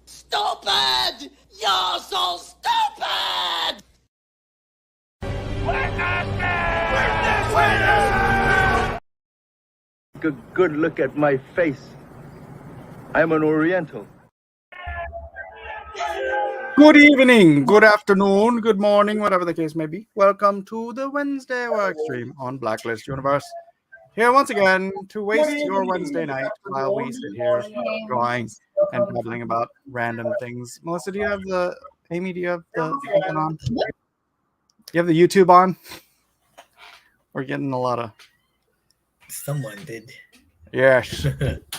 Stupid! You're so stupid! A good look at my face. I'm an Oriental. Good evening, good afternoon, good morning, whatever the case may be. Welcome to the Wednesday work stream on Blacklist Universe. Here once again to waste your Wednesday night while we sit here drawing and babbling about random things. Melissa, do you have Amy, do you have the thing on? Do you have the YouTube on? We're getting a lot of... Someone did. Yes,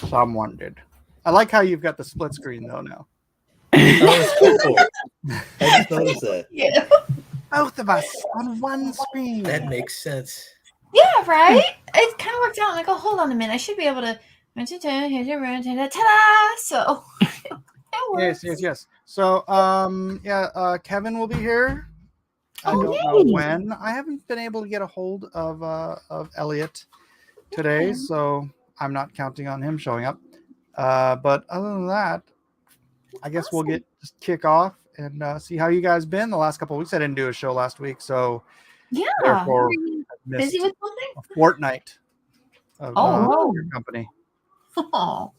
someone did. I like how you've got the split screen though now. Oh, I just noticed that. Yeah. Both of us on one screen. That makes sense. Yeah, right? It kind of worked out. Like, oh, hold on a minute. I should be able to. Ta-da! So, Yes. So, Kevin will be here. I don't know when. I haven't been able to get a hold of Elliot today, so I'm not counting on him showing up. But other than that, I guess we'll just kick off and see how you guys been the last couple of weeks. I didn't do a show last week, so therefore busy with something? a fortnight of your company. Oh,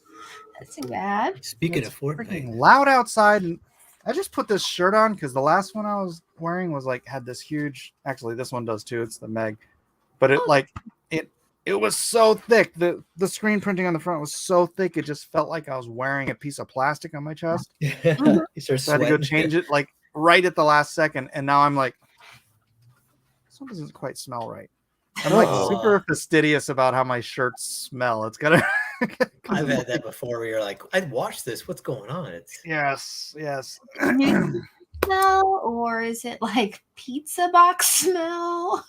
that's too bad. Speaking of Fortnite, Loud outside, and I just put this shirt on because the last one I was wearing was had this huge. Actually, this one does too. It's the Meg, but it was so thick. The screen printing on the front was so thick. It just felt like I was wearing a piece of plastic on my chest. you start So I had to go change it right at the last second, and now I'm like, this one doesn't quite smell right. I'm super fastidious about how my shirts smell. It's gotta. I've had that before where you're like, I'd watch this. What's going on? It's Yes. Smell, or is it like pizza box smell?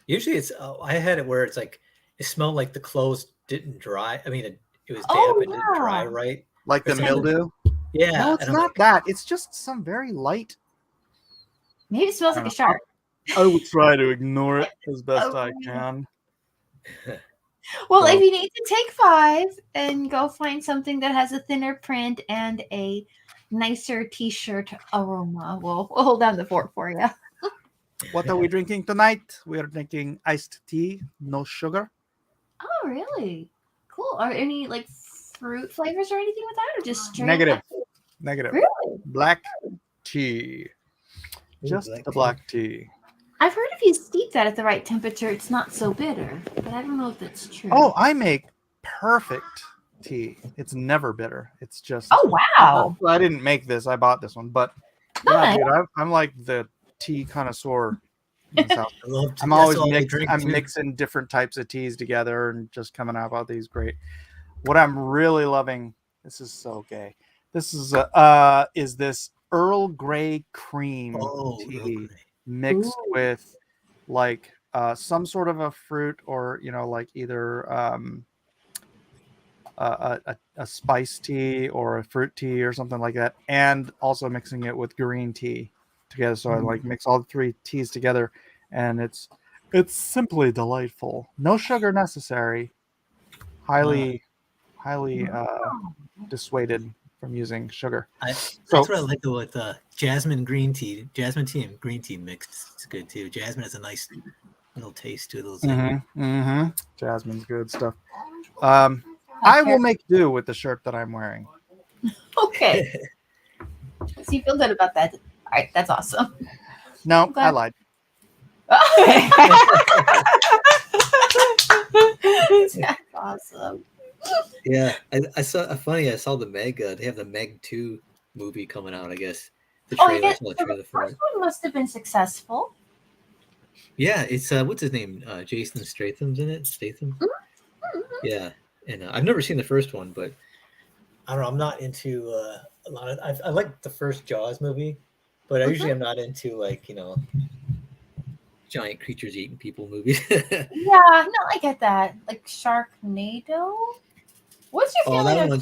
usually I had it where it's like it smelled like the clothes didn't dry. I mean, it was damp and didn't dry right. Like the mildew? Yeah. No, it's not that. It's just some very light. Maybe it smells like a shark. I will try to ignore it as best I can. Well, if you need to take 5 and go find something that has a thinner print and a nicer t-shirt aroma, we'll hold down the fort for you. What are we drinking tonight? We are drinking iced tea, no sugar. Oh, really? Cool. Are any fruit flavors or anything with that, or just straight Negative. Really? Black tea. Just the black tea. I've heard if you steep that at the right temperature, it's not so bitter, but I don't know if that's true. Oh, I make perfect tea. It's never bitter. It's just. Oh, wow. I didn't make this. I bought this one, but Nice. dude, I'm like the tea connoisseur. I'm I'm mixing different types of teas together and just coming out about these great. What I'm really loving. This is so gay. This is this Earl Grey cream tea. Mixed with some sort of a fruit or either a spice tea or a fruit tea or something like that, and also mixing it with green tea together. So I mix all the 3 teas together, and it's simply delightful. No sugar necessary. Highly dissuaded from using sugar. That's what I like with jasmine tea and green tea mixed. It's good too. Jasmine has a nice little taste to those. Jasmine's good stuff. I will make do with the shirt that I'm wearing. Okay. So you feel good about that. All right, that's awesome. No, I lied. That's awesome. Yeah, I saw the Meg. They have the Meg 2 movie coming out. I guess the the first one must have been successful. Yeah, it's what's his name? Jason Statham's in it. Statham. Mm-hmm. Yeah, and I've never seen the first one, but I don't know. I'm not into a lot of. I like the first Jaws movie, but I usually am not into giant creatures eating people movies. Yeah, no, I get that. Like Sharknado. What's your feeling? That one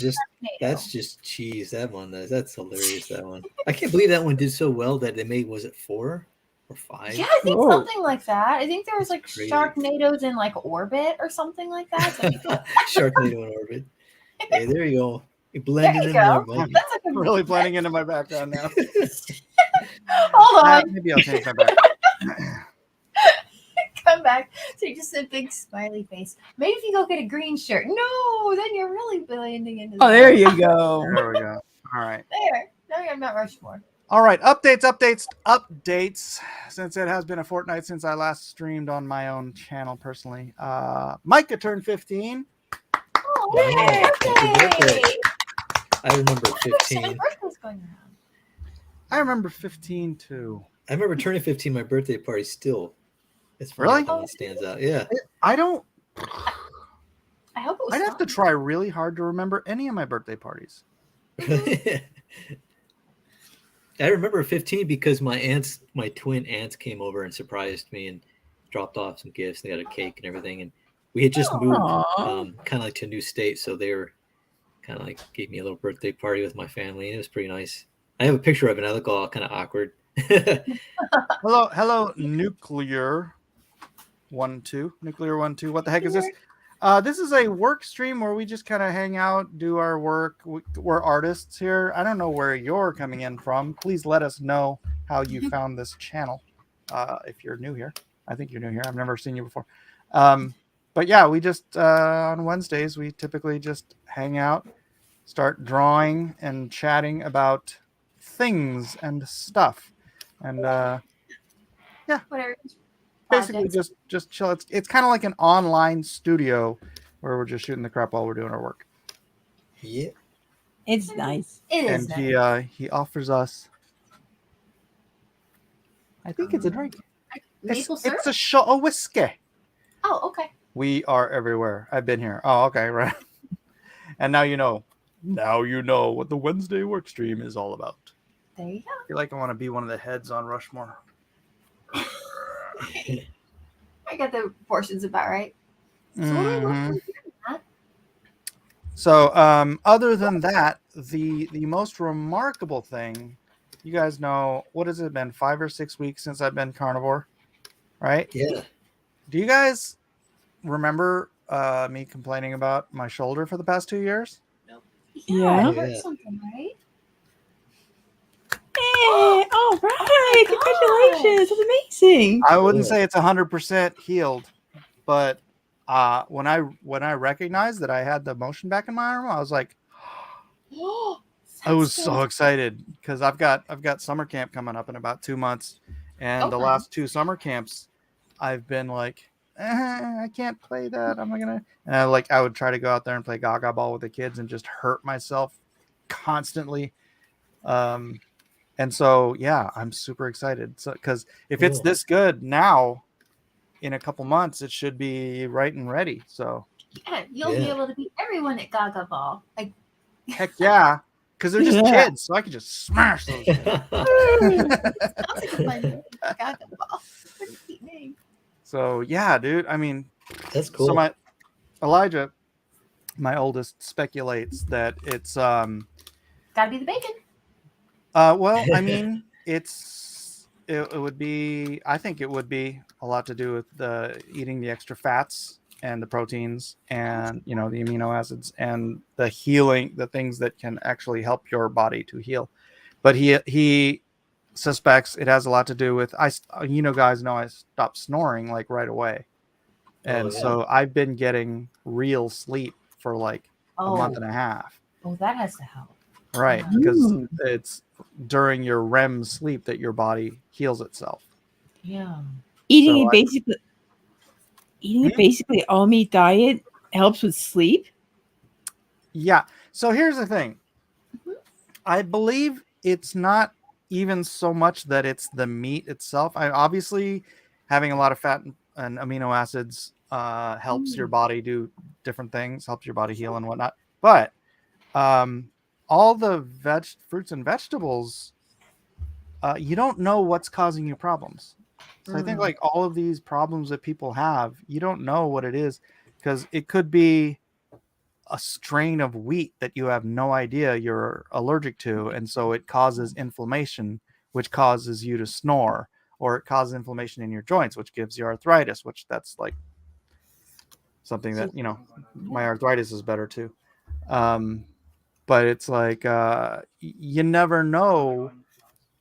that's just cheese. That one, that's hilarious. That one. I can't believe that one did so well that they made. Was it 4 or 5? Yeah, I think something like that. I think there was Sharknadoes in orbit or something like that. Sharknado in orbit. Hey, there you go. You're blending in there, Mikey. That's like Really blending into my background now. Hold on. Maybe I'll change my background. Come back. So you're just a big smiley face. Maybe if you go get a green shirt. No, then you're really blending into Oh, there you go. There we go. All right. There. Now you're Mount Rushmore. All right. Updates. Since it has been a fortnight since I last streamed on my own channel personally. Micah turned 15. Oh, Yeah, happy birthday. birthday. I remember My 15. birthday's going around. I remember 15 too. I remember turning 15. My birthday party still. It's funny Really? how it stands out. Yeah. I don't. I hope it was. I'd have to fun. try really hard to remember any of my birthday parties. I remember 15 because my twin aunts came over and surprised me and dropped off some gifts. They got a cake and everything. And we had just moved kind of like to a new state. So they were kind of like gave me a little birthday party with my family. And it was pretty nice. I have a picture of it and I look all kind of awkward. Hello, Nuclear 1-2. Nuclear 1-2. What the heck is this? This is a work stream where we just kind of hang out, do our work. We're artists here. I don't know where you're coming in from. Please let us know how you found this channel. If you're new here, I think you're new here. I've never seen you before. But yeah, we just on Wednesdays we typically just hang out, start drawing and chatting about things and stuff, and Whatever. basically Projects. just chill. It's kind of like an online studio where we're just shooting the crap while we're doing our work. Yeah. It's nice. It is. And nice. he offers us. I think it's a drink. Maple syrup. It's a shot of whiskey. Oh, okay. We are everywhere. I've been here. Oh, okay, right. And now you know. Now you know what the Wednesday work stream is all about. There you I feel like I want to be one of the heads on Rushmore. go. I got the portions about right. So what do we look Mhm. like here, Matt? So, other than that, the most remarkable thing, you guys know, what has it been, 5 or 6 weeks since I've been carnivore, right? Yeah. Do you guys remember me complaining about my shoulder for the past 2 years? Yeah. I heard Yeah. something, right? Hey, all right. my Congratulations. That's amazing. I wouldn't Cool. say it's 100% healed, but when I recognized that I had the motion back in my arm, I was like, I was so excited because I've got summer camp coming up in about 2 months, and the Okay. last 2 summer camps, I've been like, I can't play that. I'm not gonna. And I would try to go out there and play Gaga ball with the kids and just hurt myself constantly. And so yeah, I'm super excited. So because if it's Cool. this good now, in a couple months, it should be right and ready. So Yeah, you'll be Yeah. able to beat everyone at Gaga Ball. Like, heck yeah, because they're just Yeah. kids, so I can just smash those. sounds like a fun name. Gaga Ball. What a cute name. So yeah, dude. I mean, That's cool. so Elijah, my oldest, speculates that it's Gotta be the bacon. well, I mean, it would be, I think it would be a lot to do with eating the extra fats and the proteins and, the amino acids and the healing, the things that can actually help your body to heal. But he suspects it has a lot to do with, guys know I stopped snoring like right away. And yeah. so I've been getting real sleep for like a month and a half. Oh, that has to help. Right, Yeah. because it's during your REM sleep that your body heals itself. Yeah. Eating So a basically all meat diet helps with sleep. Yeah. So here's the thing. I believe it's not even so much that it's the meat itself. Obviously having a lot of fat and amino acids helps your body do different things, helps your body heal and whatnot. But all the fruits and vegetables, you don't know what's causing you problems. So I think like all of these problems that people have, you don't know what it is, because it could be a strain of wheat that you have no idea you're allergic to, and so it causes inflammation, which causes you to snore, or it causes inflammation in your joints, which gives you arthritis, which that's like something that my arthritis is better too. but it's like you never know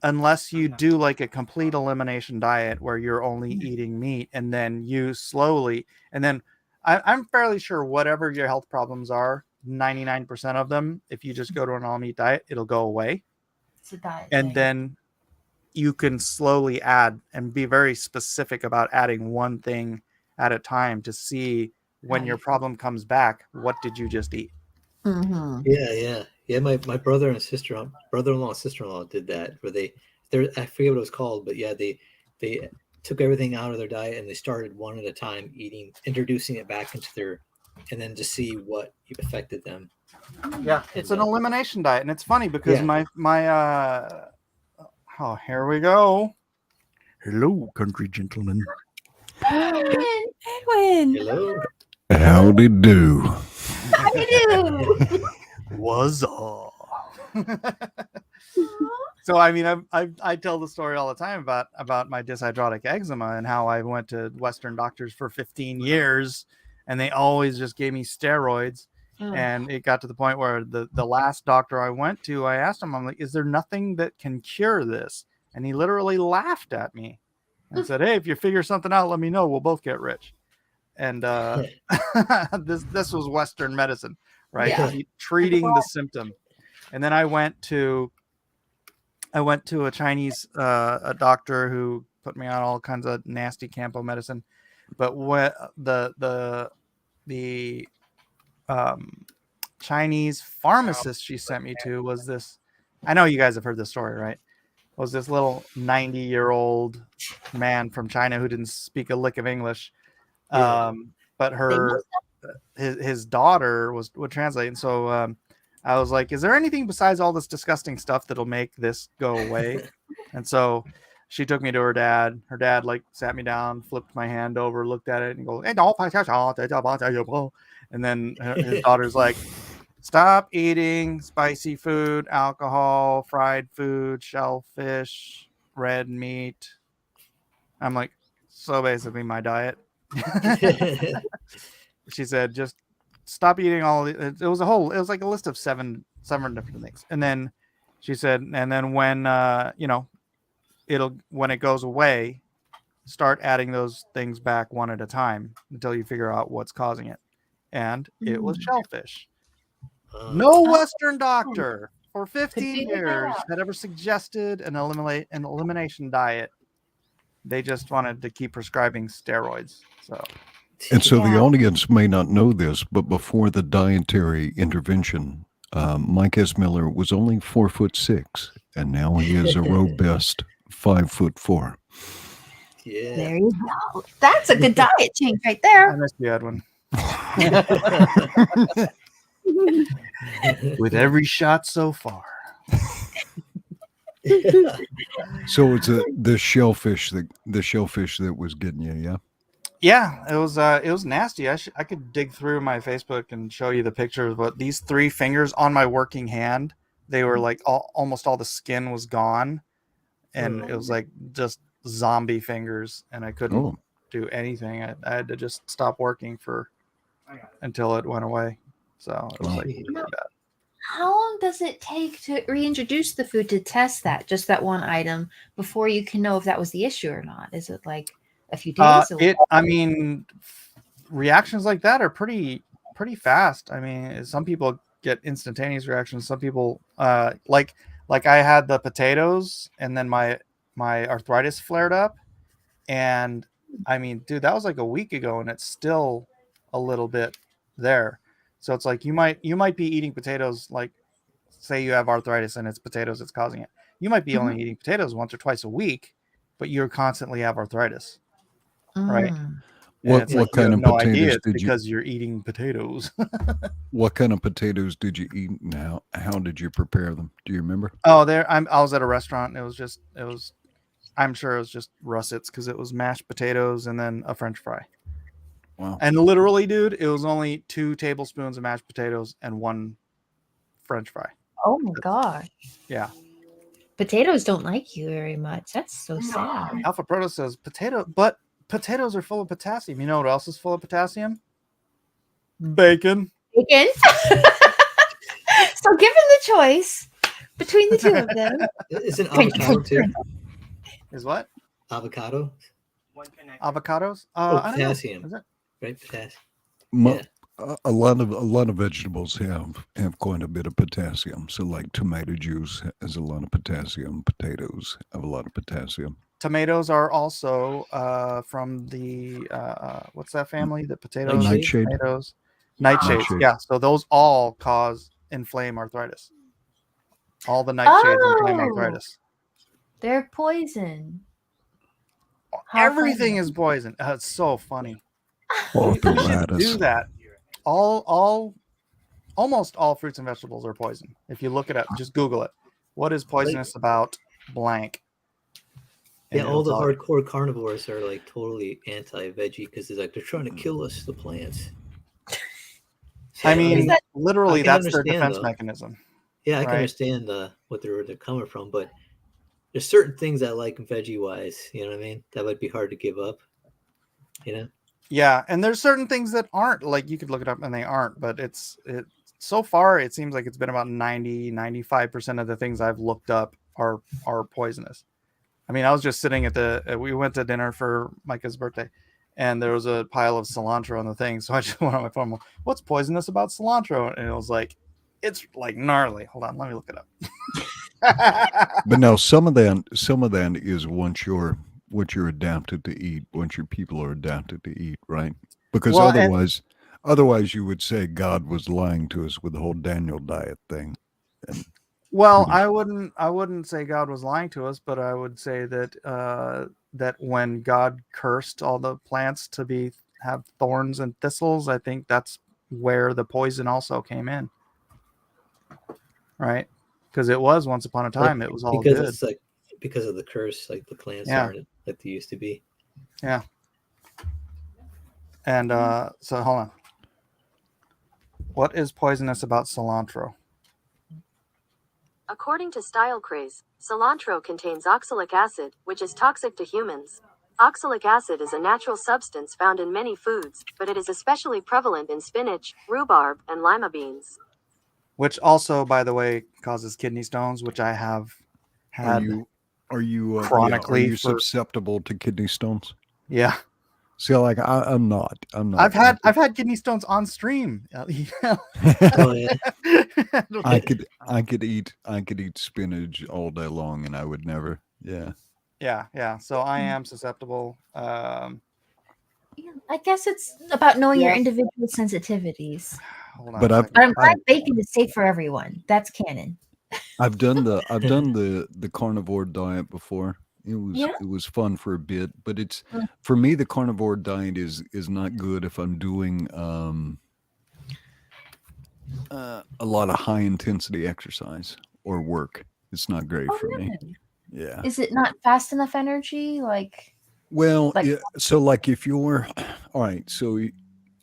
unless you do like a complete elimination diet where you're only eating meat, and then you slowly, and then I'm fairly sure whatever your health problems are, 99% of them, if you just go to an all meat diet, it'll go away. It's a diet And thing. then you can slowly add and be very specific about adding one thing at a time to see when your problem comes back, what did you just eat? Mm-hmm. Yeah. My brother-in-law and sister-in-law did that, where I forget what it was called, but yeah, they took everything out of their diet and they started one at a time introducing it back into their, and then to see what affected them. Yeah, it's an elimination diet, and it's funny because my oh, here we go. Hello, country gentlemen. Edwin. Hello. Howdy do. How you do? Was So I mean, I tell the story all the time about my dyshydrotic eczema and how I went to Western doctors for 15 years, and they always just gave me steroids. And it got to the point where the last doctor I went to, I asked him, I'm like, is there nothing that can cure this? And he literally laughed at me and said, hey, if you figure something out, let me know. We'll both get rich. And this was Western medicine, right? Yeah. Treating the symptom. And then I went to a Chinese a doctor who put me on all kinds of nasty campo medicine. But what the Chinese pharmacist she sent me to was this, I know you guys have heard this story, right? Was this little 90-year-old man from China who didn't speak a lick of English. But his daughter would translate. And so I was like, is there anything besides all this disgusting stuff that'll make this go away? And so she took me to her dad. Her dad like sat me down, flipped my hand over, looked at it and goes, hey, don't. And then his daughter's like, stop eating spicy food, alcohol, fried food, shellfish, red meat. I'm like, so basically my diet. She said, just stop eating all it was like a list of seven different things. And then she said, and then when when it goes away, start adding those things back one at a time until you figure out what's causing it. And it was shellfish. No Western doctor for 15 years had ever suggested an elimination diet. They just wanted to keep prescribing steroids. And so the audience may not know this, but before the dietary intervention, Mike S. Miller was only 4'6", and now he is a robust 5'4". Yeah. There you go. That's a good diet change right there. I missed you, Edwin. With every shot so far. So it's the shellfish that was getting you, yeah? Yeah, it was nasty. I could dig through my Facebook and show you the pictures, but these 3 fingers on my working hand, they were like almost all the skin was gone, and it was like just zombie fingers, and I couldn't do anything. I had to just stop working until it went away. So it was like really bad. How long does it take to reintroduce the food to test that, just that one item, before you can know if that was the issue or not? Is it like a few days? I mean, reactions like that are pretty fast. I mean, some people get instantaneous reactions. Some people like I had the potatoes, and then my arthritis flared up, and I mean, dude, that was like a week ago, and it's still a little bit there. So it's like you might be eating potatoes, like say you have arthritis and it's potatoes that's causing it. You might be only eating potatoes once or twice a week, but you constantly have arthritis, right? What kind of potatoes did because you're eating potatoes. What kind of potatoes did you eat, and how did you prepare them? Do you remember? Oh, I was at a restaurant. I'm sure it was just russets because it was mashed potatoes and then a French fry. Wow. And literally, dude, it was only 2 tablespoons of mashed potatoes and 1 French fry. Oh my gosh. Yeah. Potatoes don't like you very much. That's so sad. Alpha Proto says potatoes are full of potassium. You know what else is full of potassium? Bacon. Bacon. So, given the choice between the two of them, Isn't avocado too? Is what? Avocado? Avocados? Oh, I don't know. potassium. Is it? Right? Potassium. Mo- Yeah. A lot of vegetables have quite a bit of potassium. So like tomato juice has a lot of potassium. Potatoes have a lot of potassium. Tomatoes are also from the what's that family? The potatoes, Nightshade. tomatoes, nightshades. Nightshade. Yeah, so those all inflame arthritis. All the nightshades inflame arthritis. They're poison. How Everything funny. is poison. It's so funny. Or You should arthritis. do that. Almost all fruits and vegetables are poison. If you look it up, just Google it. What is poisonous about blank? Yeah, And all it'll the tell you. hardcore carnivores are like totally anti-veggie because they're trying to kill us, the plants. So, I mean, that- literally, I can that's their understand, defense though. mechanism. yeah, I can right. understand what they're coming from, but there's certain things I like veggie wise. You know what I mean? That would be hard to give up. You know? Yeah, and there's certain things that aren't, like you could look it up and they aren't, but so far it seems like it's been about 95% of the things I've looked up are poisonous. I mean, I was just sitting we went to dinner for Micah's birthday and there was a pile of cilantro on the thing. So I just went on my phone, what's poisonous about cilantro? And it was like, it's like gnarly. Hold on, let me look it up. But now some of that is once you're adapted to eat, once your people are adapted to eat, right? Because Well, otherwise you would say God was lying to us with the whole Daniel diet thing. And Well, I wouldn't say God was lying to us, but I would say that that when God cursed all the plants to have thorns and thistles, I think that's where the poison also came in. Right? Because it was once upon a time, it was all because good. it's like because of the curse, like the plants Yeah. aren't like they used to be. Yeah. And so hold on. What is poisonous about cilantro? According to Style Craze, cilantro contains oxalic acid, which is toxic to humans. Oxalic acid is a natural substance found in many foods, but it is especially prevalent in spinach, rhubarb, and lima beans. Which also, by the way, causes kidney stones, which I have had. Are you chronically are you susceptible to kidney stones? Yeah. See, like I'm not. I've had kidney stones on stream. Oh, yeah. I could eat spinach all day long and I would never. Yeah. Yeah. So I am susceptible. I guess it's about knowing your Yes. individual sensitivities. Hold on. But a I've- second. But I'm glad bacon is safe for everyone. That's canon. I've done the carnivore diet before. It Yeah. was fun for a bit, but it's Mm. for me the carnivore diet is not good if I'm doing a lot of high intensity exercise or work. It's not great Oh, for me. really? Yeah. Is it not fast enough energy? Like, Well, Like- yeah, so like if you're all right, so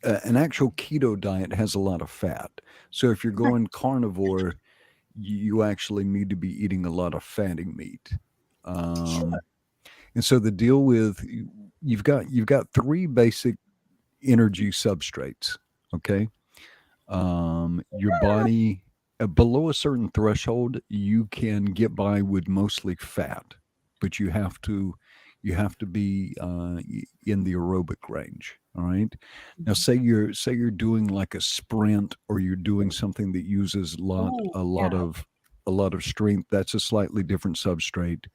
an actual keto diet has a lot of fat. So if you're going carnivore, you actually need to be eating a lot of fatty meat. And so the deal with you've got three basic energy substrates. Okay, your body below a certain threshold, you can get by with mostly fat, but you have to be in the aerobic range. All right. Now, say you're doing like a sprint, or you're doing something that uses a lot of strength. That's a slightly different substrate.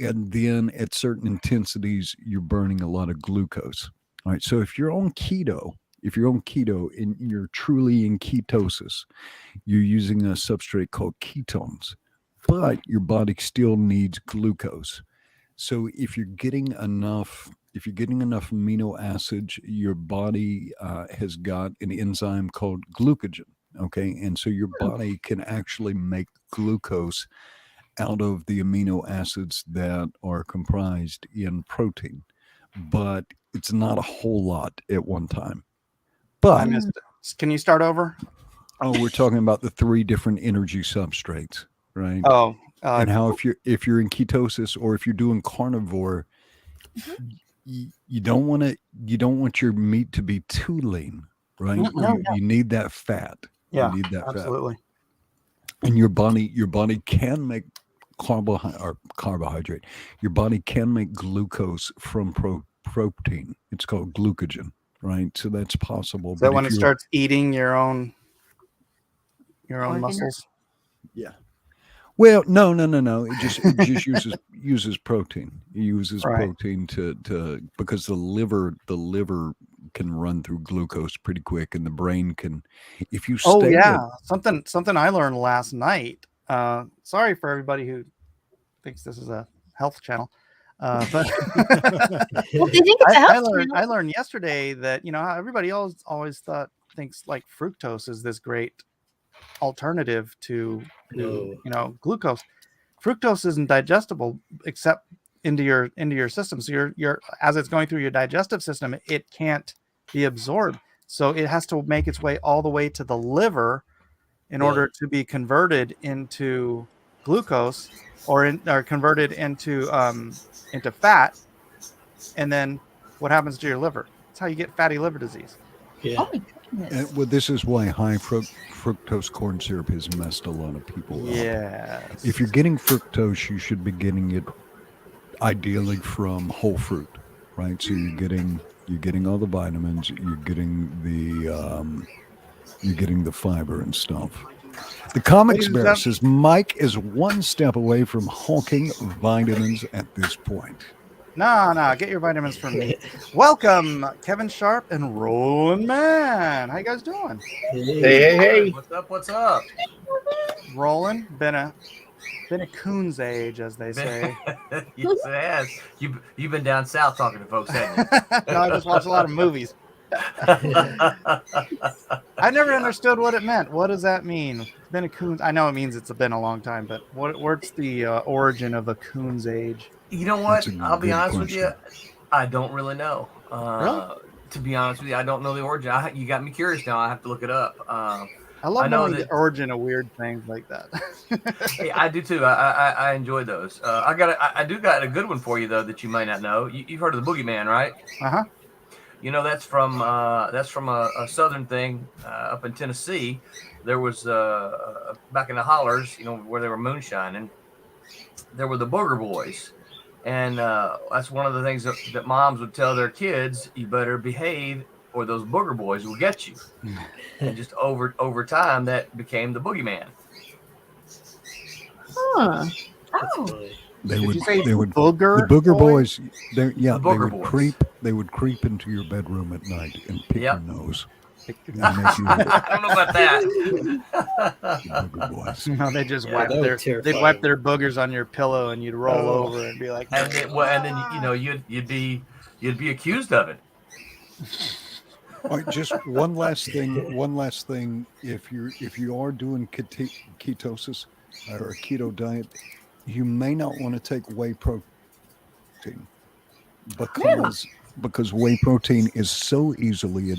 And then at certain intensities, you're burning a lot of glucose. All right. So if you're on keto and you're truly in ketosis, you're using a substrate called ketones, but your body still needs glucose. So if you're getting enough amino acids, your body has got an enzyme called glucogen. Okay, and so your body can actually make glucose out of the amino acids that are comprised in protein, but it's not a whole lot at one time. I But missed it. Can you start over? we're talking about the three different energy substrates, right? Oh, And how if you're in ketosis or if you're doing carnivore, you don't want your meat to be too lean, right? Mm-mm. You need that fat. yeah, You need that absolutely. And your body can make carbohydrate. Your body can make glucose from protein. It's called glucogen, right? So that's possible. So But when if it you're starts eating your own Organ. muscles. yeah. Well, no. It just uses protein. It uses Right. protein to because the liver can run through glucose pretty quick, and the brain can. If you Oh stay yeah, something I learned last night. Sorry for everybody who thinks this is a health channel, but Well, they think it's a health channel. I learned yesterday that how everybody always thinks like fructose is this great alternative to glucose. Fructose isn't digestible except into your system. So your as it's going through your digestive system, it can't be absorbed. So it has to make its way all the way to the liver in order to be converted into glucose or converted into fat. And then what happens to your liver? That's how you get fatty liver disease. Yeah. Oh my goodness. well, this is why high fructose corn syrup has messed a lot of people up. Yes. If you're getting fructose, you should be getting it ideally from whole fruit, right? So you're getting all the vitamins, you're getting the fiber and stuff. The Comics Bear says Mike is one step away from hawking vitamins at this point. No, get your vitamins from me. Welcome, Kevin Sharp and Roland Man. How you guys doing? Hey. What's up? Roland, been a coon's age, as they say. Yes, it has. You've been down south talking to folks, haven't you? No, I just watch a lot of movies. I never understood what it meant. What does that mean? Been a coon's. I know it means it's been a long time, but what's the origin of a coon's age? You know what? That's a I'll be good honest with you. question. I don't really know. Really? To be honest with you, I don't know the origin. You got me curious now. I have to look it up. I love I know knowing that- the origin of weird things like that. Hey, I do too. I enjoy those. I do got a good one for you though that you may not know. You've heard of the boogeyman, right? Uh-huh. You know that's from a southern thing up in Tennessee. There was back in the hollers, where they were moonshining. There were the Booger Boys, and that's one of the things that moms would tell their kids: you better behave, or those Booger Boys will get you. And just over time, that became the boogeyman. Huh. Oh, They Did would you say they would Booger the Booger Boys? Boys. They Booger would Boys. They would creep into your bedroom at night and pick Yep. your nose. And make you I don't know about that. Booger Boys. No, they just Yeah, wipe that would their terrify wipe me. their boogers on your pillow, and you'd roll Oh. over and be like, And then you'd be accused of it. All right, just one last thing. If you are doing ketosis or a keto diet, you may not want to take whey protein because whey protein is so easily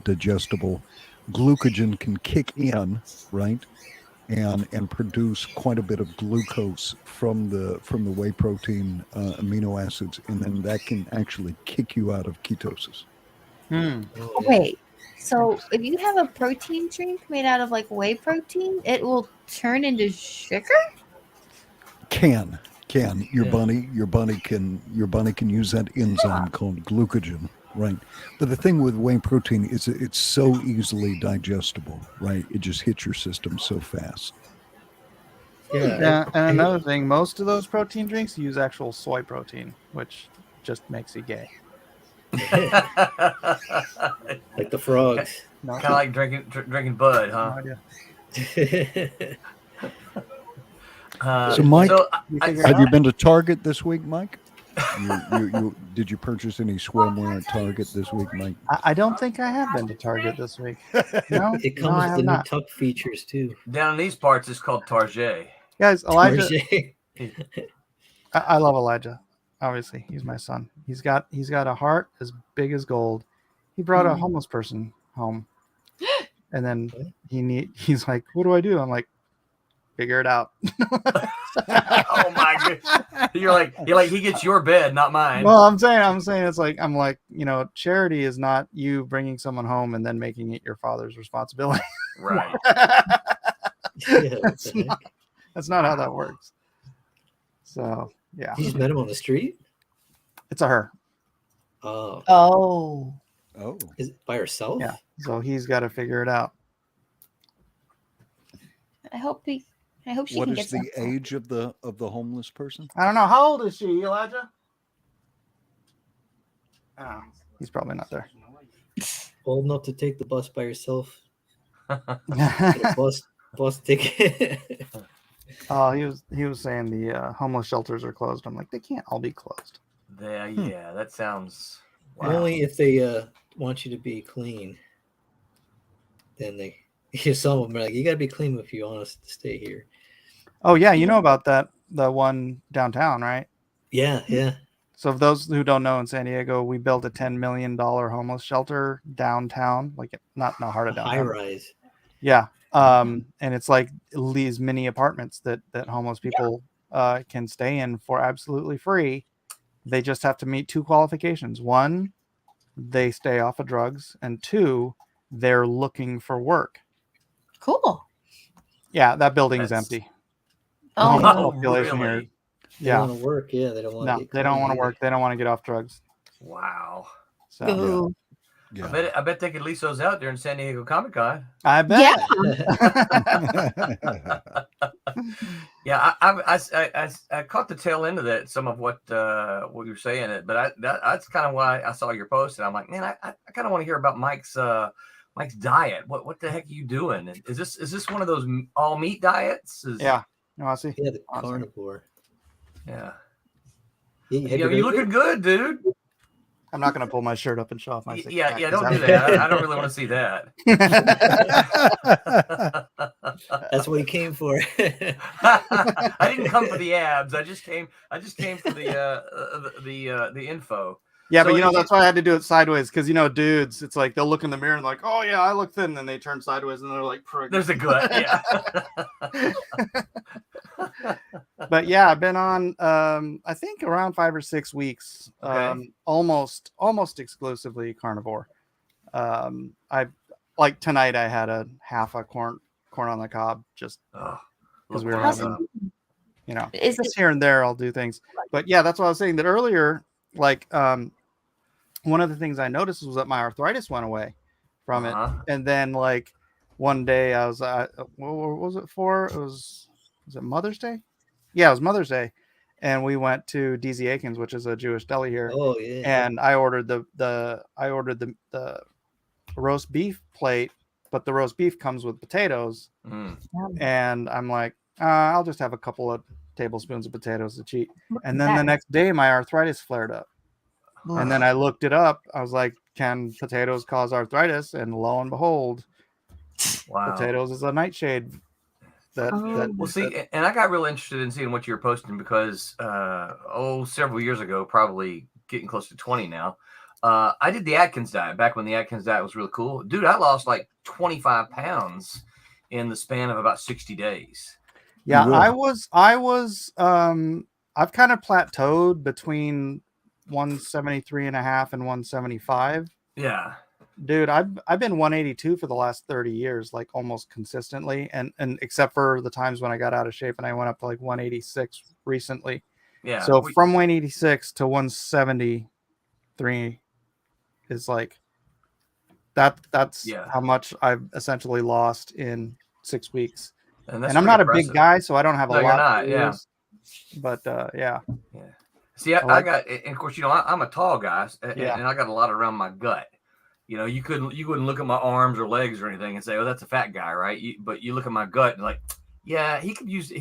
digestible. Glucogen can kick in, right, and produce quite a bit of glucose from the whey protein amino acids, and then that can actually kick you out of ketosis. Oh, yeah. wait. So if you have a protein drink made out of like whey protein, it will turn into sugar? Can your Yeah. body can use that enzyme called glucogen, right? But the thing with whey protein is that it's so easily digestible, right? It just hits your system so fast. Yeah, and another thing, most of those protein drinks use actual soy protein, which just makes you gay. Like the frogs. No, Kind of like drinking Bud, no huh? idea. So, Mike, You figure it have you out? been to Target this week, Mike? Did you purchase any swimwear at Target this week, Mike? I don't think I have been to Target this week. No, It no, comes I with have the new not. tuck features too. Down in these parts, it's called Target. Guys, Elijah, Target. I love Elijah. Obviously, he's my son. He's got a heart as big as gold. He brought a homeless person home, and then he's like, "What do I do?" I'm like, "Figure it out." Oh my god! You're like he gets your bed, not mine. Well, I'm saying it's like charity is not you bringing someone home and then making it your father's responsibility. Right. Yeah, what that's, the heck? that's not how that works. So yeah, You just met him on the street? it's a her. Oh, Oh. Oh. is it by herself? Yeah, so he's got to figure it out. I hope she What can is get the age of the homeless person? I don't know. How old is she, Elijah? Oh, he's probably not there. Old enough to take the bus by yourself? Get a bus ticket? Oh, he was saying the homeless shelters are closed. I'm like, they can't all be closed. Yeah, that sounds. Wow. Only if they want you to be clean. Then some of them are like, you got to be clean if you want us to stay here. Oh yeah, you know about the one downtown, right? Yeah. So, for those who don't know, in San Diego, we built a $10 million homeless shelter downtown, like not in the heart of downtown. High rise. Yeah. And it's like these mini apartments that homeless people can stay in for absolutely free. They just have to meet two qualifications. One, they stay off of drugs, and two, they're looking for work. Cool. Yeah, that building's empty. The Oh, homeless no. population here. Really? They Yeah. want to work. Yeah, they don't want. No, they don't want to work. They don't want to get off drugs. Wow. So Ooh. Yeah. I bet they could lease those out during San Diego Comic Con. I bet. Yeah, I caught the tail end of that. Some of what you were saying, but that's kind of why I saw your post, and I'm like, man, I kind of want to hear about Mike's diet. What the heck are you doing? Is this one of those all meat diets? Yeah. No, I see. Yeah, the Awesome. carnivore. Yeah. You looking good, dude. I'm not going to pull my shirt up and show off my six Yeah, pack, don't 'cause do that. I don't really want to see that. That's what he came for. I didn't come for the abs. I just came for the info. Yeah, So but that's why I had to do it sideways, because dudes, it's like they'll look in the mirror and like, oh yeah, I look thin, and then they turn sideways and they're like, prig. There's a gut, yeah. But yeah, I've been on I think around 5 or 6 weeks, Okay. almost exclusively carnivore. I like tonight I had a half a corn on the cob just because we were having, Is just here and there I'll do things. But yeah, that's what I was saying that earlier. Like one of the things I noticed was that my arthritis went away from it, and then like one day I was what was it for? Was it Mother's Day? Yeah, it was Mother's Day, and we went to DZ Aikens, which is a Jewish deli here. Oh yeah. And I ordered the roast beef plate, but the roast beef comes with potatoes, and I'm like, I'll just have a couple of tablespoons of potatoes to cheat. And then the next day my arthritis flared up. And then I looked it up. I was like, can potatoes cause arthritis? And lo and behold, potatoes is a nightshade. See, and I got real interested in seeing what you were posting because several years ago, probably getting close to 20 now, I did the Atkins diet back when the Atkins diet was really cool. Dude, I lost like 25 pounds in the span of about 60 days. Yeah, I've kind of plateaued between 173.5 and 175. Yeah. Dude, I've been 182 for the last 30 years, like almost consistently, and except for the times when I got out of shape and I went up to like 186 recently. Yeah. So from 186 to 173 is like that's how much I've essentially lost in 6 weeks. And I'm not a big guy, so I don't have a lot to lose. But yeah. See, I got, and of course, I'm a tall guy, and I got a lot around my gut. You wouldn't look at my arms or legs or anything and say, "Oh, that's a fat guy," right? But you look at my gut and like, yeah, he could use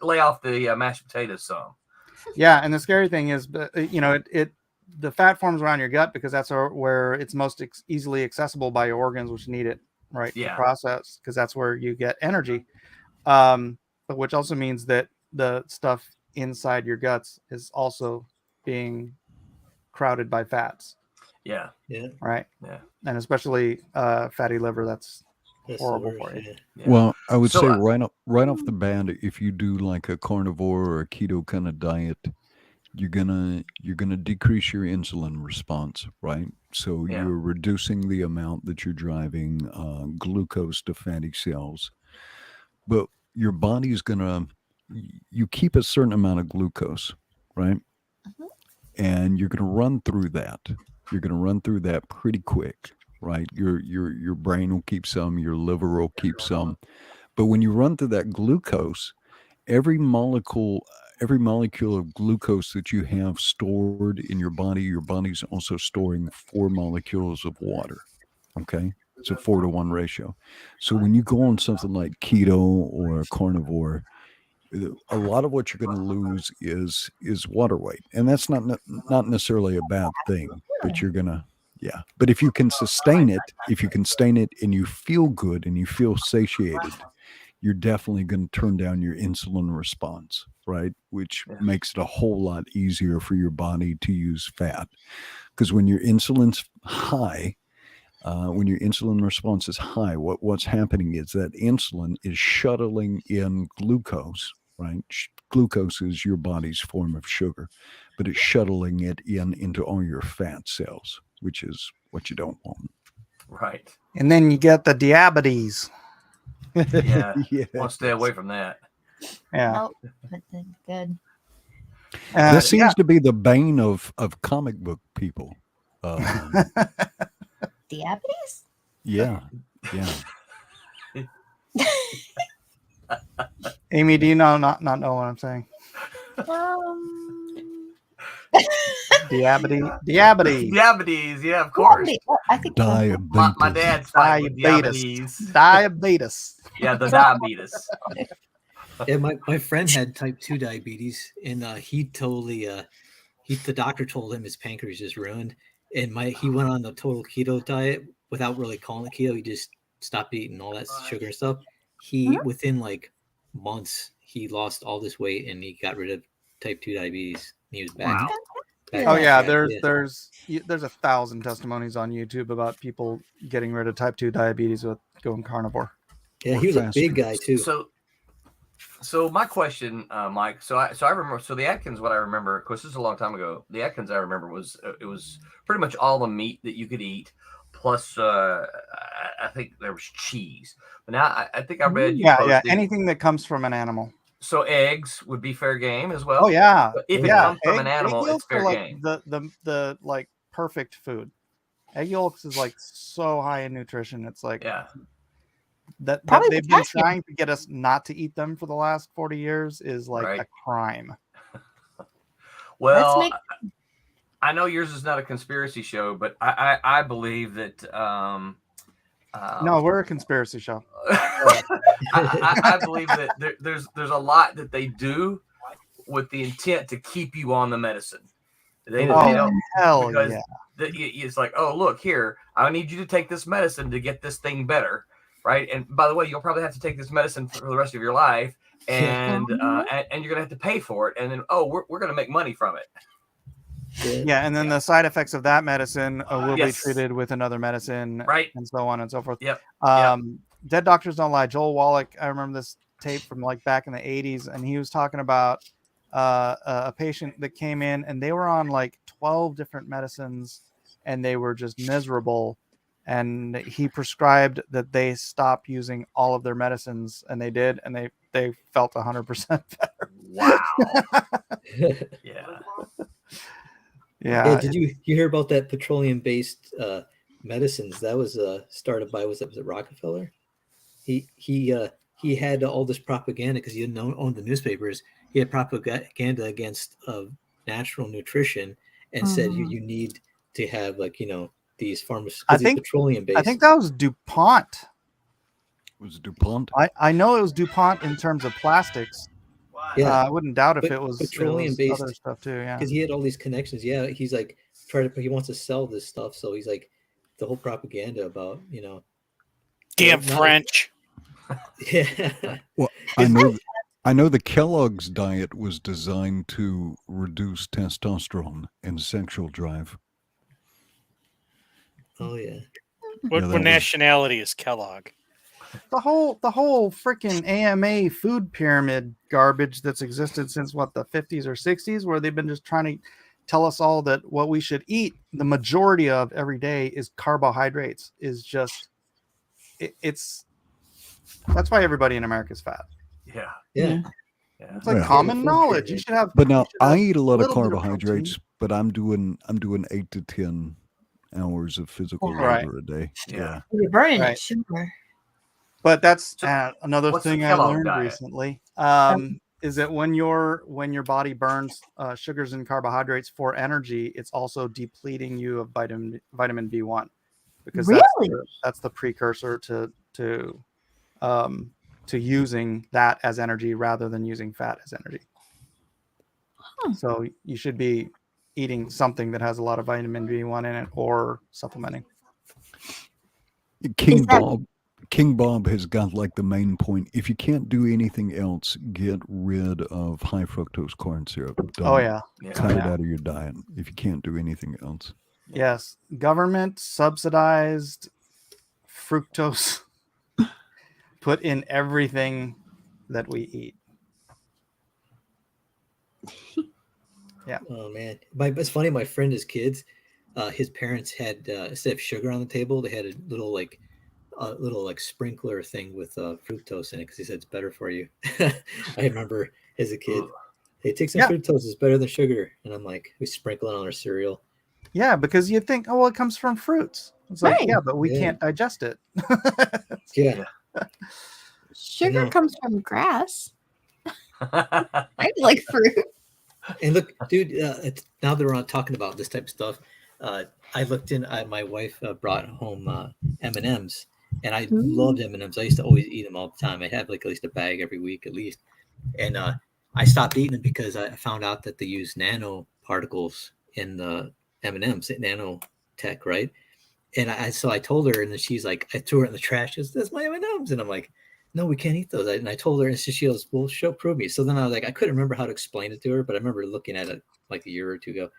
lay off the mashed potatoes some. Yeah, and the scary thing is, the fat forms around your gut because that's where it's most easily accessible by your organs, which need it, right? To process, because that's where you get energy. But which also means that the stuff inside your guts is also being crowded by fats. Yeah. Right. Yeah. And especially fatty liver, that's horrible for you. Yeah. Well, I would say right off the bat, if you do like a carnivore or a keto kind of diet, you're gonna decrease your insulin response, right? So Yeah. you're reducing the amount that you're driving glucose to fatty cells, but your body's gonna you keep a certain amount of glucose, right? Mhm. And you're gonna run through that. You're gonna run through that pretty quick, right? Your brain will keep some, your liver will keep some, but when you run through that glucose, every molecule every molecule of glucose that you have stored in your body's also storing 4 molecules of water. Okay, it's a 4-to-1 ratio. So when you go on something like keto or a carnivore, a lot of what you're going to lose is water weight, and that's not necessarily a bad thing, but you're gonna, yeah, but if you can sustain it and you feel good and you feel satiated, you're definitely going to turn down your insulin response, right? Which Yeah. makes it a whole lot easier for your body to use fat. Because when your insulin's high, when your insulin response is high, what's happening is that insulin is shuttling in glucose, right? Glucose is your body's form of sugar, but it's shuttling it into all your fat cells, which is what you don't want. Right. And then you get the diabetes. Yeah. Yeah. Want to stay away from that. Yeah. Oh, but then good. That seems Yeah. to be the bane of comic book people. Diabetes? Yeah, yeah. Amy, do you not know what I'm saying? Diabetes. Diabetes, yeah, of course. I think Diabetes. My dad's fighting with diabetes. Diabetes. Yeah, the diabetes. Yeah, my friend had type 2 diabetes, and he totally the doctor told him his pancreas is ruined, and he went on the total keto diet without really calling it keto. He just stopped eating all that sugar and stuff. He within like months he lost all this weight and he got rid of type 2 diabetes. And he was back. Wow. back Oh on yeah, track. there's 1,000 testimonies on YouTube about people getting rid of type 2 diabetes with going carnivore. Yeah, he was a big guy too. So my question, Mike. So I remember. So the Atkins, what I remember, of course, this is a long time ago. The Atkins I remember was it was pretty much all the meat that you could eat, plus I think there was cheese. But now I think I read you posted, anything that comes from an animal. So eggs would be fair game as well. Oh yeah, but if it comes from an animal, egg it's fair like game. The like perfect food. Egg yolks is like so high in nutrition. It's like that they've been trying to get us not to eat them for the last 40 years is like a crime. Well, I know yours is not a conspiracy show, but I believe that. No, we're a conspiracy show. I believe that there's a lot that they do with the intent to keep you on the medicine. They don't. Hell because yeah. It's like, oh, look here, I need you to take this medicine to get this thing better, right? And by the way, you'll probably have to take this medicine for the rest of your life, and and you're gonna have to pay for it, and then we're gonna make money from it. Yeah, and then the side effects of that medicine will be treated with another medicine, right, and so on and so forth. Yep. Dead Doctors Don't Lie. Joel Wallach. I remember this tape from like back in the 80s, and he was talking about a patient that came in, and they were on like 12 different medicines, and they were just miserable. And he prescribed that they stop using all of their medicines, and they did, and they felt 100% better. Wow. Yeah. Did you hear about that petroleum-based medicines that was started by was it Rockefeller? He had all this propaganda because he didn't own the newspapers. He had propaganda against natural nutrition and said you need to have these pharmaceuticals, petroleum-based. I think that was DuPont. Was it DuPont? I know it was DuPont in terms of plastics. Yeah, I wouldn't doubt if it was petroleum-based other stuff too. Yeah, because he had all these connections. Yeah, he's like he wants to sell this stuff, so he's like the whole propaganda about damn French. Yeah. Well, I know the Kellogg's diet was designed to reduce testosterone and sexual drive. Oh yeah. What nationality is Kellogg? the whole freaking AMA food pyramid garbage that's existed since the 50s or 60s, where they've been just trying to tell us all that what we should eat, the majority of every day, is carbohydrates. Is just it's that's why everybody in America is fat. Yeah. It's like common knowledge. You should have. But now I eat a lot of little bit of carbohydrates, but I'm doing 8 to 10 hours of physical labor a day. Yeah. You're burning Right. it, sugar. But that's another what's the thing I Kellogg learned diet? recently. Is that when your body burns sugars and carbohydrates for energy, it's also depleting you of vitamin B1, because that's the precursor to using that as energy rather than using fat as energy. So you should be eating something that has a lot of vitamin B1 in it, or supplementing. King Bob has got like the main point. If you can't do anything else, get rid of high fructose corn syrup. Cut it out of your diet if you can't do anything else. Yes, government subsidized fructose put in everything that we eat. Yeah. Oh man, it's funny. My friend, his kids, his parents had instead of sugar on the table, they had a little sprinkler thing with fructose in it, because he said it's better for you. I remember as a kid, hey, take some fructose, it's better than sugar, and I'm like, we sprinkle it on our cereal. Yeah, because you think, oh, well, it comes from fruits. It's like, yeah, but we can't digest it. Yeah. Sugar comes from grass. I like fruit. And look, dude, now that we're on talking about this type of stuff, I looked in. My wife brought home M&Ms, and I loved M&Ms. I used to always eat them all the time. I have like at least a bag every week at least. And I stopped eating them because I found out that they use nanoparticles in the M&Ms, nanotech, right? And so I told her, and then she's like, I threw it in the trash. She goes, "That's my M&Ms," and I'm like, "No, we can't eat those." And I told her, and she goes, "Well, prove me." So then I was like, I couldn't remember how to explain it to her, but I remember looking at it like a year or two ago.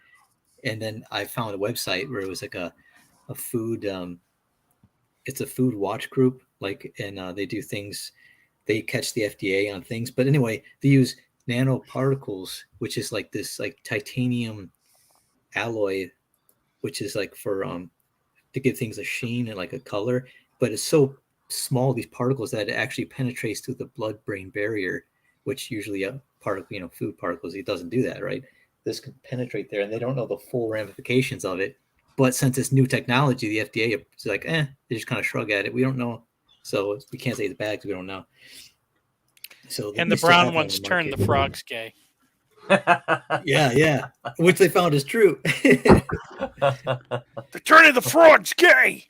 And then I found a website where it was like a food, it's a food watch group, and they do things, they catch the FDA on things. But anyway, they use nanoparticles, which is like this like titanium alloy, which is like for to give things a sheen and like a color, but it's so small, these particles, that it actually penetrates through the blood-brain barrier, which usually a particle, food particles, it doesn't do that, right? This can penetrate there, and they don't know the full ramifications of it. But since it's new technology, the FDA is like, they just kind of shrug at it. We don't know, so we can't say the bad because we don't know. So and the brown ones turn the frogs gay. Yeah, which they found is true. They're turning the frogs gay.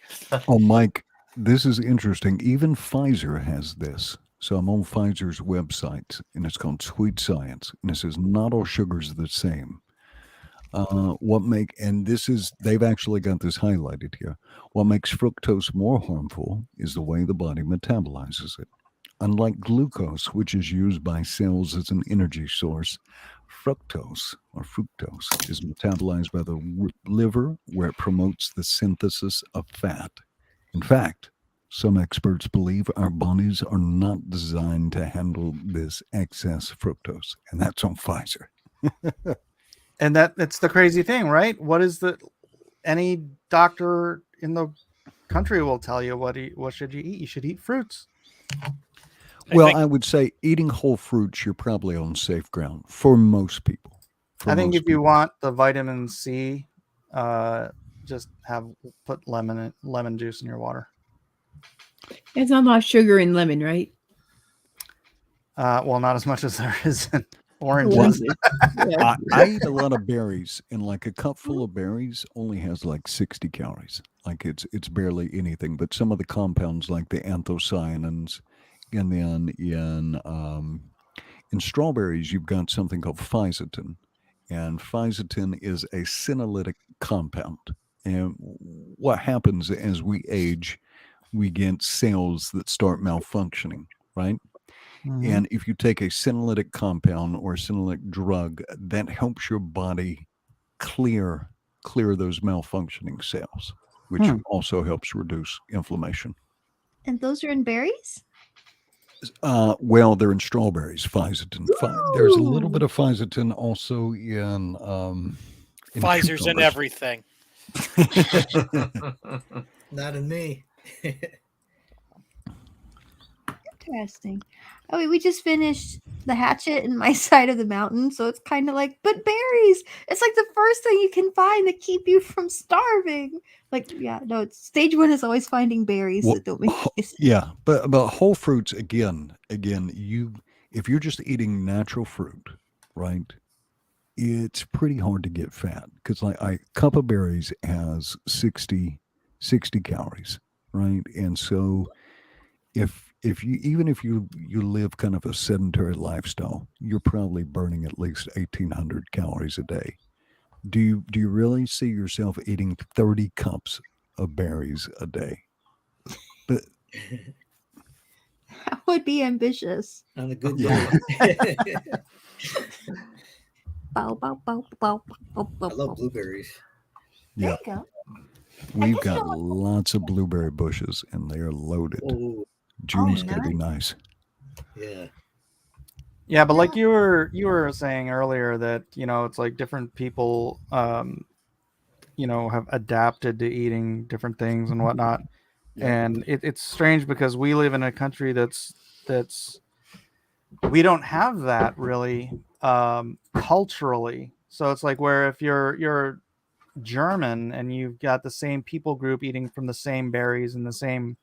Oh, Mike, this is interesting. Even Pfizer has this. So I'm on Pfizer's website, and it's called Sweet Science, and it says not all sugars are the same. They've actually got this highlighted here. What makes fructose more harmful is the way the body metabolizes it. Unlike glucose, which is used by cells as an energy source, fructose is metabolized by the liver, where it promotes the synthesis of fat. In fact, some experts believe our bodies are not designed to handle this excess fructose, and that's on Pfizer. And that's the crazy thing, right? Any doctor in the country will tell you what should you eat? You should eat fruits. I would say eating whole fruits, you're probably on safe ground for most people. I think if you want the vitamin C, just put lemon juice in your water. It's not a lot of sugar in lemon, right? Well, not as much as there is in oranges. I eat a lot of berries, and like a cup full of berries only has like 60 calories. Like it's barely anything. But some of the compounds, like the anthocyanins, and then in strawberries, you've got something called fisetin, and fisetin is a senolytic compound. And what happens as we age, we get cells that start malfunctioning, right? Mm-hmm. And if you take a senolytic compound or a senolytic drug, that helps your body clear those malfunctioning cells, which also helps reduce inflammation. And those are in berries? Well, they're in strawberries, fisetin. There's a little bit of fisetin also in Pfizer's in cucumbers. everything. Not in me. Interesting. Oh, wait, we just finished the hatchet in my side of the mountain, so it's kind of like, but berries. It's like the first thing you can find that keep you from starving. Like, yeah, no, it's stage one is always finding berries that don't make any sense. Yeah, but whole fruits again, if you're just eating natural fruit, right? It's pretty hard to get fat because like a cup of berries has 60 calories, right? And so if you even if you live kind of a sedentary lifestyle, you're probably burning at least 1,800 calories a day. Do you really see yourself eating 30 cups of berries a day? But That would be ambitious. On a good Yeah. day. Bow, bow, bow, bow, bow, bow, I love bow. blueberries. There yeah, you go. we've guess you got don't lots of blueberry bushes and they are loaded. Oh, June's gonna be nice. yeah. Yeah, but like you were saying earlier that it's like different people have adapted to eating different things and whatnot. And it's strange because we live in a country that's we don't have that really culturally. So it's like where if you're German and you've got the same people group eating from the same berries and the same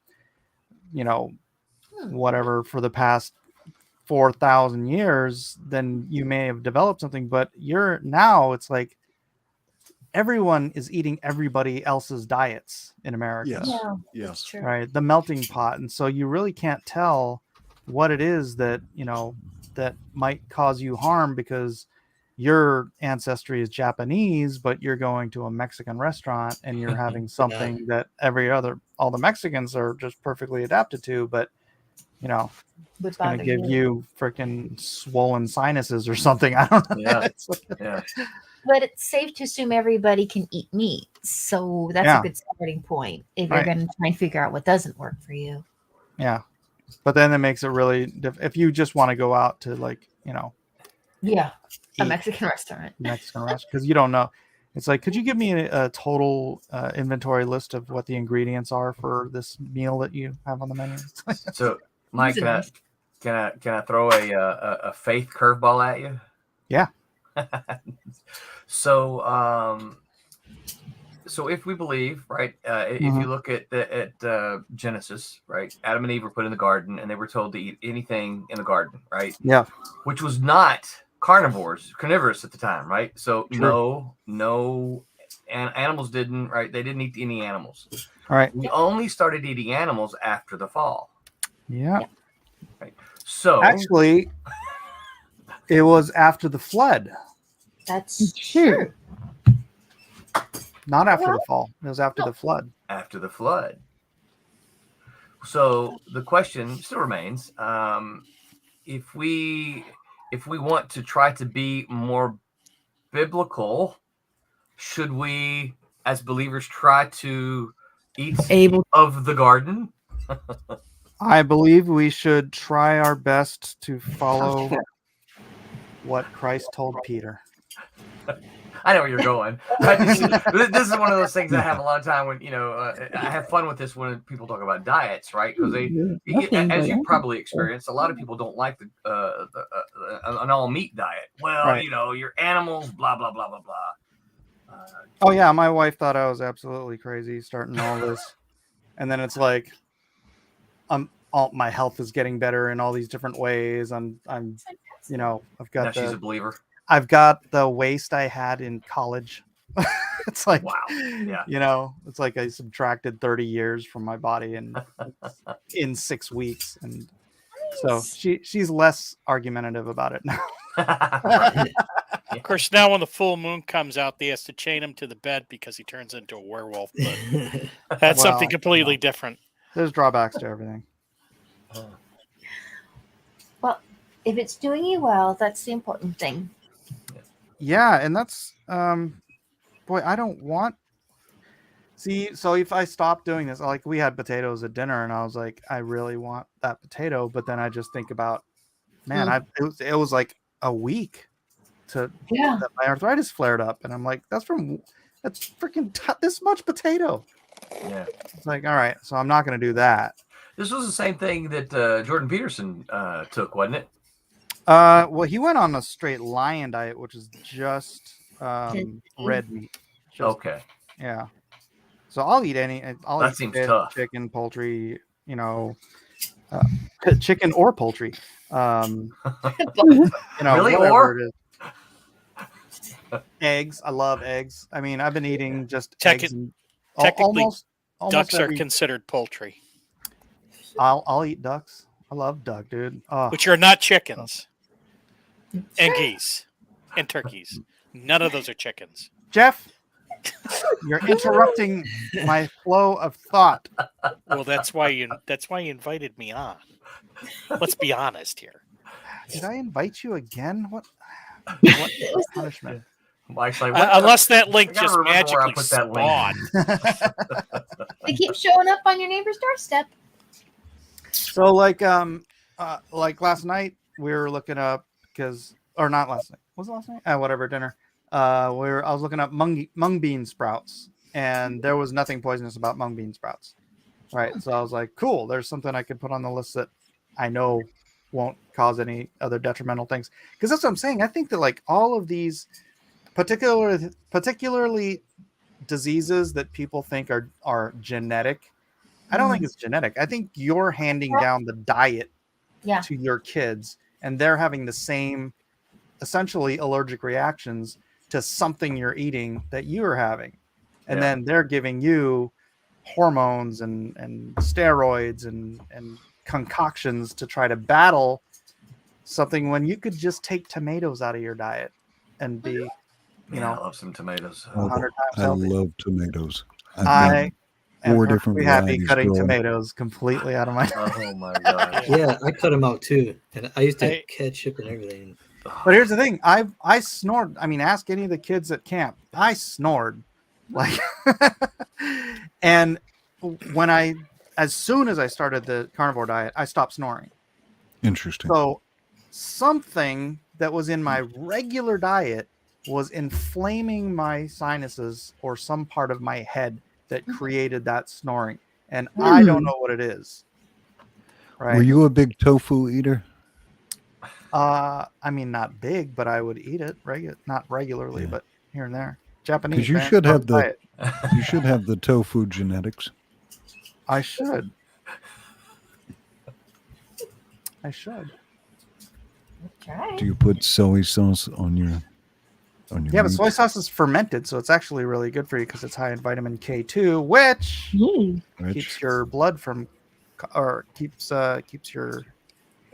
whatever for the past 4,000 years, then you may have developed something. But it's like everyone is eating everybody else's diets in America. Yes. Yeah, Yes. that's true. Right, the melting pot. And so you really can't tell what it is that that might cause you harm because your ancestry is Japanese, but you're going to a Mexican restaurant and you're having something that all the Mexicans are just perfectly adapted to, but it's going to give you freaking swollen sinuses or something. I don't know. Yeah. Yeah. But it's safe to assume everybody can eat meat. So that's a good starting point if you're going to try and figure out what doesn't work for you. Yeah. But then it makes it really if you just want to go out to like, A Mexican restaurant. Because you don't know. It's like, could you give me a total inventory list of what the ingredients are for this meal that you have on the menu? So, Mike, can I throw a faith curveball at you? Yeah. So if we believe, right, if you look at Genesis, right, Adam and Eve were put in the garden and they were told to eat anything in the garden, right? Yeah. Which was not carnivorous at the time, right? So True. no, and animals didn't, right? They didn't eat any animals. All right. We only started eating animals after the fall. Yeah. Right. So actually, it was after the flood. That's true. Not after the fall. It was after the flood. After the flood. So the question still remains: if we want to try to be more biblical, should we, as believers, try to eat of the garden? I believe we should try our best to follow what Christ told Peter. I know where you're going. This is one of those things I have a lot of time when, I have fun with this when people talk about diets, right? Because as you probably experienced, a lot of people don't like an all meat diet. Well, Right. Your animals, blah, blah, blah, blah, blah. Oh yeah, my wife thought I was absolutely crazy starting all this, and then it's like, my health is getting better in all these different ways. I've got she's a believer. I've got the waist I had in college. It's like, wow, yeah, it's like I subtracted 30 years from my body in 6 weeks, and so she's less argumentative about it now. Of course, now when the full moon comes out, they has to chain him to the bed because he turns into a werewolf. But that's something completely different. There's drawbacks to everything. Well, if it's doing you well, that's the important thing. Yeah, and that's boy, I don't want. See, so if I stop doing this, like we had potatoes at dinner, and I was like, I really want that potato, but then I just think about, man, it was like a week that my arthritis flared up, and I'm like, that's freaking this much potato. Yeah, it's like, all right, so I'm not going to do that. This was the same thing that Jordan Peterson took, wasn't it? Well, he went on a straight lion diet, which is just red meat. Okay. Yeah. So I'll eat I'll eat seems fish, tough. chicken, poultry, chicken or poultry. Really? Whatever it is. Eggs. I love eggs. I mean, I've been eating just eggs. Technically, almost ducks are considered poultry. I'll eat ducks. I love duck, dude. Which are not chickens. And geese. And turkeys. None of those are chickens. Jeff, you're interrupting my flow of thought. Well, that's why you invited me on. Let's be honest here. Did I invite you again? What punishment? Mike's like, unless that link just magically spawned. They keep showing up on your neighbor's doorstep. So like last night we were looking up not last night. Was it last night? Whatever, dinner. I was looking up mung bean sprouts, and there was nothing poisonous about mung bean sprouts. Right. So I was like, cool, there's something I could put on the list that I know won't cause any other detrimental things. Because that's what I'm saying. I think that like all of these particularly diseases that people think are genetic, I don't think it's genetic. I think you're handing down the diet to your kids, and they're having the same essentially allergic reactions to something you're eating that you are having. And then they're giving you hormones and steroids and concoctions to try to battle something when you could just take tomatoes out of your diet and be, I love some tomatoes. 100 times I healthy. love tomatoes. I am 4 different perfectly happy varieties cutting growing. tomatoes completely out of my Oh my god. Yeah, I cut them out too, and I used to ketchup and everything. But here's the thing, I snored. I mean, ask any of the kids at camp. I snored, like, and as soon as I started the carnivore diet, I stopped snoring. Interesting. So something that was in my regular diet was inflaming my sinuses or some part of my head that created that snoring, and I don't know what it is. Right? Were you a big tofu eater? I mean, not big, but I would eat it not regularly, but here and there. Japanese. Because you should have the tofu genetics. I should. Okay. Do you put soy sauce on your Yeah, but soy sauce is fermented, so it's actually really good for you because it's high in vitamin K2, which keeps your blood from, or keeps your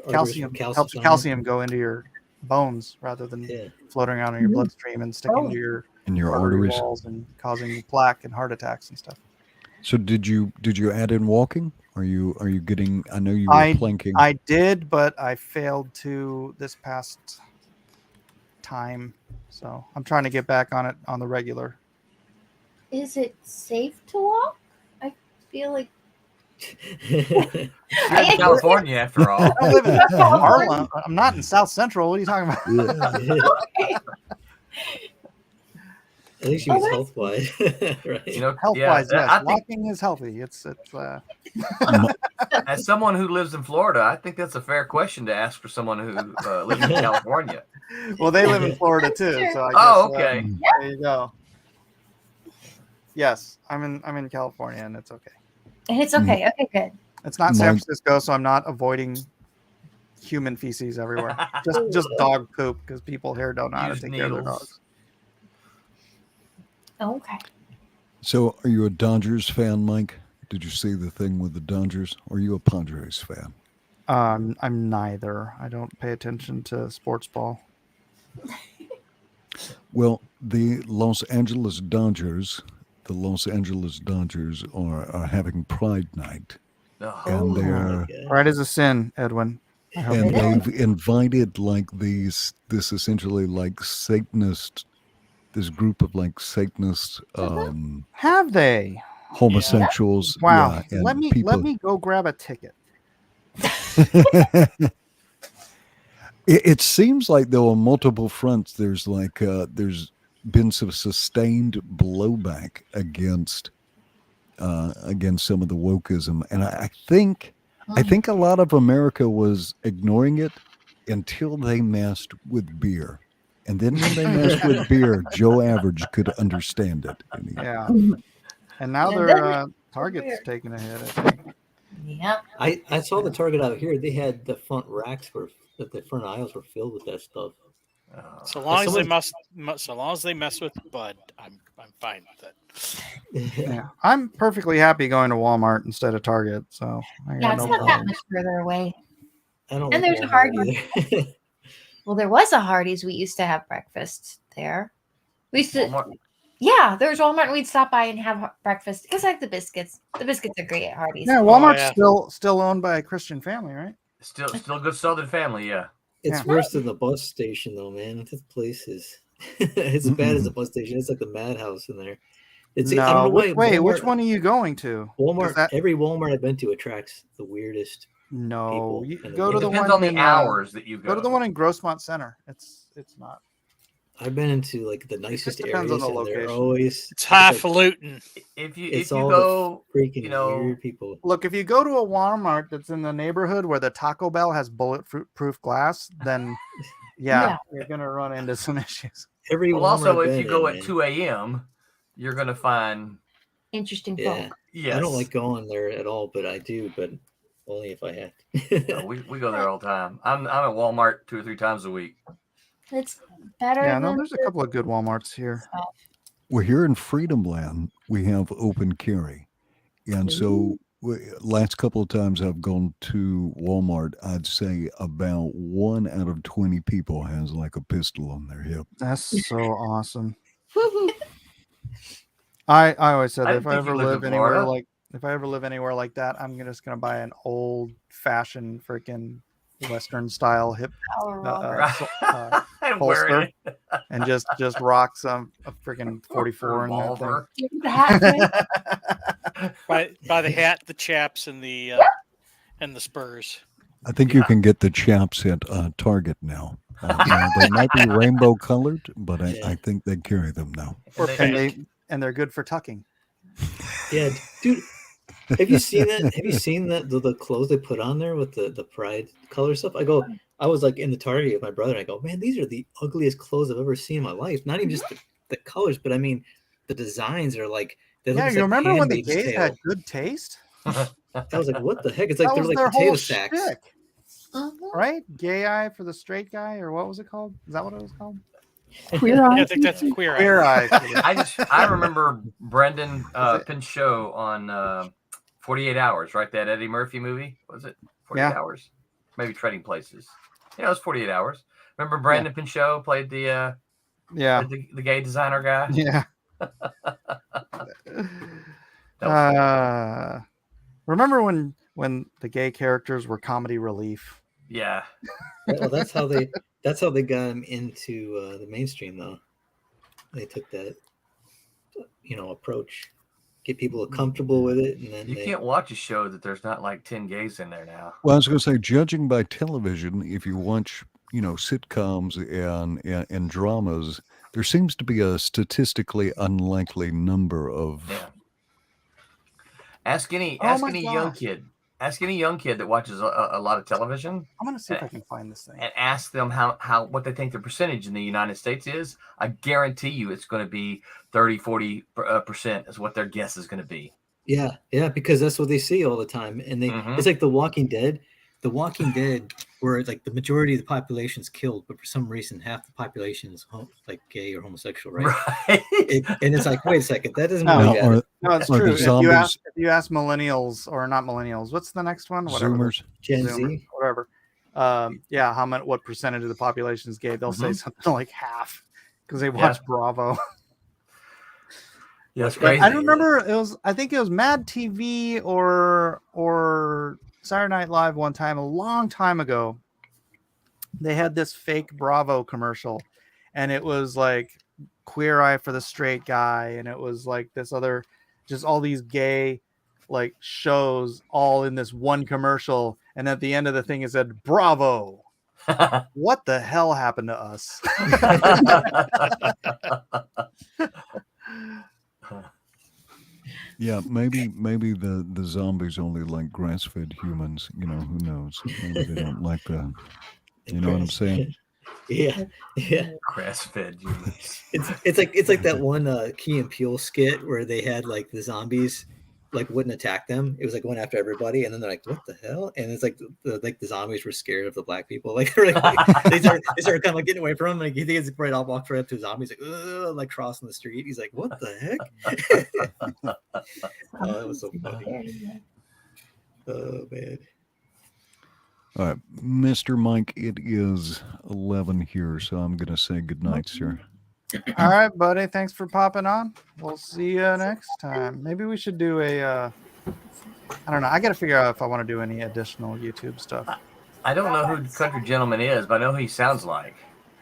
calcium, helps your calcium go into your bones rather than floating around in your bloodstream and sticking to your arteries walls and causing plaque and heart attacks and stuff. So did you add in walking? Are you getting? I know you were planking. I did, but I failed to this past time, so I'm trying to get back on it on the regular. Is it safe to walk? I feel like You're in California, after all. I don't live in Harlem. I'm not in South Central. What are you talking about? Okay. I think she was health-wise, right? Health-wise, yes. Walking is healthy. It's As someone who lives in Florida, I think that's a fair question to ask for someone who lives in California. Well, they live in Florida too, so I guess, okay. There you go. Yes, I'm in California, and it's okay. And it's okay. Okay, good. It's not San Francisco, so I'm not avoiding human feces everywhere. just dog poop, because people here don't know how to take care of their dogs. Okay. So, are you a Dodgers fan, Mike? Did you see the thing with the Dodgers? Or are you a Padres fan? I'm neither. I don't pay attention to sports ball. Well, the Los Angeles Dodgers are having Pride Night. And they're Pride is a sin, Edwin. And they've invited like this essentially like Satanist, this group of like Satanists. Have they? homosexuals. Wow. Yeah, and Let me go grab a ticket. It seems like though on multiple fronts, there's been some sustained blowback against some of the wokeism, and I think a lot of America was ignoring it until they messed with beer, and then when they messed with beer, Joe Average could understand it. Yeah, and now Target's taking a hit, I think. Yep. I saw the Target out here. They had the front racks the front aisles were filled with that stuff. So long as they mess with Bud, I'm fine with it. Yeah, I'm perfectly happy going to Walmart instead of Target. So It's not problem. that much further away. I don't. And there's a Hardee's. Well, there was a Hardee's. We used to have breakfast there. We used to. Walmart. Yeah, there was Walmart, and we'd stop by and have breakfast because I like the biscuits. The biscuits are great at Hardee's. Yeah, Walmart's still owned by a Christian family, right? Still a good Southern family, yeah. It's worse than the bus station, though, man. This place is as bad as the bus station. It's like the madhouse in there. It's no. I don't know why Wait, Walmart, which one are you going to? Walmart. Every Walmart I've been to attracts the weirdest. No, you people go to the depends one on the hours that you go. Go to the one in Grossmont Center. It's not. I've been into like the nicest depends areas, on the and they're location. always It's highfalutin. If you go, freaking you know, weird people. Look, if you go to a Walmart that's in the neighborhood where the Taco Bell has bulletproof glass, then you're gonna run into some issues. Well, also if you go at 2 a.m., you're gonna find interesting folk. Yes. I don't like going there at all, but I do, but only if I have to. No, we go there all the time. I'm at Walmart 2 or 3 times a week. It's better. Yeah, no, there's a couple of good Walmarts here. We're here in Freedom Land. We have open carry, and so last couple of times I've gone to Walmart, I'd say about 1 out of 20 people has like a pistol on their hip. That's so awesome. I always said that if I ever live anywhere like that, I'm just gonna buy an old fashioned freaking Western style hip holster and just rock a freaking 44 in that thing. By the hat, the chaps, and the spurs. I think you can get the chaps at Target now. They might be rainbow colored, but I think they carry them now. And they're good for tucking. Yeah, dude. Have you seen that? Have you seen that the clothes they put on there with the pride color stuff? I was like in the Target with my brother, and I go, man, these are the ugliest clothes I've ever seen in my life. Not even just the colors, but I mean the designs are like. Yeah, you remember when the gays had good taste? I was like, what the heck? It's like they're like their potato whole sacks. shtick. Right? Gay eye for the straight guy, or what was it called? Is that what it was called? Queer eye. Yeah, I think that's queer eye. Queer eye. I remember Brendan Pinchot on 48 Hours, right? That Eddie Murphy movie. Was it 48 Hours? Maybe Trading Places. Yeah, it was 48 Hours. Remember Brandon Pinchot played the gay designer guy? Yeah. Remember when the gay characters were comedy relief? Yeah. Well, that's how they got him into the mainstream, though. They took that, approach, get people comfortable with it, and then you can't watch a show that there's not like 10 gays in there now. Well, I was going to say, judging by television, if you watch, sitcoms and dramas, there seems to be a statistically unlikely number of. Yeah. Ask any young kid. Ask any young kid that watches a lot of television. I'm gonna see if I can find this thing and ask them what they think the percentage in the United States is. I guarantee you, it's going to be 30-40% is what their guess is going to be. Yeah, because that's what they see all the time, and it's like The Walking Dead. The Walking Dead, where like the majority of the population is killed, but for some reason half the population is like gay or homosexual, right? And it's like, wait a second, that doesn't really No, it's true. If you ask millennials, or not millennials, what's the next one? Zoomers, Gen Z, whatever. What percentage of the population is gay? They'll say something like half because they watch Bravo. Yeah, that's crazy. I remember I think it was Mad TV or Saturday Night Live one time, a long time ago. They had this fake Bravo commercial, and it was like Queer Eye for the Straight Guy, and it was like this other just all these gay like shows all in this one commercial, and at the end of the thing it said "Bravo." What the hell happened to us? Yeah, maybe the zombies only like grass-fed humans. You know, who knows? Maybe they don't like the. You know what I'm saying? Yeah, yeah. Grass-fed humans. It's like that one Key and Peele skit where they had like the zombies like wouldn't attack them. It was like going after everybody, and then they're like, "What the hell?" And it's like the zombies were scared of the black people. Like, they started kind of like getting away from him. Like he thinks right off, walks right up to a zombie. He's like, "Ugh," like crossing the street. He's like, "What the heck?" Oh, that was so funny. Oh man. All right, Mr. Mike, it is 11 here, so I'm going to say good night, sir. All right, buddy. Thanks for popping on. We'll see you next time. Maybe we should do a, I don't know. I got to figure out if I want to do any additional YouTube stuff. I don't know who the country gentleman is, but I know who he sounds like.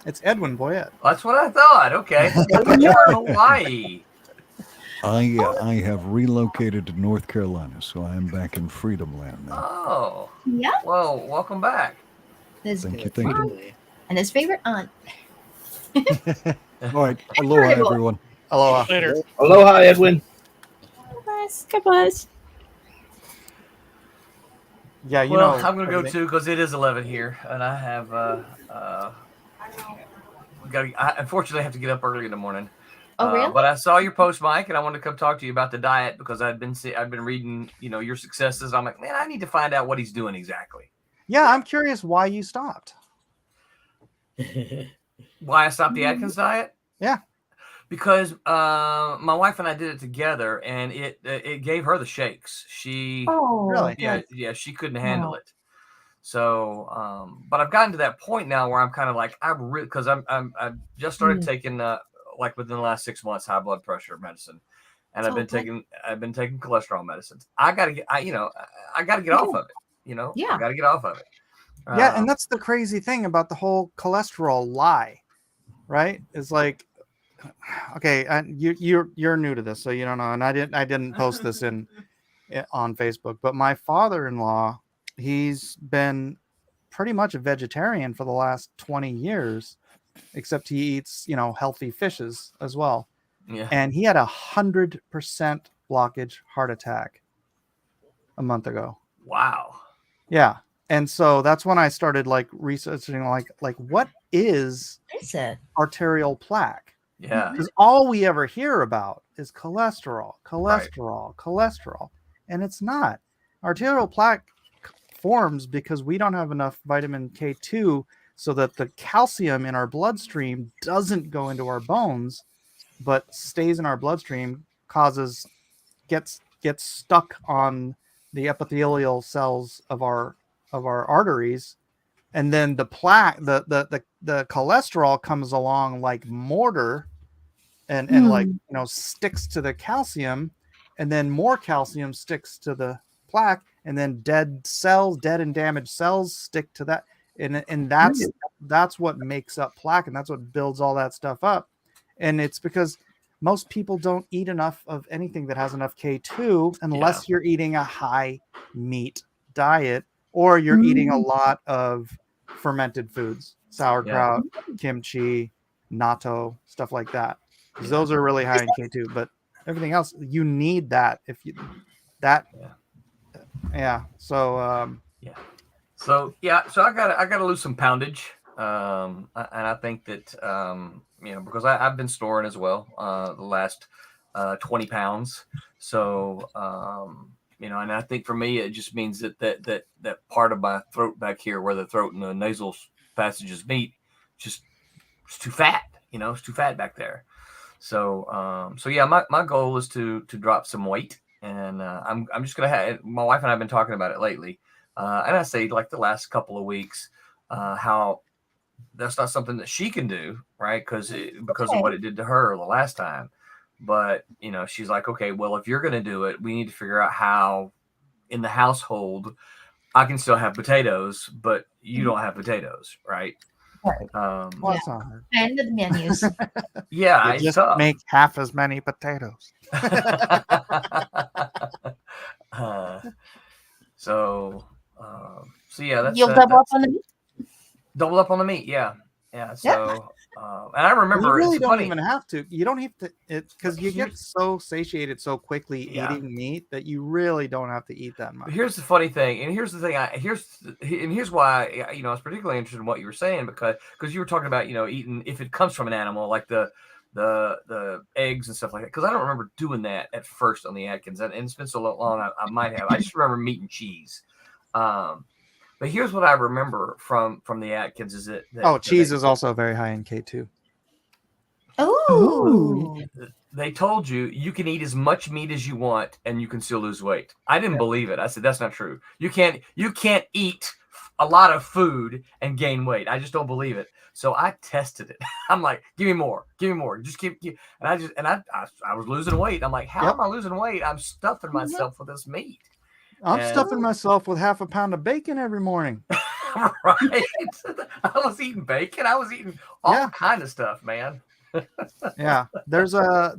It's Edwin Boyette. That's what I thought. Okay. You're in Hawaii. I have relocated to North Carolina, so I am back in Freedom Land now. Oh. Yeah. Well, welcome back. Thank you. And his favorite aunt. All right. Aloha, everyone. Aloha. Later. Aloha, Edwin. God bless. Yeah, you well, know. I'm going to go too because it is 11 here, and I have I unfortunately have to get up early in the morning. Oh, really? But I saw your post, Mike, and I wanted to come talk to you about the diet because I've been reading, your successes. I'm like, man, I need to find out what he's doing exactly. Yeah, I'm curious why you stopped. Why I stopped the Atkins diet? Yeah, because my wife and I did it together, and it gave her the shakes. She really? Yeah, she couldn't handle it. So, but I've gotten to that point now where I'm kind of like because I've just started taking like within the last 6 months high blood pressure medicine, and I've been taking cholesterol medicines. I gotta get I gotta get off of it. Yeah. I gotta get off of it. Yeah, and that's the crazy thing about the whole cholesterol lie, right? It's like, okay, you're new to this, so you don't know, and I didn't post this on Facebook, but my father-in-law, he's been pretty much a vegetarian for the last 20 years, except he eats healthy fishes as well. Yeah, and he had 100% blockage heart attack a month ago. Wow. Yeah. And so that's when I started like researching like what is arterial plaque? Yeah. Because all we ever hear about is cholesterol. And it's not. Arterial plaque forms because we don't have enough vitamin K2 so that the calcium in our bloodstream doesn't go into our bones, but stays in our bloodstream, gets stuck on the epithelial cells of our arteries, and then the plaque, the cholesterol comes along like mortar and like sticks to the calcium, and then more calcium sticks to the plaque, and then dead and damaged cells stick to that, and that's what makes up plaque, and that's what builds all that stuff up. And it's because most people don't eat enough of anything that has enough K2 unless you're eating a high meat diet, or you're eating a lot of fermented foods, sauerkraut, kimchi, natto, stuff like that. Those are really high in K2, but everything else, you need that. So I gotta lose some poundage, and I think that because I've been storing as well the last 20 pounds. So and I think for me it just means that part of my throat back here, where the throat and the nasal passages meet, it's too fat. It's too fat back there. So my goal is to drop some weight, and I'm just gonna have, my wife and I have been talking about it lately, and I say like the last couple of weeks, how that's not something that she can do, right? Because of what it did to her the last time. But she's like, okay, well, if you're gonna do it, we need to figure out how in the household I can still have potatoes, but you don't have potatoes, right? Right. Well, that's not hard. And the menus. Yeah, You it's just tough. make half as many potatoes. So yeah, that's You'll double up on the meat. double up on the meat. Yeah. So and I And remember you really it's don't funny. even have to. You don't have to, because you get so satiated so quickly eating meat that you really don't have to eat that much. But here's the funny thing, and here's the thing. Here's why I was particularly interested in what you were saying because you were talking about eating if it comes from an animal like the eggs and stuff like that. Because I don't remember doing that at first on the Atkins, and it's been so long I might have. I just remember meat and cheese. But here's what I remember from the Atkins is that cheese is also very high in K2. Oh. They told you can eat as much meat as you want and you can still lose weight. I didn't believe it. I said that's not true. You can't eat a lot of food and gain weight. I just don't believe it. So I tested it. I'm like, give me more. Just keep. And I was losing weight. I'm like, how am I losing weight? I'm stuffing myself with this meat. I'm stuffing myself with half a pound of bacon every morning. Right. I was eating bacon. I was eating all kind of stuff, man. Yeah. There's a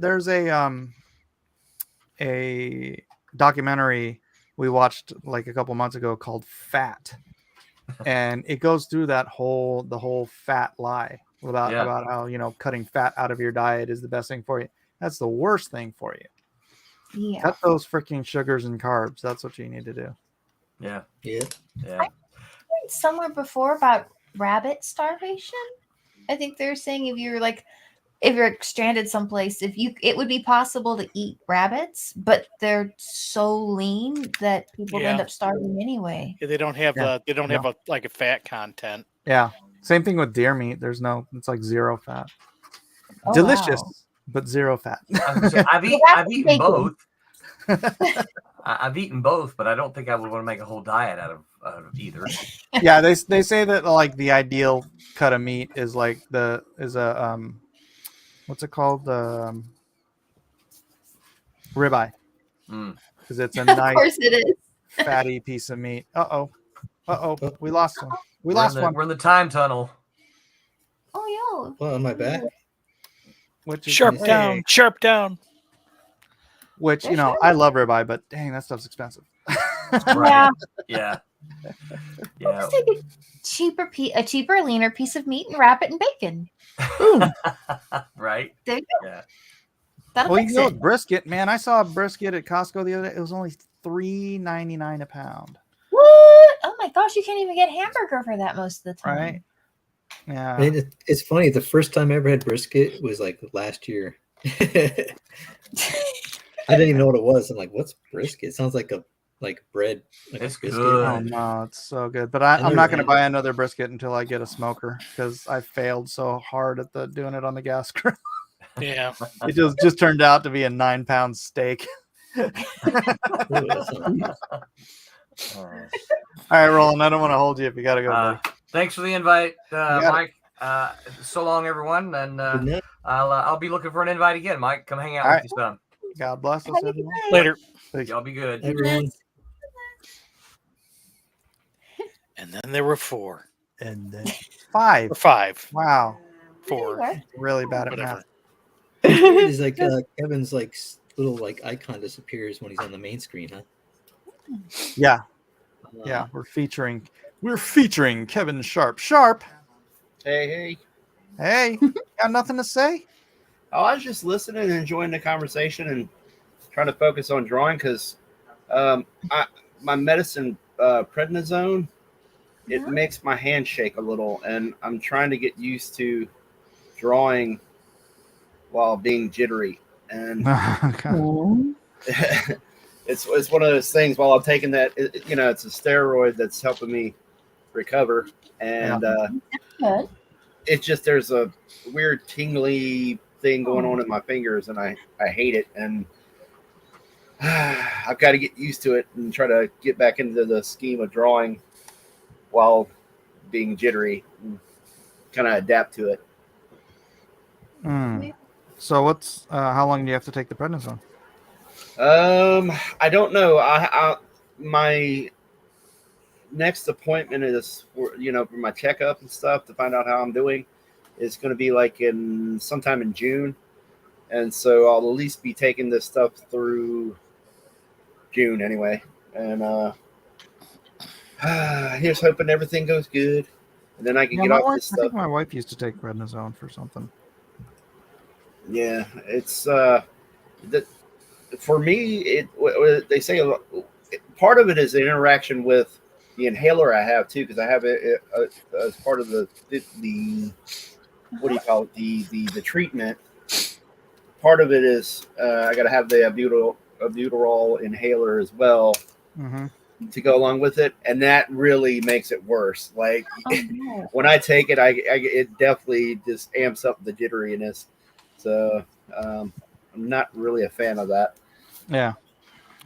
documentary we watched like a couple months ago called Fat. And it goes through the whole fat lie about how, cutting fat out of your diet is the best thing for you. That's the worst thing for you. Yeah. Cut those freaking sugars and carbs. That's what you need to do. Yeah. I read somewhere before about rabbit starvation. I think they're saying if you're stranded someplace, it would be possible to eat rabbits, but they're so lean that people end up starving anyway. Yeah, they don't have a fat content. Yeah. Same thing with deer meat. It's like zero fat. Oh, Delicious, wow. but zero fat. I've eaten both. I've eaten both, but I don't think I would want to make a whole diet out of either. Yeah, they say that like the ideal cut of meat is like what's it called? The ribeye. Because it's a nice, of course it is. fatty piece of meat. Uh oh, we lost one. We're in the time tunnel. Oh Well, on my back. Sharp down. Which I love ribeye, but dang, that stuff's expensive. Right. Yeah. Let's take a cheaper, leaner piece of meat and wrap it in bacon. Right. There you go. Yeah. That'll fix it. Brisket, man. I saw a brisket at Costco the other day. It was only $3.99 a pound. What? Oh my gosh, you can't even get hamburger for that most of the time. Right. Yeah. I mean, it's funny. The first time I ever had brisket was like last year. I didn't even know what it was. I'm like, what's brisket? It sounds like bread. Like it's a biscuit. good. Oh no, it's so good. But I'm not going to buy another brisket until I get a smoker because I failed so hard at doing it on the gas grill. Yeah. It just turned out to be a 9-pound steak. Ooh, All right, Roland. I don't want to hold you if you got to go. Buddy. Thanks for the invite, Mike. So long, everyone, and I'll be looking for an invite again. Mike, come hang out with you some. God bless us, everyone. Later. Y'all be good. Everyone. And then there were 4. And then 5. Or 5. Wow. 4. Really bad at Whatever. math. It's like Kevin's like little like icon disappears when he's on the main screen, huh? Yeah. Yeah, we're featuring Kevin Sharp. Sharp. Hey. Hey, got nothing to say? Oh, I was just listening and enjoying the conversation and trying to focus on drawing because my medicine, prednisone, it makes my hand shake a little, and I'm trying to get used to drawing while being jittery. And it's one of those things. While I'm taking that, it's a steroid that's helping me recover, and it's just there's a weird tingly thing going on in my fingers, and I hate it, and I've got to get used to it and try to get back into the scheme of drawing while being jittery and kind of adapt to it. So what's how long do you have to take the prednisone? I don't know. My next appointment is for for my checkup and stuff to find out how I'm doing. Is going to be like in sometime in June, and so I'll at least be taking this stuff through June anyway. And here's hoping everything goes good, and then I can get off this I stuff. think my wife used to take prednisone for something. Yeah, it's for me. They say part of it is the interaction with the inhaler I have too, because I have it as part of the what do you call it, the treatment. Part of it is I got to have the albuterol inhaler as well to go along with it, and that really makes it worse. Like when I take it, it definitely just amps up the jitteriness. So I'm not really a fan of that. Yeah.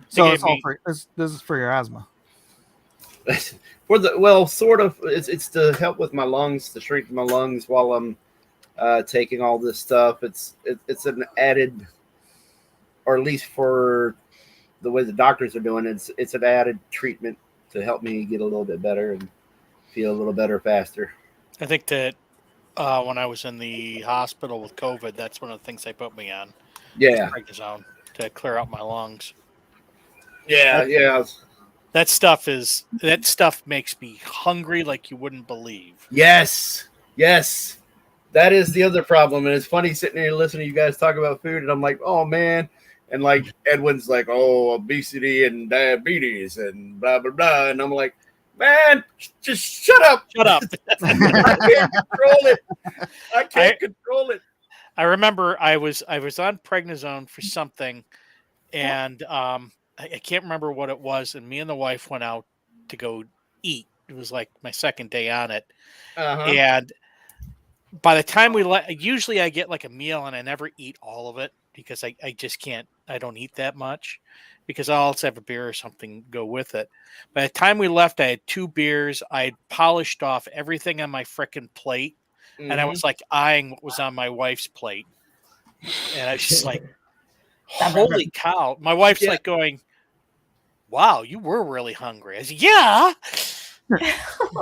So it's all for this is for your asthma. Sort of. It's to help with my lungs, to strengthen my lungs while I'm taking all this stuff. It's an added, or at least for the way the doctors are doing it, it's an added treatment to help me get a little bit better and feel a little better faster. I think that when I was in the hospital with COVID, that's one of the things they put me on. Yeah, prednisone to clear out my lungs. Yeah. That stuff makes me hungry like you wouldn't believe. Yes. That is the other problem. And it's funny sitting here listening to you guys talk about food, and I'm like, oh man. And like Edwin's like, oh, obesity and diabetes and blah blah blah. And I'm like, man, just shut up. I can't control it. I remember I was on prednisone for something, and I can't remember what it was. And me and the wife went out to go eat. It was like my second day on it, and by the time usually I get like a meal, and I never eat all of it because I just can't. I don't eat that much because I'll also have a beer or something go with it. By the time we left, I had 2 beers. I had polished off everything on my frickin' plate. And I was like eyeing what was on my wife's plate. And I was just like, holy cow. My wife's like going, wow, you were really hungry. I said, yeah.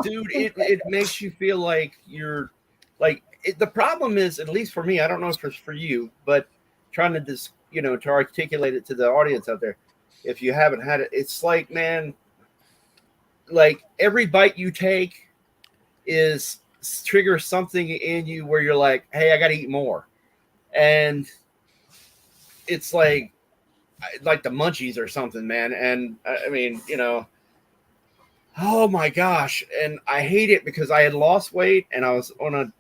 Dude, it makes you feel like you're like, the problem is, at least for me, I don't know if it's for you, but trying to just, to articulate it to the audience out there. If you haven't had it, it's like, man, like every bite you take triggers something in you where you're like, hey, I got to eat more. And it's like the munchies or something, man. And I mean, oh my gosh. And I hate it because I had lost weight and I was on a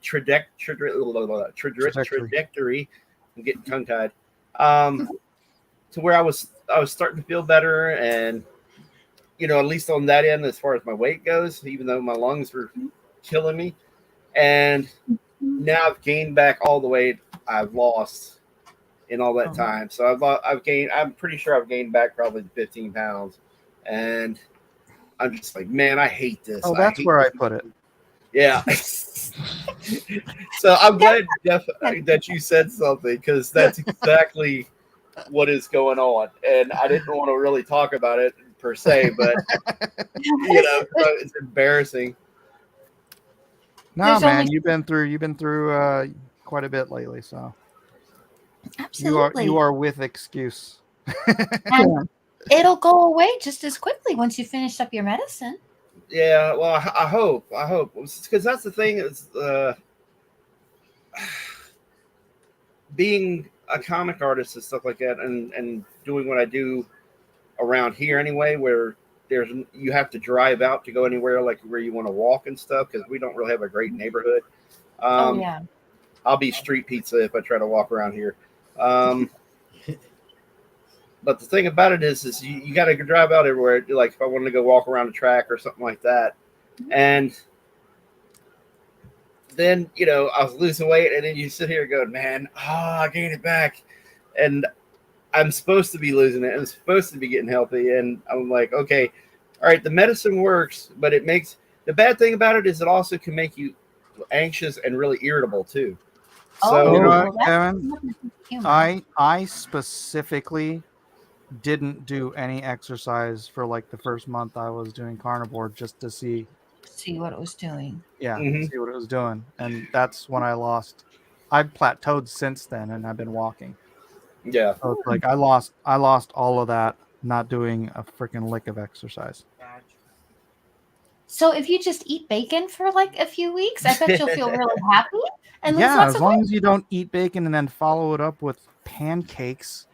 trajectory. I'm getting tongue tied. To where I was starting to feel better, and at least on that end, as far as my weight goes, even though my lungs were killing me, and now I've gained back all the weight I've lost in all that time. So I've gained. I'm pretty sure I've gained back probably 15 pounds, and I'm just like, man, I hate this. Oh, that's where I put it. Yeah. So I'm glad that you said something, because that's exactly what is going on. And I didn't want to really talk about it per se, but it's embarrassing. No, man, you've been through quite a bit lately, so absolutely you are with excuse. And it'll go away just as quickly once you finish up your medicine. Yeah, well, I hope, because that's the thing is, being a comic artist and stuff like that, and doing what I do around here anyway, where you have to drive out to go anywhere, like where you want to walk and stuff, because we don't really have a great neighborhood. I'll be street pizza if I try to walk around here. But the thing about it is you got to drive out everywhere. Like if I wanted to go walk around a track or something like that, and then I was losing weight, and then you sit here going, man, I gained it back, and I'm supposed to be losing it. I'm supposed to be getting healthy, and I'm like, okay, all right, the medicine works, but the bad thing about it is it also can make you anxious and really irritable too. So you know what, Kevin? I specifically didn't do any exercise for like the first month I was doing carnivore just to see what it was doing. Yeah, Mhm. see what it was doing. And that's when I lost. I've plateaued since then and I've been walking. Yeah. So it's like I lost all of that not doing a freaking lick of exercise. So if you just eat bacon for like a few weeks, I bet you'll feel really happy and lose Yeah, lots as of long weight. as you don't eat bacon and then follow it up with pancakes.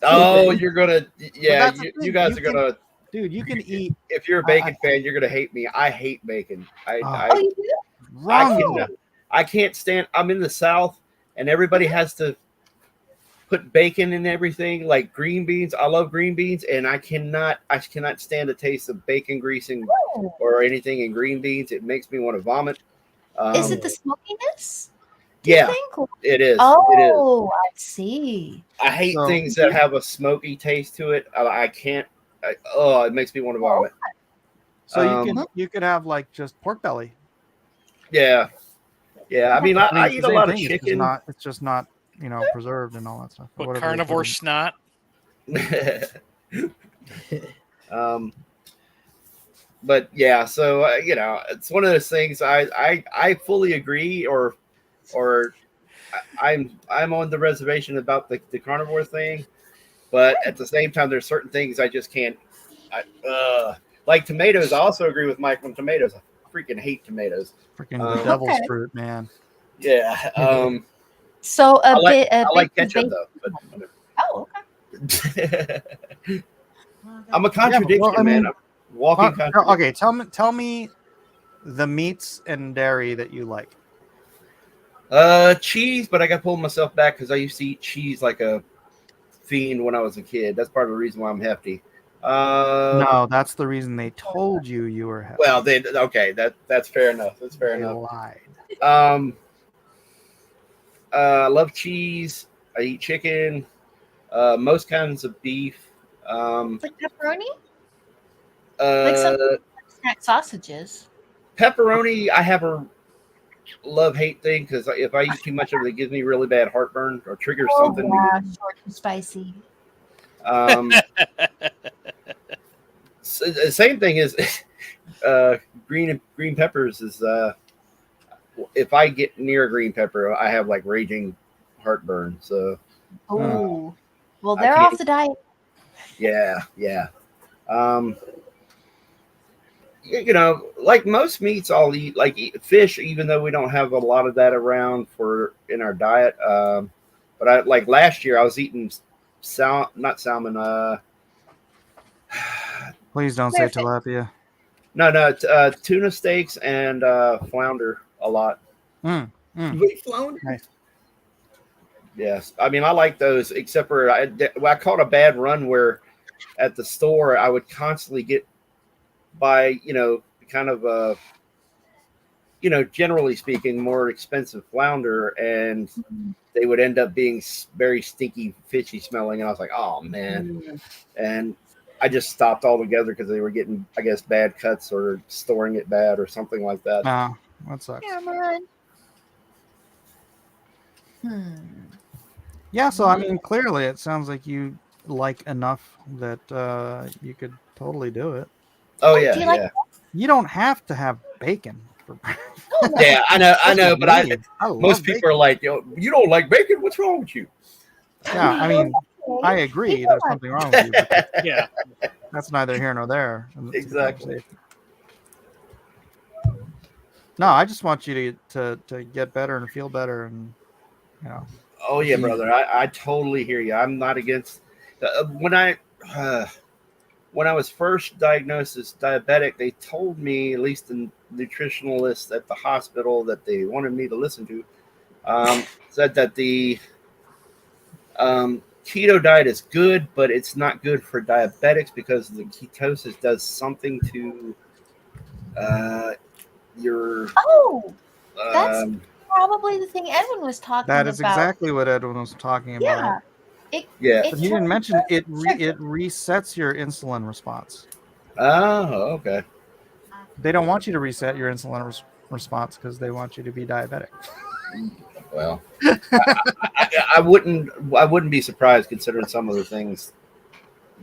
Oh, you're gonna, yeah, that's the you thing, guys you are can- gonna, Dude, you can eat. if you're a bacon fan, you're gonna hate me. I hate bacon. Oh, you do? Wrong. I can't stand. I'm in the South, and everybody has to put bacon in everything, like green beans. I love green beans, and I cannot stand the taste of bacon greasing or anything in green beans. It makes me want to vomit. Is it the smokiness? Do you Yeah, think? it is. It is. Oh, I see. I hate things that have a smoky taste to it. I can't. It makes me want to vomit. So you could have like just pork belly. Yeah, yeah. I mean, I it's eat the a same lot of thing, chicken. It's just not preserved and all that stuff. What, Whatever they carnivore put in. snot? But yeah, so it's one of those things. I fully agree, or I'm on the reservation about the carnivore thing, but at the same time, there's certain things I just can't. Like tomatoes. I also agree with Mike on tomatoes. I freaking hate tomatoes. Freaking the devil's fruit, man. Yeah. So I like big ketchup bacon. though. But Oh, okay. I'm a contradiction, man. I'm a walking contradiction. Okay, tell me the meats and dairy that you like. Cheese, but I got pulled myself back because I used to eat cheese like a fiend when I was a kid. That's part of the reason why I'm hefty. No, that's the reason they told you were hefty. Well, that's fair enough. That's fair enough. Lied. I love cheese. I eat chicken. Most kinds of beef. Like pepperoni? Like some snack sausages. Pepperoni, I have a love-hate thing because if I eat too much of it, it gives me really bad heartburn or triggers something. Yeah, short and spicy. Same thing is green peppers is if I get near a green pepper, I have like raging heartburn. So Well, they're off the diet. Yeah. Like most meats, I'll eat fish, even though we don't have a lot of that around in our diet. But I like last year I was eating not salmon. Please don't say tilapia. No, tuna steaks and flounder a lot. You eat flounder? Nice. Yes, I mean I like those, except for I caught a bad run where at the store I would constantly get by kind of generally speaking more expensive flounder, and they would end up being very stinky, fishy smelling, and I was like, oh man. And I just stopped altogether because they were getting, I guess, bad cuts or storing it bad or something like that. No, that sucks. Yeah, so I mean, clearly it sounds like you like enough that you could totally do it. Oh yeah, You don't have to have bacon for yeah, I know, but most love people are like, you don't like bacon? What's wrong with you? Yeah, I mean, I agree. There's something wrong with you. But Yeah, that's neither here nor there. Exactly. No, I just want you to get better and feel better, and Oh yeah, brother. I totally hear you. I'm not against. When I was first diagnosed as diabetic, they told me, at least the nutritionalist at the hospital that they wanted me to listen to, said that the keto diet is good, but it's not good for diabetics because the ketosis does something to your. Oh, that's probably the thing Edwin was talking about. that is exactly what Edwin was talking about. Yeah. But you didn't mention it resets your insulin response. Oh, okay. They don't want you to reset your insulin response because they want you to be diabetic. Well, I wouldn't be surprised considering some of the things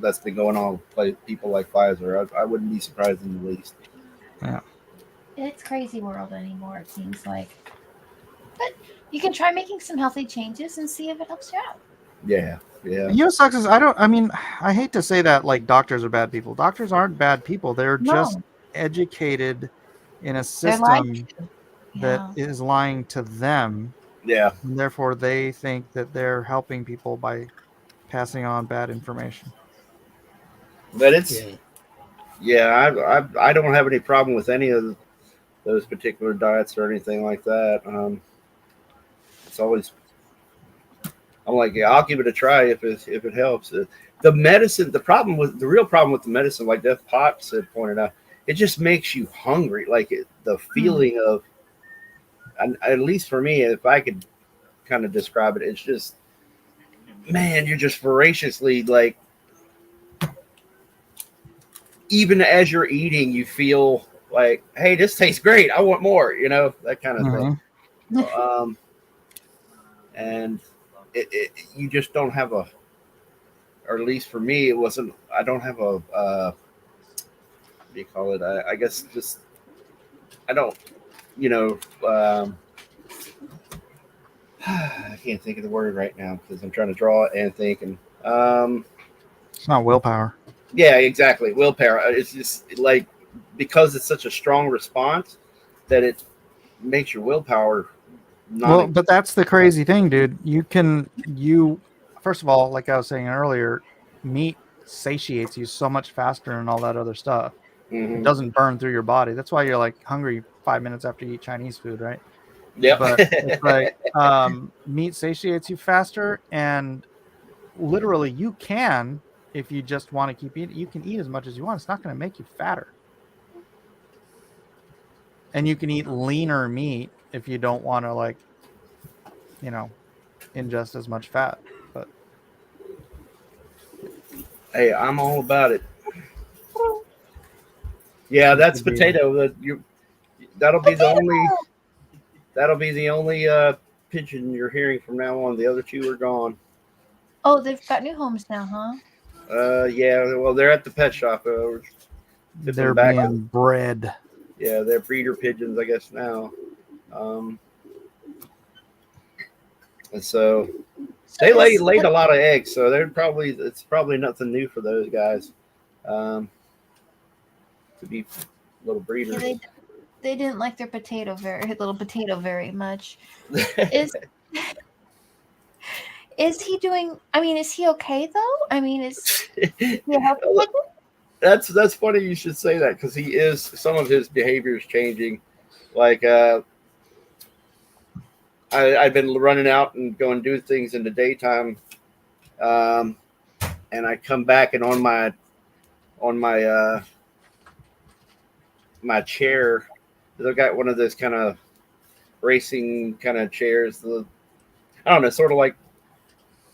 that's been going on with people like Pfizer. I wouldn't be surprised in the least. Yeah. It's crazy world anymore, it seems like. But you can try making some healthy changes and see if it helps you out. Yeah, yeah. You know, what sucks is I hate to say that like doctors are bad people. Doctors aren't bad people. They're just educated in a system that is lying to them. Yeah. And therefore, they think that they're helping people by passing on bad information. But it's I don't have any problem with any of those particular diets or anything like that. It's always I'm like, yeah, I'll give it a try if it helps. The medicine, the real problem with the medicine, like Death Pot said, pointed out, it just makes you hungry. Like the feeling of, and at least for me, if I could kind of describe it, it's just, man, you're just voraciously like, even as you're eating, you feel like, hey, this tastes great. I want more, that kind of thing. And you just don't have or at least for me, it wasn't, I don't have what do you call it? I guess just, I don't, I can't think of the word right now because I'm trying to draw it and think. And it's not willpower. Yeah, exactly. Willpower. It's just like, because it's such a strong response that it makes your willpower well, but that's the crazy thing, dude. First of all, like I was saying earlier, meat satiates you so much faster and all that other stuff. Mm-hmm. It doesn't burn through your body. That's why you're like hungry 5 minutes after you eat Chinese food, right? Yeah. But it's like meat satiates you faster, and literally you can, if you just want to keep eating, you can eat as much as you want. It's not going to make you fatter. And you can eat leaner meat if you don't want to ingest as much fat. But hey, I'm all about it. Yeah, that's potato. That'll be the only pigeon you're hearing from now on. The other two are gone. Oh, they've got new homes now, huh? Yeah. Well, they're at the pet shop. They're being bred. Yeah, they're breeder pigeons, I guess now. And so they laid a lot of eggs, so it's probably nothing new for those guys to be little breeders. Yeah, they didn't like their little potato very much. Is he doing? I mean, is he okay though? I mean, is he healthy? That's funny you should say that, because he is. Some of his behavior is changing. Like I've been running out and going do things in the daytime, and I come back and on my chair, I've got one of those kind of racing kind of chairs. I don't know, sort of like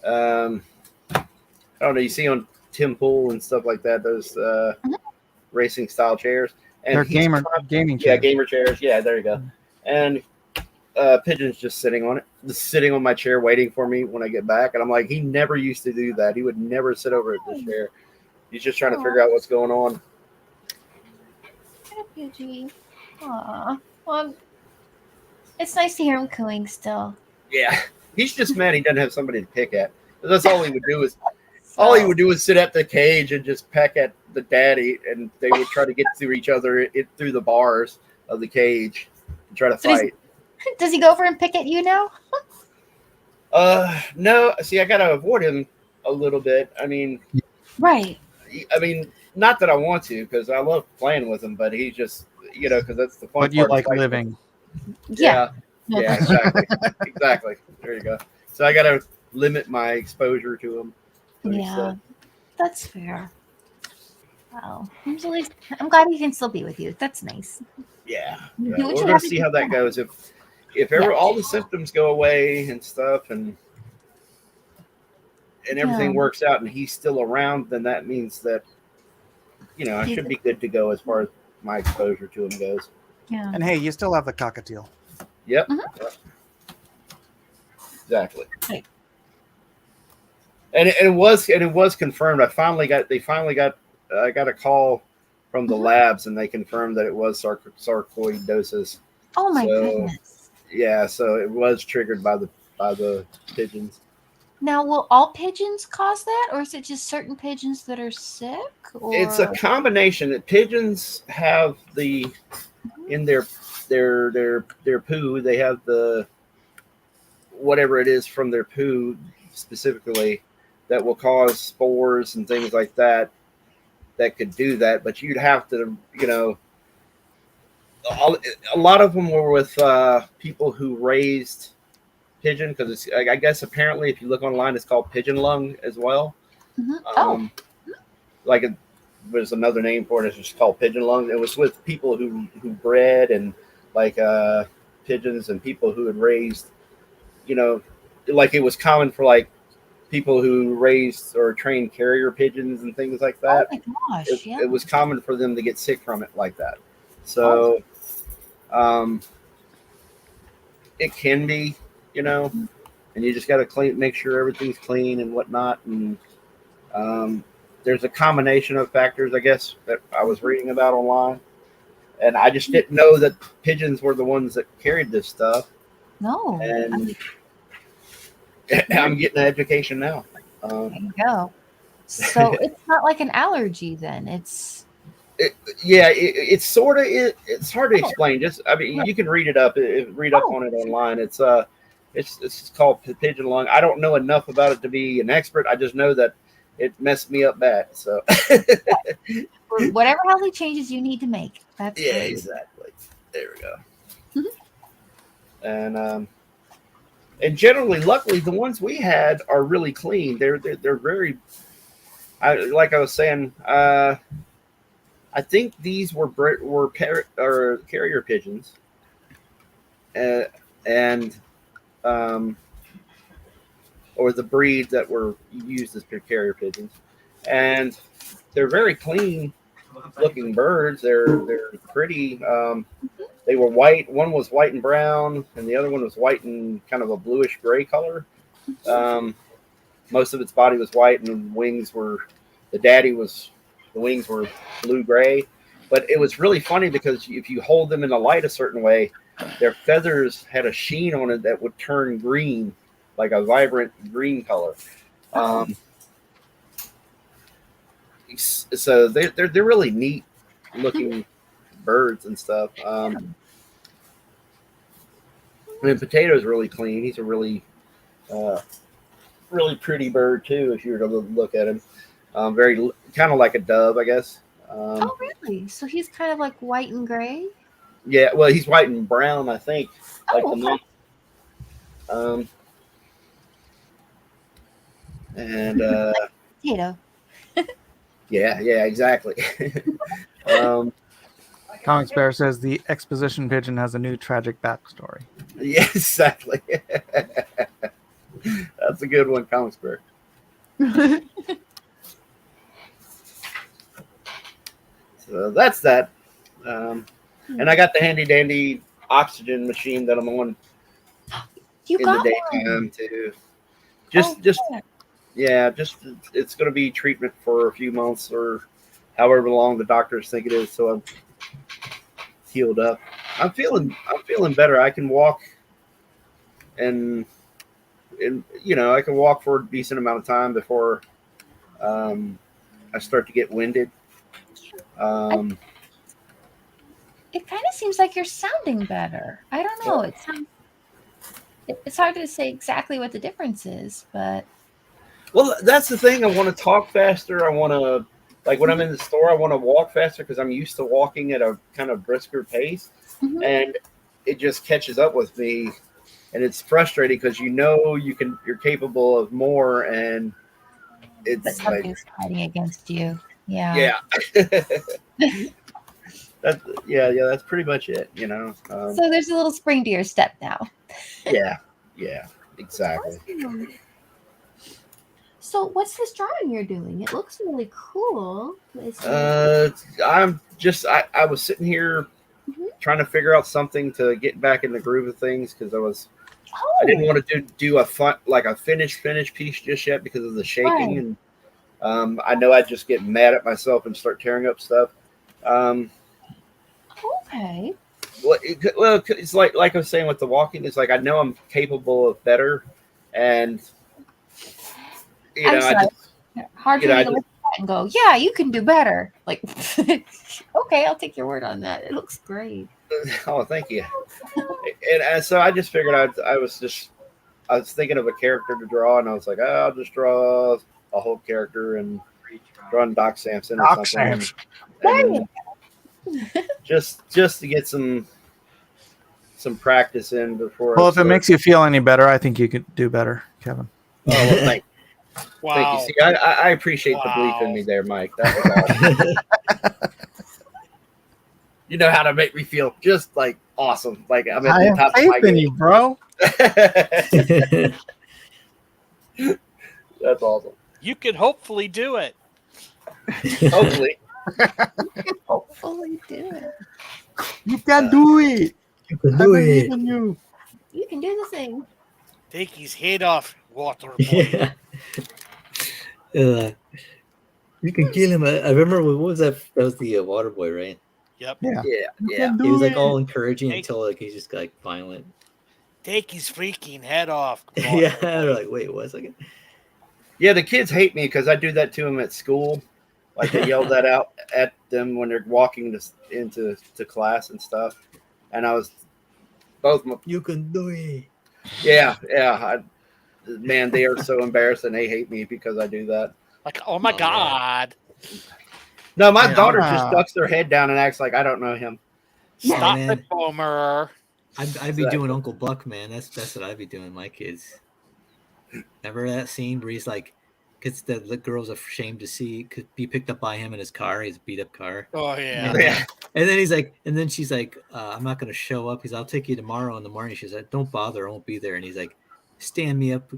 I don't know. You see on Tim Pool and stuff like that, those racing style chairs. And they're gaming chairs. Yeah, gamer chairs. Yeah, there you go. And Pigeon's just sitting on it, sitting on my chair, waiting for me when I get back. And I'm like, he never used to do that. He would never sit over at this chair. He's just trying to figure out what's going on. Aw. Well, it's nice to hear him cooing still. Yeah, he's just mad he doesn't have somebody to pick at. That's all he would do is sit at the cage and just peck at the daddy, and they would try to get through each other through the bars of the cage and try to fight. Does he go over and pick at you now? No. See, I gotta avoid him a little bit. I mean, right. I mean, not that I want to, because I love playing with him, but he's just, because that's the fun part. But you like living. Yeah, exactly. Exactly. There you go. So I gotta limit my exposure to him. Yeah, that's fair. Wow. I'm glad he can still be with you. That's nice. Yeah. We're gonna see how that goes. If ever all the symptoms go away and stuff, and everything works out, and he's still around, then that means that I should be good to go as far as my exposure to him goes. Yeah. And hey, you still have the cockatiel. Yep. exactly. Right. And it was confirmed. I got a call from the labs, and they confirmed that it was sarcoidosis. Oh my So, goodness. yeah, so it was triggered by the pigeons. Now, will all pigeons cause that, or is it just certain pigeons that are sick? Or It's a combination. That pigeons have in their poo, they have the whatever it is from their poo specifically that will cause spores and things like that could do that. But you'd have to, a lot of them were with people who raised pigeon, because I guess apparently if you look online, it's called pigeon lung as well. Like there's another name for it. It's just called pigeon lung. It was with people who bred and like pigeons, and people who had raised, like it was common for like people who raised or trained carrier pigeons and things like that. Oh my gosh! It was common for them to get sick from it like that. So, it can be, and you just got to make sure everything's clean and whatnot. And there's a combination of factors, I guess, that I was reading about online, and I just didn't know that pigeons were the ones that carried this stuff. No, and I'm getting an education now. There you go. So it's not like an allergy, then. It's sort of it's hard to explain. You can read it up. Read up on it online. It's called pigeon lung. I don't know enough about it to be an expert. I just know that it messed me up bad. So whatever healthy changes you need to make. That's great. Exactly. There we go. And generally, luckily, the ones we had are really clean. They're very. Like I was saying, I think these were carrier pigeons, or the breed that were used as carrier pigeons, and they're very clean looking birds. They're pretty. They were white. One was white and brown, and the other one was white and kind of a bluish gray color. Most of its body was white, and the wings were. The wings were blue gray. But it was really funny because if you hold them in the light a certain way, their feathers had a sheen on it that would turn green, like a vibrant green color. So they're really neat looking birds and stuff. And Potato's really clean. He's a really pretty bird too. If you were to look at him, very kind of like a dove, I guess. Oh, really? So he's kind of like white and gray? Yeah, well, he's white and brown, I think. Like the mom. And potato. yeah, exactly. Comics Bear says the exposition pigeon has a new tragic backstory. Yeah, exactly. That's a good one, Comics Bear. So that's that. And I got the handy dandy oxygen machine that I'm on in the daytime too. It's going to be treatment for a few months or however long the doctors think it is. So I'm healed up. I'm feeling better. I can walk and I can walk for a decent amount of time before I start to get winded. It kind of seems like you're sounding better. I don't know. It's hard to say exactly what the difference is, but well, that's the thing. I want to talk faster. I want to, like when I'm in the store, I want to walk faster because I'm used to walking at a kind of brisker pace, and it just catches up with me, and it's frustrating because you're capable of more, and it's something's fighting against you. Yeah. That's pretty much it, So there's a little spring to your step now. Yeah, exactly. Awesome. So what's this drawing you're doing? It looks really cool. I was sitting here trying to figure out something to get back in the groove of things because I was I didn't want to do a finished piece just yet because of the shaking, and I know I'd just get mad at myself and start tearing up stuff. Okay. Well, it's like I was saying with the walking. It's like I know I'm capable of better, and I'm sorry. Hard for me to look at that and go, yeah, you can do better. Like, okay, I'll take your word on that. It looks great. Oh, thank you. And so I just figured I was thinking of a character to draw, and I was like, I'll just draw a whole character and drawing Doc Samson or something. And just to get some practice in before. Well, if it makes you feel any better, I think you could do better, Kevin. Oh, well, thank you. Wow. Thank you. See, I appreciate the belief in me there, Mike. That was awesome. You know how to make me feel just like awesome. Like I'm at the top of my game. You, bro. That's awesome. You could hopefully do it. Hopefully. Hopefully do it. You can do it. You can do it. You can do the thing. Take his head off, water boy. Yeah. You can kill him. I remember what was that? That was the water boy, right? Yep. Yeah. He was like all encouraging until like he's just like violent. Take his freaking head off. Yeah, they're like, wait, what a second. Yeah, the kids hate me because I do that to them at school. Like I yell that out at them when they're walking into class and stuff. And I was both. You can do it. Yeah. Man, they are so embarrassed and they hate me because I do that. Like, oh my God. No, my daughter just ducks their head down and acts like I don't know him. Stop it, Boomer. I'd be doing Uncle Buck, man. That's what I'd be doing, my kids. Remember that scene where he's like, because the girl's ashamed to see, could be picked up by him in his car. He's a beat up car. Oh yeah. And then he's like, and then she's like, I'm not gonna show up. I'll take you tomorrow in the morning. She's like, don't bother, I won't be there. And he's like, stand me up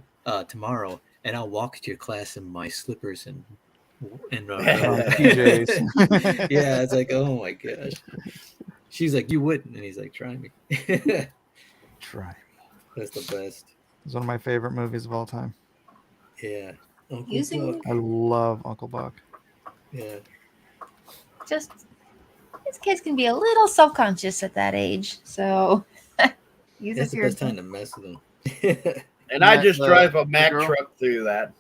tomorrow, and I'll walk to your class in my slippers and PJs. Yeah, it's like, oh my gosh. She's like, you wouldn't, and he's like, try me. Try me. That's the best. It's one of my favorite movies of all time. Yeah. Using I love Uncle Buck. Yeah. Just these kids can be a little self-conscious at that age, so use That's it the for best time to mess with them. And I just drive a Mack truck through that.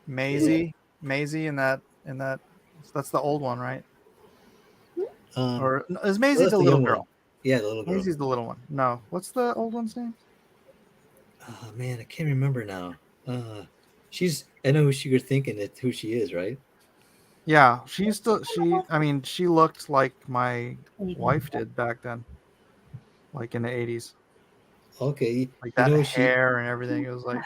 Maisie in that that's the old one, right? Or is Maisie the little girl? Yeah, the little girl. Maisie's the little one. No, what's the old one's name? Oh man, I can't remember now. I know who you're thinking who she is, right? Yeah, she looked like my wife did back then, like in the 80s. Okay, like that hair and everything. It was like,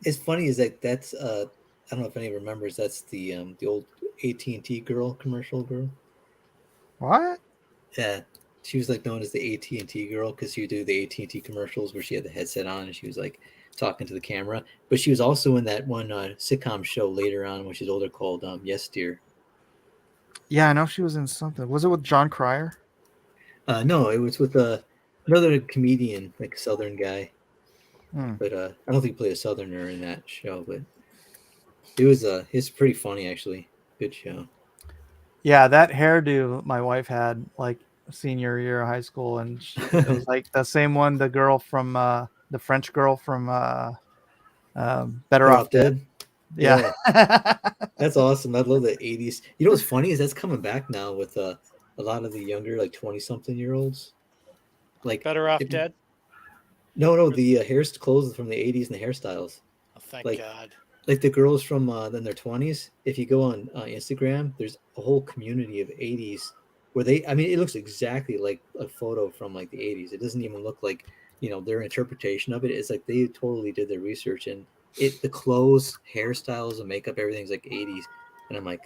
It's funny is that's I don't know if anyone remembers, that's the old AT&T commercial girl. What? Yeah, she was like known as the AT&T girl because she would do the AT&T commercials where she had the headset on and she was like talking to the camera. But she was also in that one sitcom show later on, which is older, called Yes Dear. Yeah, I know she was in something. Was it with John Cryer? No, it was with another comedian, like a Southern guy. But I don't think he played a Southerner in that show. But it's pretty funny actually. Good show. Yeah, that hairdo my wife had like senior year of high school, and it was like the same one. The girl from the French girl from Better Off Dead. Yeah. That's awesome. I love the 80s. You know what's funny is that's coming back now with a lot of the younger, like 20-something-year-olds. Like Better Off Dead? No, the clothes from the 80s and the hairstyles. Oh, thank God. Like the girls from in their 20s, if you go on Instagram, there's a whole community of 80s where it looks exactly like a photo from like the 80s. It doesn't even look like, their interpretation of it. It's like they totally did their research, and the clothes, hairstyles, and makeup, everything's like 80s. And I'm like,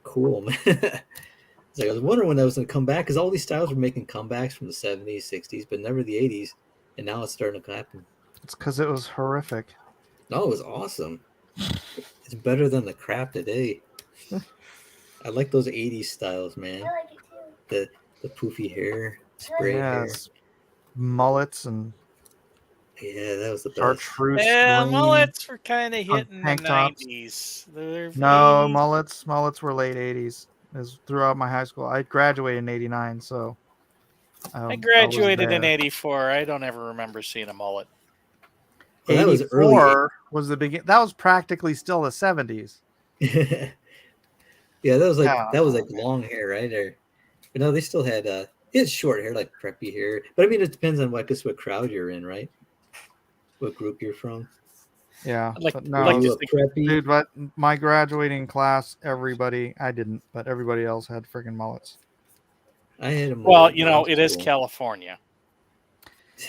cool, man. It's like I was wondering when that was going to come back, because all these styles were making comebacks from the 70s, 60s, but never the 80s. And now it's starting to happen. It's because it was horrific. No, it was awesome. It's better than the crap today. I like those 80s styles, man. I like it too. The poofy hair, spray hair. mullets and Yeah, that was the best. chartreuse Yeah, green mullets were kind of hitting the tank tops. 90s. They're No, 80s. mullets were late 80s. It was throughout my high school. I graduated in 89, so I I was graduated in there. 84. I don't ever remember seeing a mullet. Well, that was early. 84 was the begin. That was practically still the 70s. Yeah, that was like long hair, right? Or no, they still had it's short hair, like preppy hair. But I mean, it depends on what crowd you're in, right? What group you're from. Yeah, Like, but no, like to you a think- preppy? dude. But my graduating class, I didn't, but everybody else had friggin' mullets. I had a mullet well, in you know, high it is school. California.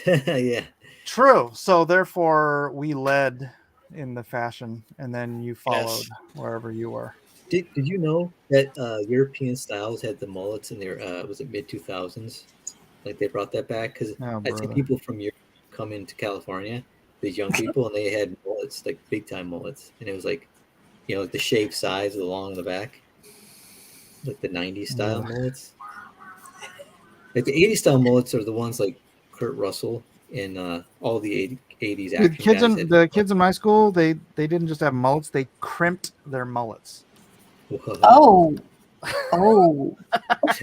Yeah. True. So therefore, we led in the fashion, and then you followed Yes. wherever you were. Did you know that European styles had the mullets in their was it mid 2000s? Like they brought that back because Oh, I see brother. people from Europe come into California, these young people, and they had mullets, like big time mullets, and it was like, you know, like the shaved sides, the long in the back, like the '90s style mullets. Like the '80s style mullets are the ones like Kurt Russell and all the '80s The action kids guys. in the kids in my school, they didn't just have mullets; they crimped their mullets. Oh. Oh.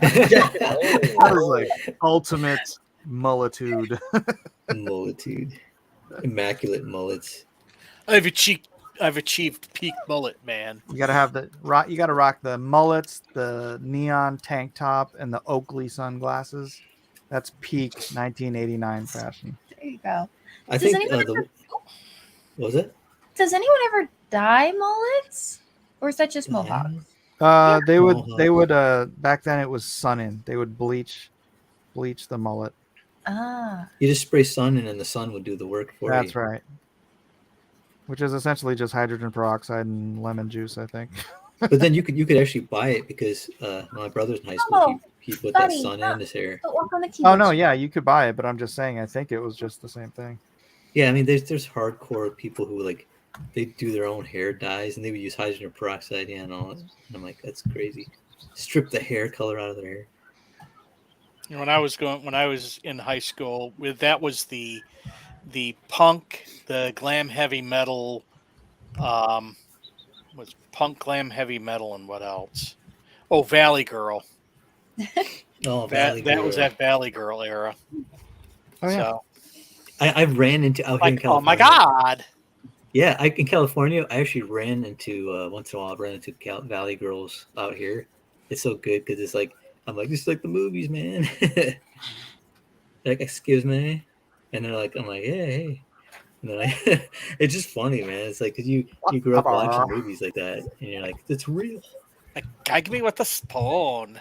That was like ultimate mullitude. Mullitude, immaculate mullets. I've achieved peak mullet, man. You gotta have you gotta rock the mullets, the neon tank top, and the Oakley sunglasses. That's peak 1989 fashion. There you go. I Does think anyone what was it? Does anyone ever dye mullets, or is that just mohawks? They would Mohawk. back then it was sun-in. They would bleach the mullet. Ah. You just spray sun in, and the sun would do the work for you. That's right. Which is essentially just hydrogen peroxide and lemon juice, I think. But then you could actually buy it because my brother's in high school. He put that sun in his hair. Don't walk on the Oh keyboard. no, yeah, you could buy it, but I'm just saying I think it was just the same thing. Yeah, I mean, there's hardcore people who like they do their own hair dyes, and they would use hydrogen peroxide and all. And I'm like, that's crazy. Strip the hair color out of their hair. You know, when I was in high school, that was the punk, the glam heavy metal, was punk, glam heavy metal, and what else? Oh, Valley Girl. Oh, that was that Valley Girl era. Oh yeah. So, I ran into out here in like, oh California. my god. Yeah, in California, I actually ran into once in a while. I ran into Valley Girls out here. It's so good because it's like I'm like, this is like the movies, man. Like, excuse me, and they're like, I'm like, hey. And then it's just funny, man. It's like because you grew up watching movies like that, and you're like, it's real. Like, gag me with the spawn.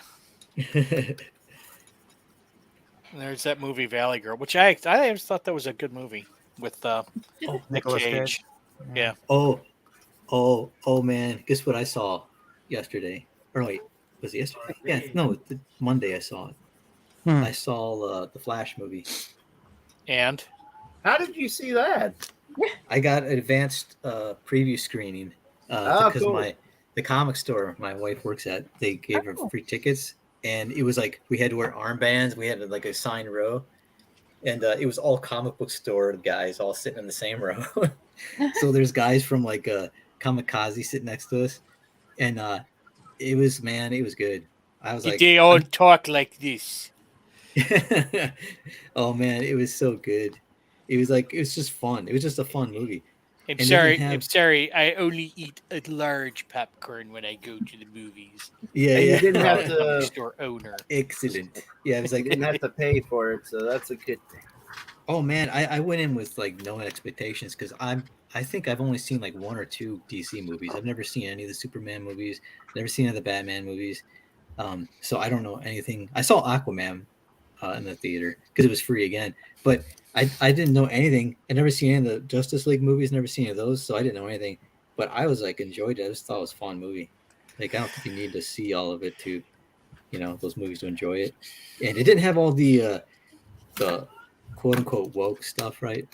There's that movie Valley Girl, which I always thought that was a good movie with Nick Nicolas Cage. Cage. Yeah. Oh, man! Guess what I saw yesterday? Or wait, was it yesterday? Yeah, no, Monday I saw it. I saw the Flash movie. And how did you see that? I got an advanced preview screening because cool. the comic store my wife works at, they gave her free tickets, and it was like we had to wear armbands. We had like a assigned row, and it was all comic book store guys all sitting in the same row. So there's guys from like Kamikaze sitting next to us, and it was good. I was like, they all talk like this. Oh man, it was so good. It was just fun. It was just a fun movie. I'm sorry. I only eat a large popcorn when I go to the movies. Yeah, and yeah. You didn't have to store owner. Excellent. Yeah, it was like you didn't have to pay for it, so that's a good thing. Oh man, I went in with like no expectations because I think I've only seen like one or two DC movies. I've never seen any of the Superman movies. Never seen any of the Batman movies. So I don't know anything. I saw Aquaman in the theater because it was free again, but I didn't know anything. I never seen any of the Justice League movies. Never seen any of those, so I didn't know anything. But I was like enjoyed it. I just thought it was a fun movie. Like I don't think you need to see all of it to, those movies to enjoy it. And it didn't have all the quote unquote woke stuff, right?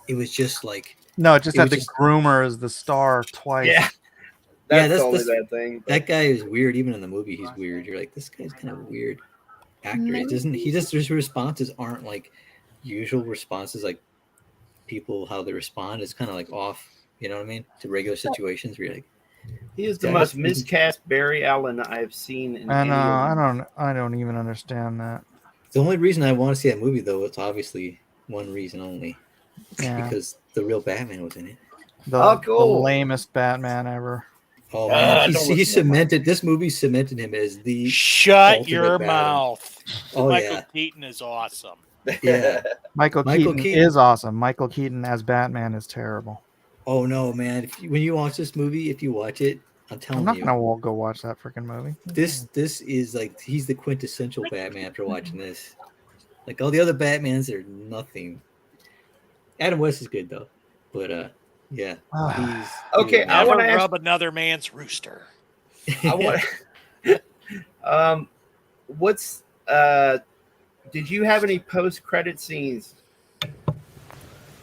It was just like no, it just had the groomer as the star twice. Yeah, that's only that thing. That guy is weird. Even in the movie, he's weird. You're like, this guy's kind of weird. accurate. It doesn't. He just his responses aren't like usual responses, like people how they respond is kind of like off. You know what I mean? To regular situations, where you're like, He is the most miscast Barry Allen I've seen in I know. any I don't even understand that. The only reason I want to see that movie, though, it's obviously one reason only. Yeah. Because the real Batman was in it. The lamest Batman ever. Oh man, he cemented this movie cemented him as the Shut your Batman. mouth. Oh Michael yeah, Keaton is awesome. Yeah, Michael Keaton is awesome. Michael Keaton as Batman is terrible. Oh no, man! When you watch this movie, if you watch it, I'm telling I'm you, not gonna go watch that freaking movie. This is like he's the quintessential Batman after watching this. Like all the other Batmans are nothing. Adam West is good though, but yeah, he's okay. I want to rub another man's rooster. I want. What's did you have any post-credit scenes?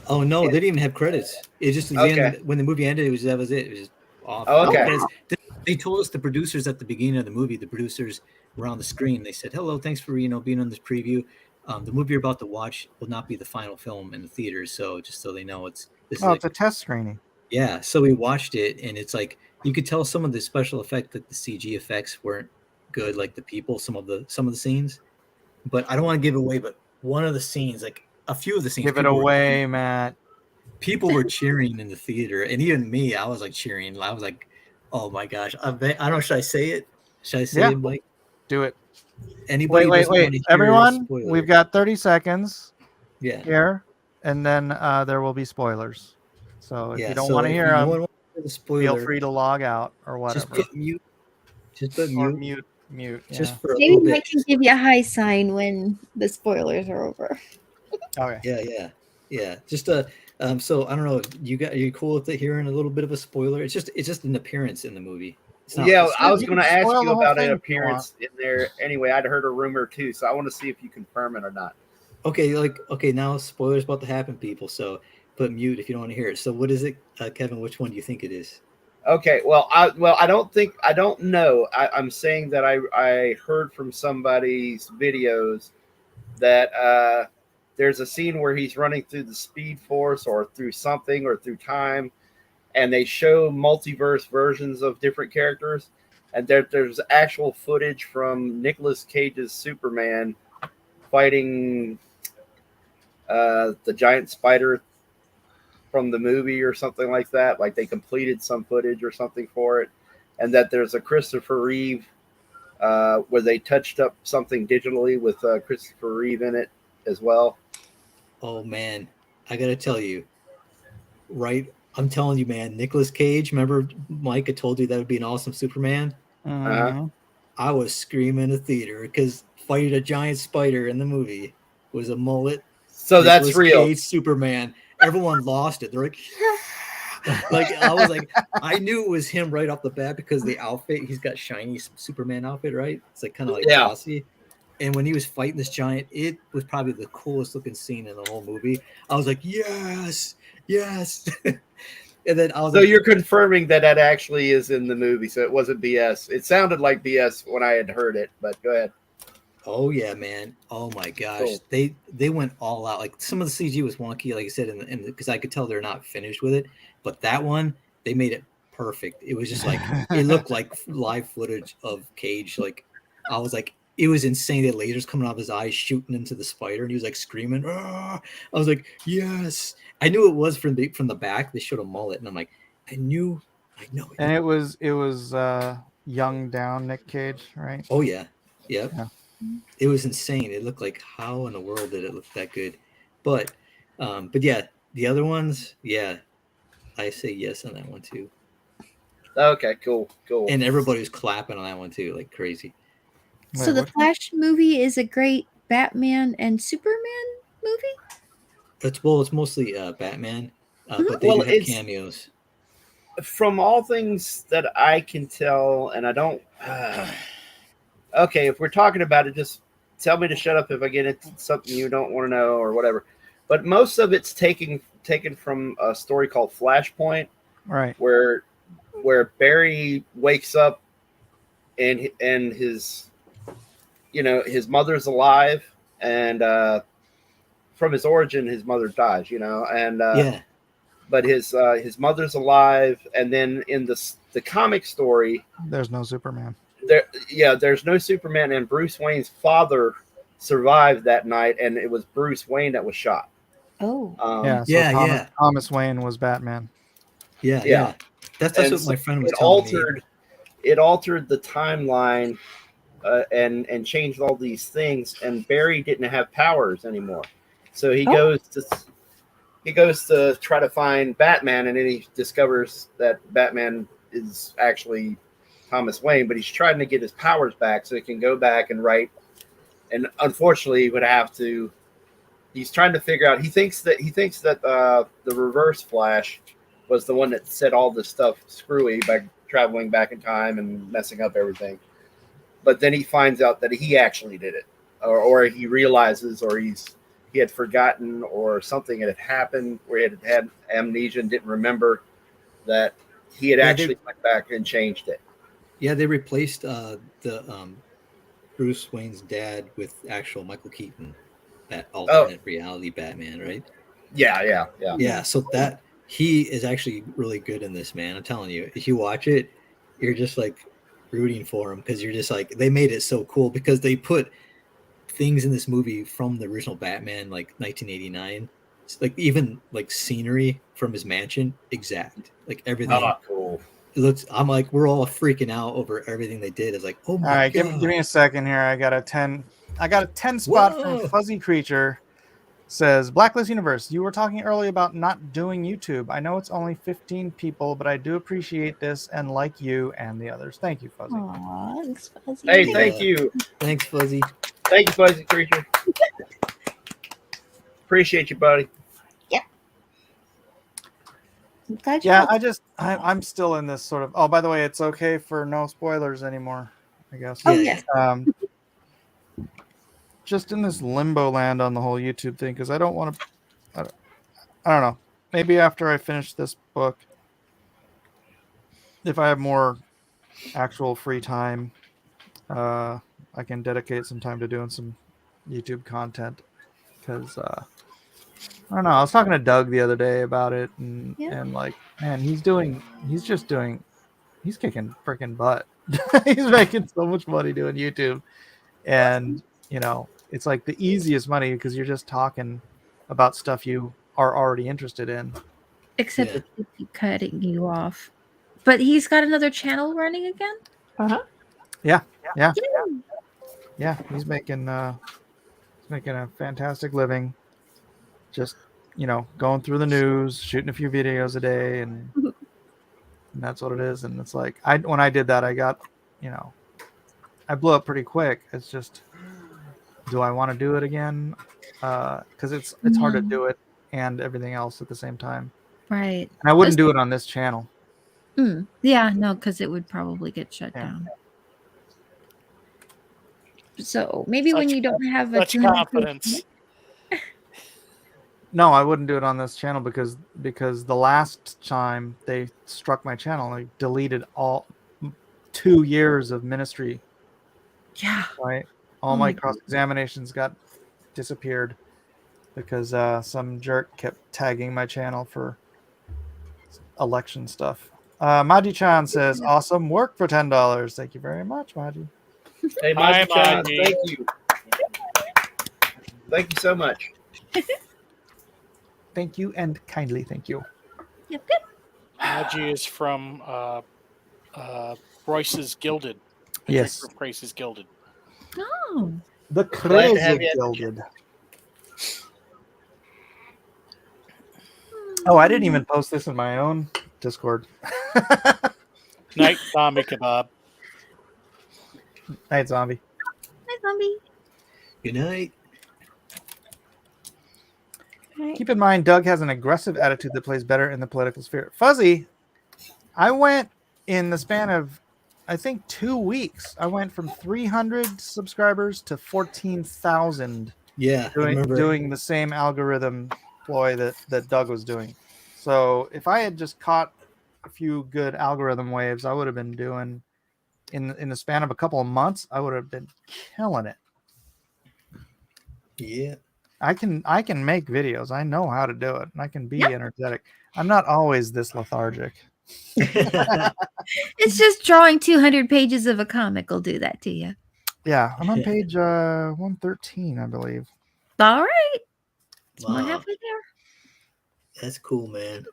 Oh no, they didn't even have credits. It just when the movie ended, that was it. It was just off. Oh, okay. They told us, the producers at the beginning of the movie, the producers were on the screen. They said, "Hello, thanks for being on this preview. The movie you're about to watch will not be the final film in the theaters, so just so they know it's it's a test screening." Yeah, so we watched it, and it's like you could tell some of the special effects, like the CG effects, weren't good, like the people, some of the scenes. But I don't want to give away. But one of the scenes, like a few of the scenes, give it away, Matt. People were cheering in the theater, and even me, I was like cheering. I was like, "Oh my gosh!" I don't know. Should I say it? Should I say it, Mike? Do it. Anybody? Wait! Everyone, we've got 30 seconds. Yeah. Here, and then there will be spoilers. So if you don't want to hear them, feel free to log out or whatever. Just put mute. Just put mute. Mute. Just for maybe I can give you a high sign when the spoilers are over. Okay. Yeah. Just so I don't know. Are you cool with hearing a little bit of a spoiler? It's just an appearance in the movie. I was going to ask you about an appearance in there. Anyway, I'd heard a rumor too, so I want to see if you confirm it or not. Okay, now spoilers about to happen, people. So put mute if you don't want to hear it. So what is it, Kevin? Which one do you think it is? Okay, I don't know. I'm saying that I heard from somebody's videos that there's a scene where he's running through the Speed Force or through something or through time, and they show multiverse versions of different characters, and there's actual footage from Nicolas Cage's Superman fighting the giant spider from the movie or something like that. Like they completed some footage or something for it, and that there's a Christopher Reeve where they touched up something digitally with Christopher Reeve in it as well. Oh man, I gotta tell you, right? I'm telling you, man. Nicolas Cage. Remember, Mike had told you that would be an awesome Superman. I was screaming in the theater because fighting a giant spider in the movie was a mullet. So that's real. Cage Superman. Everyone lost it. They're like, like I was like, I knew it was him right off the bat because the outfit. He's got shiny Superman outfit, right? It's like kind of like glossy. And when he was fighting this giant, it was probably the coolest looking scene in the whole movie. I was like, yes. And then I was so you're confirming that actually is in the movie, so it wasn't BS. It sounded like BS when I had heard it, but go ahead. Oh yeah, man. Oh my gosh. Cool. They went all out. Like some of the CG was wonky, like I said, because I could tell they're not finished with it. But that one, they made it perfect. It was just like it looked like live footage of Cage. Like I was like, it was insane. The lasers coming out of his eyes, shooting into the spider, and he was like screaming. Argh! I was like, yes. I knew it was from the back. They showed a mullet, and I'm like, I know. And it was young down Nick Cage, right? Oh yeah. Yep. Yeah. It was insane. It looked like, how in the world did it look that good? But yeah, the other ones, yeah, I say yes on that one too. Okay, cool. And everybody was clapping on that one too, like crazy. So the Flash movie is a great Batman and Superman movie? It's mostly Batman, but they do have cameos. From all things that I can tell, and I don't. Okay, if we're talking about it, just tell me to shut up if I get into something you don't want to know or whatever. But most of it's taken from a story called Flashpoint, right? Where Barry wakes up and his his mother's alive, and from his origin, his mother dies. And Yeah. but his mother's alive, and then in the comic story, There's no Superman. There's no Superman, and Bruce Wayne's father survived that night, and it was Bruce Wayne that was shot. Oh. Thomas Wayne was Batman. Yeah. That's what my friend was telling me. It altered the timeline and changed all these things, and Barry didn't have powers anymore. So he goes to try to find Batman, and then he discovers that Batman is actually Thomas Wayne, but he's trying to get his powers back so he can go back and write. And unfortunately, he would have to. He's trying to figure out. He thinks that the Reverse Flash was the one that set all this stuff screwy by traveling back in time and messing up everything. But then he finds out that he actually did it, or he realizes, or he had forgotten, or something had happened where he had amnesia and didn't remember that he had actually went back and changed it. Yeah, they replaced the Bruce Wayne's dad with actual Michael Keaton, that alternate reality Batman, right? Yeah. So that he is actually really good in this, man. I'm telling you, if you watch it, you're just like rooting for him, because you're just like, they made it so cool because they put things in this movie from the original Batman, like 1989. It's like even like scenery from his mansion, exact, like everything. Oh, cool. It looks. I'm like, we're all freaking out over everything they did. It's like, oh my All right, god. give me a second here. I got a 10 spot from Fuzzy Creature. Says Blacklist Universe, you were talking earlier about not doing YouTube. I know it's only 15 people, but I do appreciate this and like you and the others. Thank you, Fuzzy. Aww, thanks, Fuzzy. Hey, thank you. Thanks, Fuzzy. Thank you, Fuzzy Creature. Appreciate you, buddy. Yeah, I'm still in this sort of. Oh, by the way, it's okay for no spoilers anymore, I guess. Oh, yes. Just in this limbo land on the whole YouTube thing, because I don't want to. I don't know. Maybe after I finish this book, if I have more actual free time, I can dedicate some time to doing some YouTube content. Because I don't know. I was talking to Doug the other day about it, and like, man, he's kicking freaking butt. He's making so much money doing YouTube, and it's like the easiest money because you're just talking about stuff you are already interested in. Except they keep cutting you off. But he's got another channel running again? Yeah. He's making a fantastic living. Just going through the news, shooting a few videos a day, and that's what it is. And it's like when I did that, I got I blew up pretty quick. It's just, do I want to do it again? Because it's hard to do it and everything else at the same time. Right. And I wouldn't do it on this channel. Yeah, no, because it would probably get shut down. So maybe when you don't have a confidence. No, I wouldn't do it on this channel because the last time they struck my channel, they deleted all 2 years of ministry. Yeah. Right. All my cross examinations disappeared because some jerk kept tagging my channel for election stuff. Maji-chan says, "Awesome work for $10." Thank you very much, Maji. Hey, Maji-chan, thank you. Thank you so much. Thank you and kindly thank you. Yep. Maji is from Royce's Gilded. Yes. From Royce's Gilded. Oh. The Crazy Gilded. Oh, I didn't even post this in my own Discord. Night, zombie kebab. Night, zombie. Hi, zombie. Good night. Keep in mind, Doug has an aggressive attitude that plays better in the political sphere. Fuzzy, I went in the span of, I think, 2 weeks. I went from 300 subscribers to 14,000. Yeah, doing the same algorithm ploy that Doug was doing. So if I had just caught a few good algorithm waves, I would have been doing in the span of a couple of months, I would have been killing it. Yeah. I can make videos. I know how to do it, and I can be energetic. I'm not always this lethargic. It's just drawing 200 pages of a comic will do that to you. Yeah, I'm on page 113, I believe. All right. It's Wow. more halfway there. That's cool, man.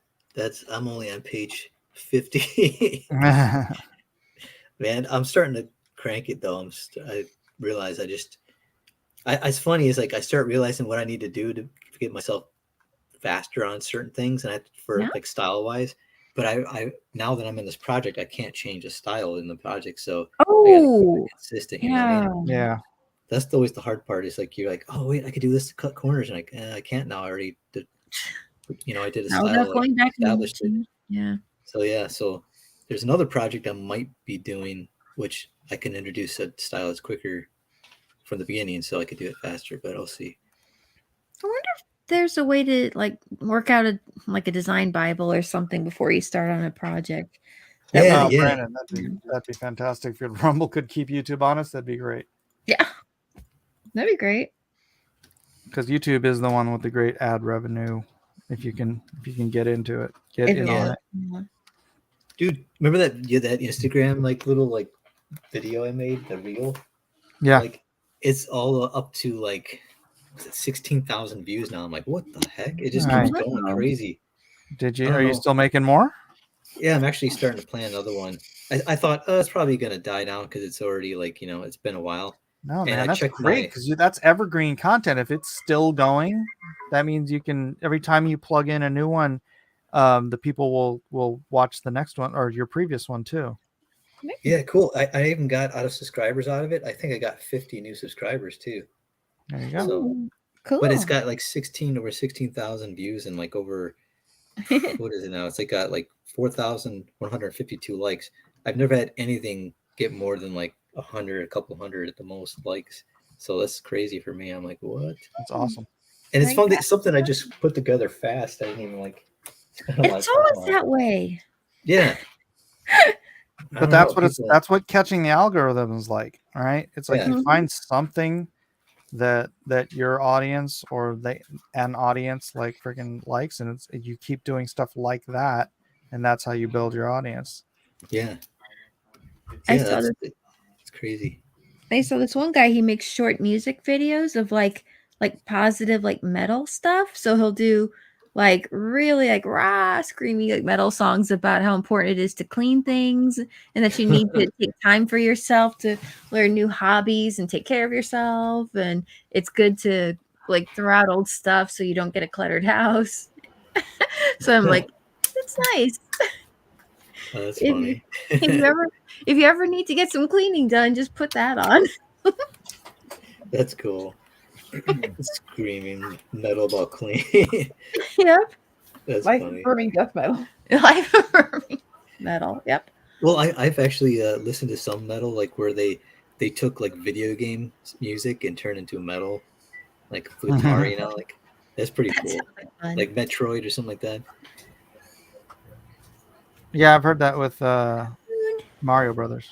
I'm only on page 50. Man, I'm starting to crank it though. I realize it's funny. It's like I start realizing what I need to do to get myself faster on certain things, and like style wise. But I now that I'm in this project, I can't change a style in the project, so I gotta keep it consistent. You know what I mean? Yeah. That's always the hard part. Is like you're like, oh wait, I could do this to cut corners, and I can't now. I already did. I did a style. Going back established it. Yeah. So there's another project I might be doing, which I can introduce a style that's quicker from the beginning, so I could do it faster. But I'll see. I wonder if there's a way to like work out a design Bible or something before you start on a project. Brandon, that'd be fantastic. If your Rumble could keep YouTube honest, that'd be great. Yeah, that'd be great. Because YouTube is the one with the great ad revenue. If you can get into it, get in on it. Yeah. Dude, remember that Instagram little video I made, the reel? Yeah. It's all up to 16,000 views now. I'm like, what the heck? It just keeps going crazy. Are you still making more? Yeah, I'm actually starting to plan another one. I thought, it's probably gonna die down because it's already it's been a while. No, and man, that's great because that's evergreen content. If it's still going, that means you can every time you plug in a new one, the people will watch the next one or your previous one too. Yeah, cool. I even got out of subscribers out of it. I think I got 50 new subscribers too. There you go. So, cool. But it's got over 16,000 views and over what is it now? It's got 4,152 likes. I've never had anything get more than 100, a couple hundred at the most likes. So that's crazy for me. I'm like, what? That's awesome. And it's fun. It's something I just put together fast. I didn't even It's always that way. Yeah. But that's what catching the algorithm is like. All right. It's like you find something that your audience or an audience freaking likes, and you keep doing stuff like that, and that's how you build your audience. Yeah. It's crazy. I saw this one guy, he makes short music videos of positive metal stuff. So he'll do really raw screamy metal songs about how important it is to clean things and that you need to take time for yourself to learn new hobbies and take care of yourself, and it's good to throw out old stuff so you don't get a cluttered house. So I'm like, that's nice. Oh, that's funny. If you ever need to get some cleaning done, just put that on. That's cool. Screaming metal about clean. Yep. That's life-affirming death metal. Life-affirming metal. Yep. Well, I've actually listened to some metal where they took video game music and turned into metal, Flutari, that's pretty cool. Like Metroid or something like that. Yeah, I've heard that with Mario Brothers.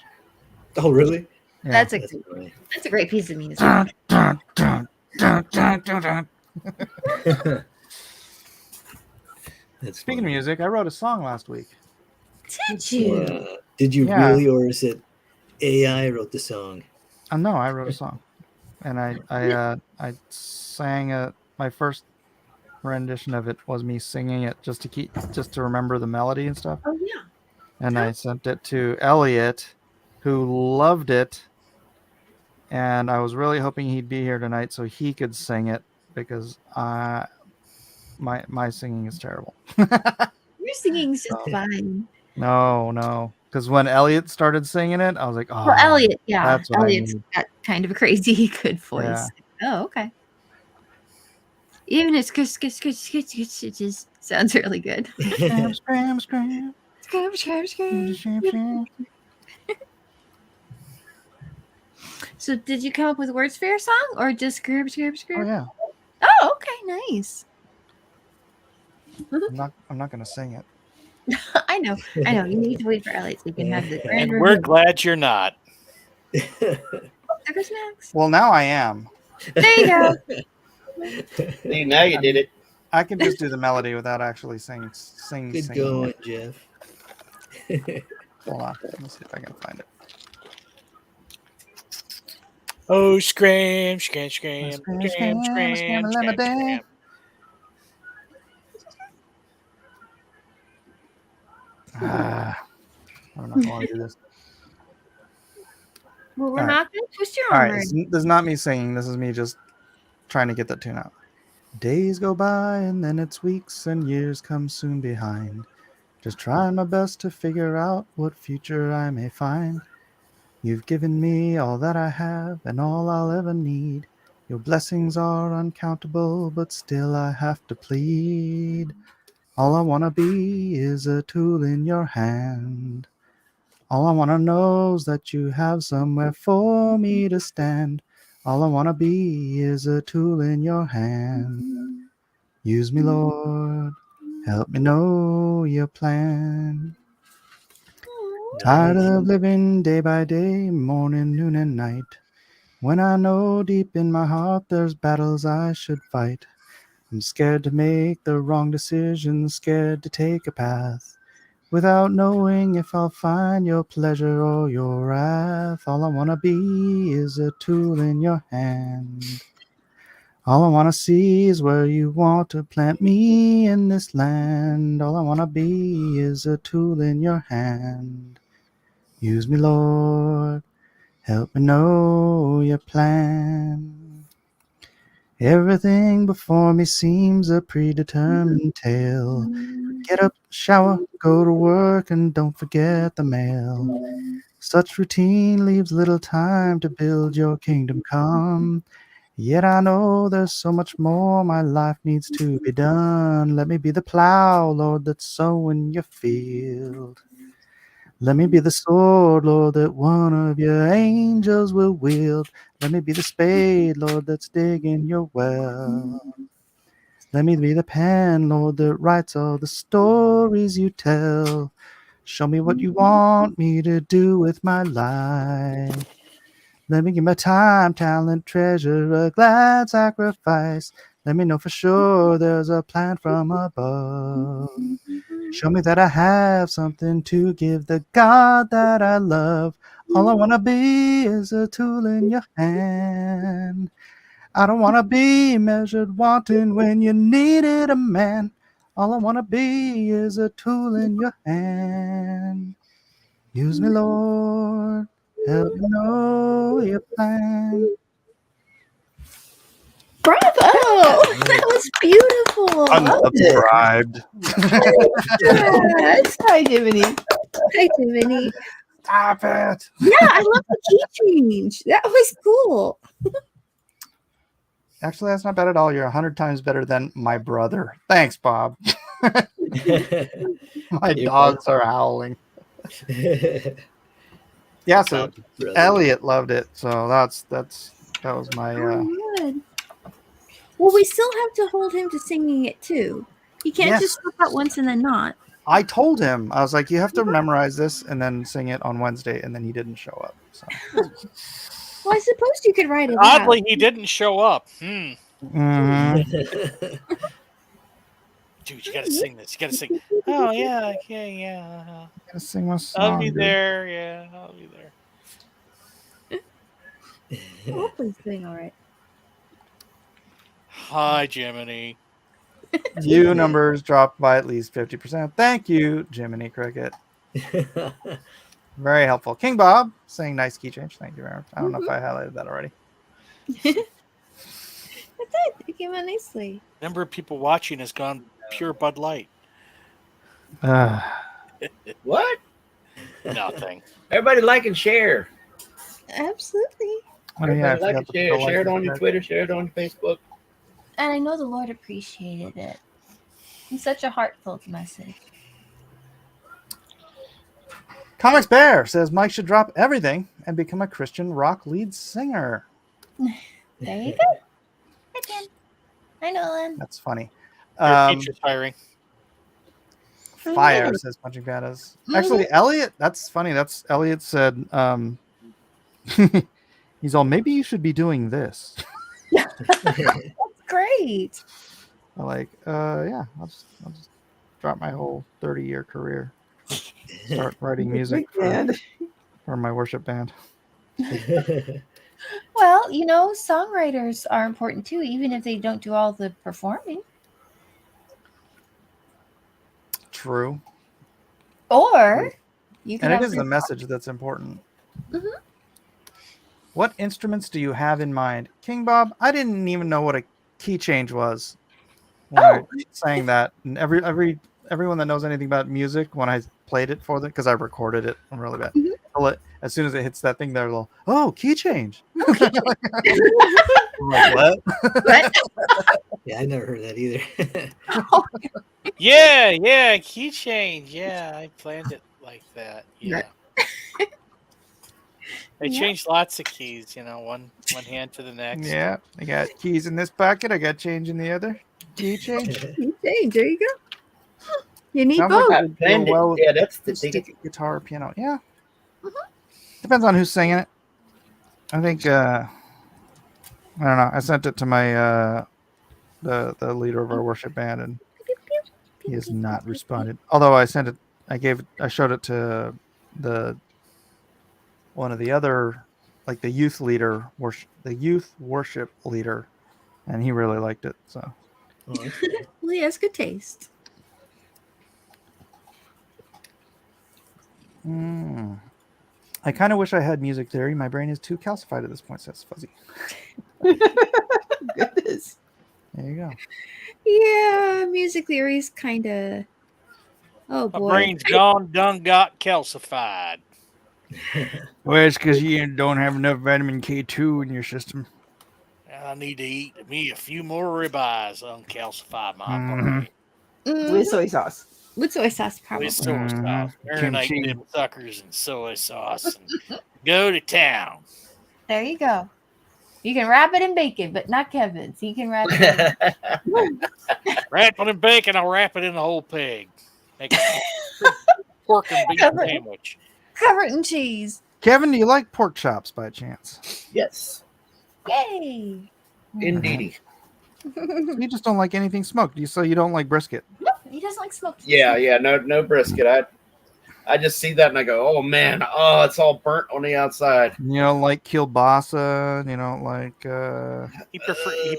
Oh, really? Yeah. That's a great piece of music. Speaking of music, I wrote a song last week. Did you? Did you really, or is it AI wrote the song? No, I wrote a song, and I sang my first rendition of it was me singing it just to remember the melody and stuff. Oh yeah. And I sent it to Elliot, who loved it, and I was really hoping he'd be here tonight so he could sing it because my singing is terrible. Your singing's just fine. No, because when Elliot started singing it, I was like, oh, well, Elliot, yeah, that's what Elliot's got kind of a crazy good voice. Yeah. Oh, okay. Even his it just sounds really good. Scram. So, did you come up with words for your song, or just scram? Oh yeah. Oh, okay, nice. I'm not gonna sing it. I know. You need to wait for Elliot so you can have the grand And we're reveal. glad you're not. There goes Max. Well, now I am. There you go. See, now you did it. I can just do the melody without actually singing. Good going, Jeff. Hold on. Let me see if I can find it. Oh, scream, scream, scream, Scream, scream, scream, scream, scream, scream, lemon scream. I don't know if I want to do this. Well, we're All right. not going to twist your All arm. right. This is not me singing. This is me just trying to get that tune out. Days go by and then it's weeks and years come soon behind. Just trying my best to figure out what future I may find. You've given me all that I have and all I'll ever need. Your blessings are uncountable, but still I have to plead. All I want to be is a tool in your hand. All I want to know is that you have somewhere for me to stand. All I want to be is a tool in your hand. Use me, Lord. Help me know your plan. Tired of living day by day, morning, noon, and night. When I know deep in my heart there's battles I should fight. I'm scared to make the wrong decision, scared to take a path without knowing if I'll find your pleasure or your wrath. All I want to be is a tool in your hand. All I want to see is where you want to plant me in this land. All I want to be is a tool in your hand. Use me, Lord. Help me know your plan. Everything before me seems a predetermined tale. Get up, shower, go to work, and don't forget the mail. Such routine leaves little time to build your kingdom come. Yet I know there's so much more my life needs to be done. Let me be the plow, Lord, that's sowing your field. Let me be the sword, Lord, that one of your angels will wield. Let me be the spade, Lord, that's digging your well. Let me be the pen, Lord, that writes all the stories you tell. Show me what you want me to do with my life. Let me give my time, talent, treasure, a glad sacrifice. Let me know for sure there's a plan from above. Show me that I have something to give the God that I love. All I want to be is a tool in your hand. I don't want to be measured wanting when you needed a man. All I want to be is a tool in your hand. Use me, Lord. Help me know your plan. Bravo! That was beautiful. Unsubscribed. Yes. Hi, Jiminy. Hi, Jiminy. Stop it. Yeah, I love the key change. That was cool. Actually, that's not bad at all. You're 100 times better than my brother. Thanks, Bob. My dogs are howling. Yeah, so Elliot loved it. So that was my Good. Well, we still have to hold him to singing it too. He can't just slip out once and then not. I told him, I was like, you have to memorize this and then sing it on Wednesday, and then he didn't show up. So Well, I suppose you could write it Oddly, out. he didn't show up. Mhm. Dude, you gotta sing this. You gotta sing. Oh yeah, yeah. Gotta sing my song. I'll be dude. there. Yeah, I'll be there. Hopefully, he's doing all right. Hi, Jiminy. View numbers dropped by at least 50%. Thank you, Jiminy Cricket. Very helpful. King Bob saying nice key change. Thank you very much. I don't know if I highlighted that already. That's it. It came out nicely. Number of people watching has gone pure Bud Light. What? Nothing. Everybody like and share. Absolutely. Everybody like and share. Share it on your Twitter. Share it on your Facebook. And I know the Lord appreciated it. It's such a heartfelt message. Comics Bear says Mike should drop everything and become a Christian rock lead singer. There you go. Hi, Jen. Hi, Nolan. That's funny. Your teacher's hiring. fire, says Punching Pandas. Actually, Elliot, that's funny. That's Elliot said, he's all, maybe you should be doing this. That's great. I'm like, yeah, I'll just drop my whole 30-year career. Start writing music for my worship band. Well, you know, songwriters are important too, even if they don't do all the performing. True. Or you can And it have is the message that's important. Mhm. What instruments do you have in mind? King Bob, I didn't even know what a key change was when I sang that. And everyone that knows anything about music, when I played it for them, because I recorded it, I'm really bad. As soon as it hits that thing, they're like, oh, key change. I'm like, what? Yeah, I never heard that either. Yeah, key change. Yeah, I planned it like that. Yeah. I changed lots of keys, you know, one hand to the next. Yeah, I got keys in this pocket. I got change in the other. Key change. Key change. There you go. You need Sounds both. like it would go well with that's the acoustic guitar, piano. Yeah. Depends on who's singing it. I think I don't know. I sent it to my the leader of our worship band, and he has not responded. Although I showed it to one of the other, like the youth worship leader, and he really liked it. So Well, he has good taste. I kind of wish I had music theory. My brain is too calcified at this point, says Fuzzy. Goodness. There you go. Yeah, music theory's kind of. Oh boy. My brain's done got calcified. Well, it's because you don't have enough vitamin K2 in your system. I need to eat me a few more ribeyes, uncalcify my brain. With soy sauce. With soy sauce, probably. With soy sauce. Marinate them suckers in soy sauce and go to town. There you go. You can wrap it in bacon, but not Kevin's. He can wrap it in. Wrap it in bacon, I'll wrap it in the whole pig. Make a pork and beef sandwich. Cover it in cheese. Kevin, do you like pork chops by chance? Yes. Yay. Indeed. You just don't like anything smoked. So you don't like brisket. No, he doesn't like smoked. Yeah, no brisket. I just see that and I go, oh man, it's all burnt on the outside. You don't like kielbasa. You don't like He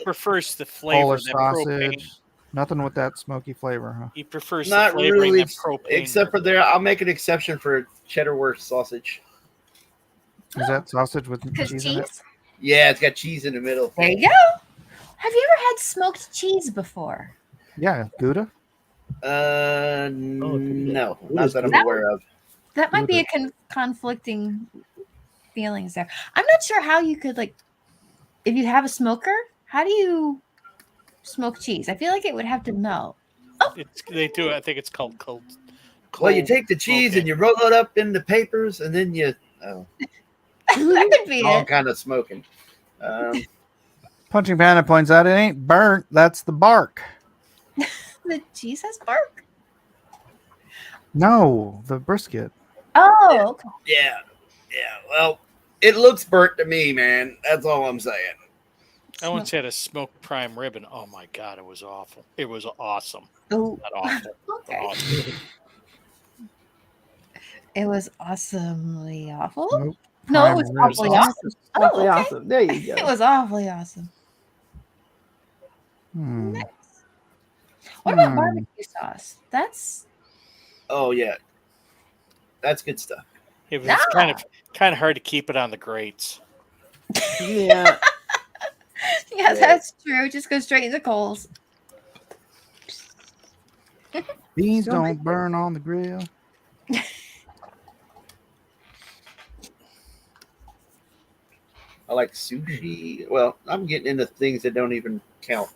prefers the flavor Polish that propane. sausage. Nothing with that smoky flavor, huh? He prefers Not the flavoring really, that propane. except for there. I'll make an exception for cheddar wurst sausage. Is that sausage with cheese in it? Yeah, it's got cheese in the middle. There you go. Have you ever had smoked cheese before? Yeah, Gouda. No, not that I'm aware of. That might be a conflicting feelings there. I'm not sure how you could if you have a smoker, how do you smoke cheese? I feel like it would have to melt. They do. I think it's called cold. Well, you take the cheese and you roll it up into papers, and then you That could be all it. kind of smoking. Punching Panda points out it ain't burnt. That's the bark. The cheese has bark. No, the brisket. Oh, okay. Yeah. Well, it looks burnt to me, man. That's all I'm saying. I once had a smoked prime rib, and oh my god, it was awful. It was awesome. Oh, Not awful. okay. Awesome. It was awesomely awful. Nope. No, it was Prime rib awfully sauce. awesome. Awfully okay. awesome. There you It go. was awfully awesome. Hmm. What about barbecue sauce? That's Oh yeah, that's good stuff. It was kind of hard to keep it on the grates. Yeah. yeah, that's true. Just go straight into coals. Beans don't burn on the grill. I like sushi. Well, I'm getting into things that don't even count.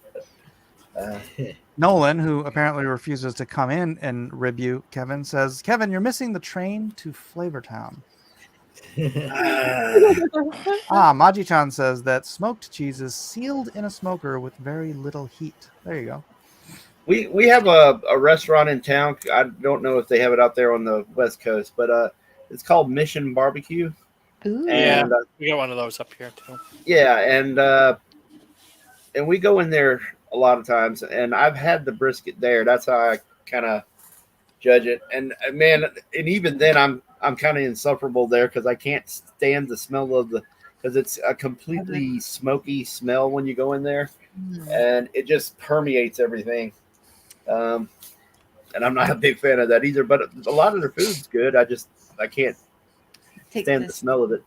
Nolan, who apparently refuses to come in and review Kevin, says, Kevin, you're missing the train to Flavortown. Maji-chan says that smoked cheese is sealed in a smoker with very little heat. There you go. We have a restaurant in town. I don't know if they have it out there on the West Coast, but it's called Mission Barbecue. Ooh. Yeah, And we got one of those up here too. yeah, and we go in there a lot of times, and I've had the brisket there. That's how I kind of judge it. And man, and even then, I'm kind of insufferable there because I can't stand the smell of because it's a completely smoky smell when you go in there, and it just permeates everything. And I'm not a big fan of that either. But a lot of their food's good. I can't stand the smell of it.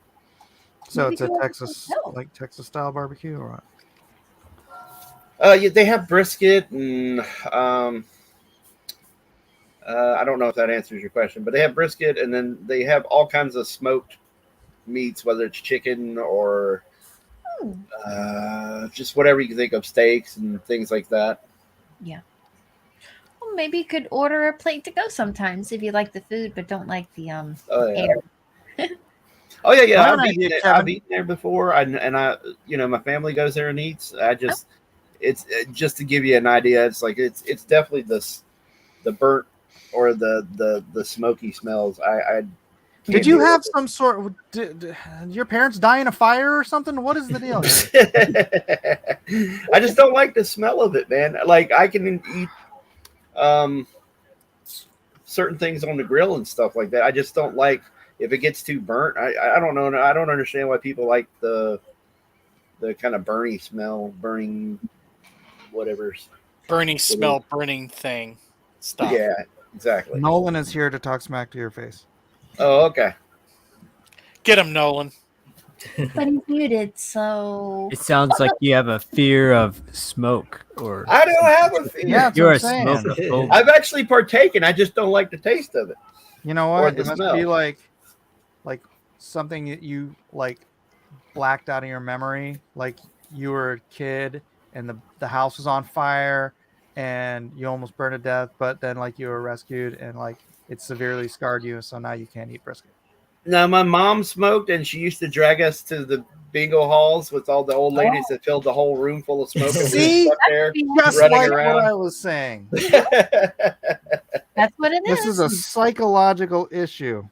So it's a Texas style barbecue, or what? Yeah, they have brisket, and I don't know if that answers your question, but they have brisket, and then they have all kinds of smoked meats, whether it's chicken or just whatever you can think of, steaks and things like that. Yeah. Well, maybe you could order a plate to go sometimes if you like the food but don't like the air. Oh yeah. I've eaten there before, and I, my family goes there and eats. It's just to give you an idea. It's like it's definitely the burnt or the smoky smells. Did you have some sort? Did your parents die in a fire or something? What is the deal here? I just don't like the smell of it, man. Like I can eat certain things on the grill and stuff like that. I just don't like if it gets too burnt. I don't know. I don't understand why people like the kind of burning smell, burning burning thing stuff. Yeah, exactly. Nolan is here to talk smack to your face. Oh, okay. Get him, Nolan. But he's muted, so It sounds like you have a fear of smoke, or I don't have a fear. Yeah, you're a saying. smoker. I've actually partaken. I just don't like the taste of it. You know Or what? the It must smell. be like something that you like blacked out of your memory. Like you were a kid and the house was on fire and you almost burned to death, but then like you were rescued and like it severely scarred you, so now you can't eat brisket. Now, my mom smoked, and she used to drag us to the bingo halls with all the old ladies that filled the whole room full of smoke. And we See? were stuck there Just running like around. what I was saying. That's what it is. This is a psychological issue.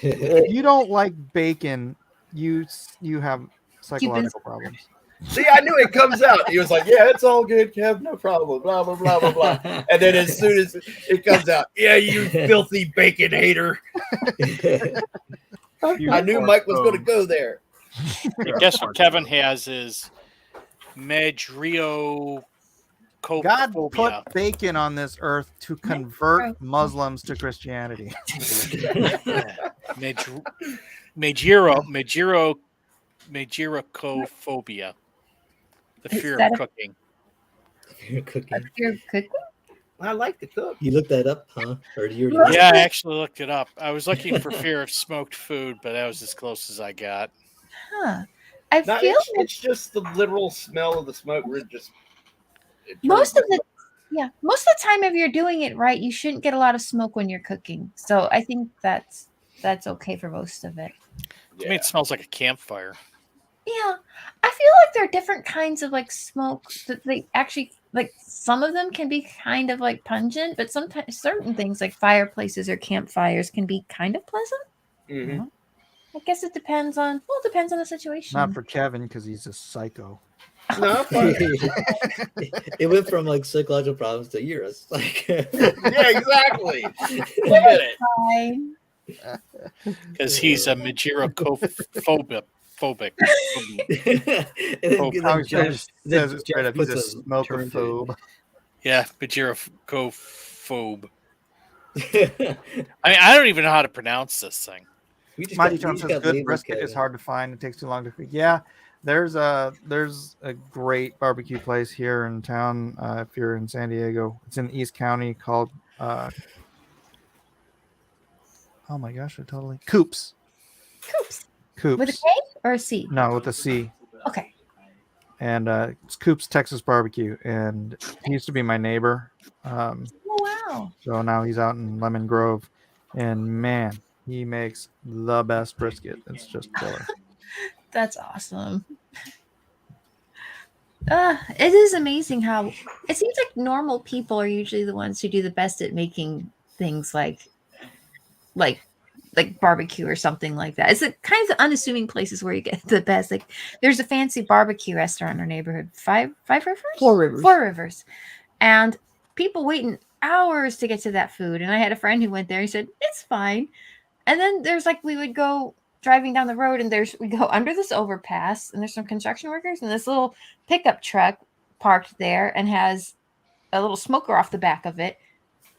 If you don't like bacon, you have psychological problems. See, I knew it comes out. He was like, "Yeah, it's all good, Kev, no problem." Blah blah blah blah blah. And then as soon as it comes out, "Yeah, you filthy bacon hater." I knew Mike was going to go there. I guess what Kevin has is Medriocophobia. God put bacon on this earth to convert Muslims to Christianity. Medriocophobia. The fear that of cooking. Fear of cooking. Fear of cooking? I like to cook. You looked that up, huh? Or do you Yeah, I actually looked it up. I was looking for fear of smoked food, but that was as close as I got. Huh. I No, feel it's just the literal smell of the smoke. We're just most of the time if you're doing it right, you shouldn't get a lot of smoke when you're cooking. So I think that's okay for most of it. To me, it smells like a campfire. Yeah, I feel like there are different kinds of like smoke that they actually like. Some of them can be kind of like pungent, but sometimes certain things like fireplaces or campfires can be kind of pleasant. Mm-hmm. I guess it depends on the situation. Not for Kevin because he's a psycho. No, it went from like psychological problems to yours. Like, yeah, exactly. Look at it. Because he's a Medriocophobia. Phobic. He's a smoker-phobe. Yeah, Medriocophobia. I don't even know how to pronounce this thing. Mighty John says good brisket is hard to find. It takes too long to cook. Yeah, there's a great barbecue place here in town. If you're in San Diego, it's in East County called oh my gosh, Coops. Coops. With a K or a C? No, with a C. Okay. And it's Coops Texas Barbecue, and he used to be my neighbor. Oh wow! So now he's out in Lemon Grove, and man, he makes the best brisket. It's just killer. That's awesome. It is amazing how it seems like normal people are usually the ones who do the best at making things like barbecue or something like that. It's the kinds of unassuming places where you get the best. Like there's a fancy barbecue restaurant in our neighborhood, Five Rivers, Four Rivers, and people waiting hours to get to that food. And I had a friend who went there. He said it's fine. And then there's like we would go driving down the road, and we go under this overpass, and there's some construction workers, and this little pickup truck parked there and has a little smoker off the back of it.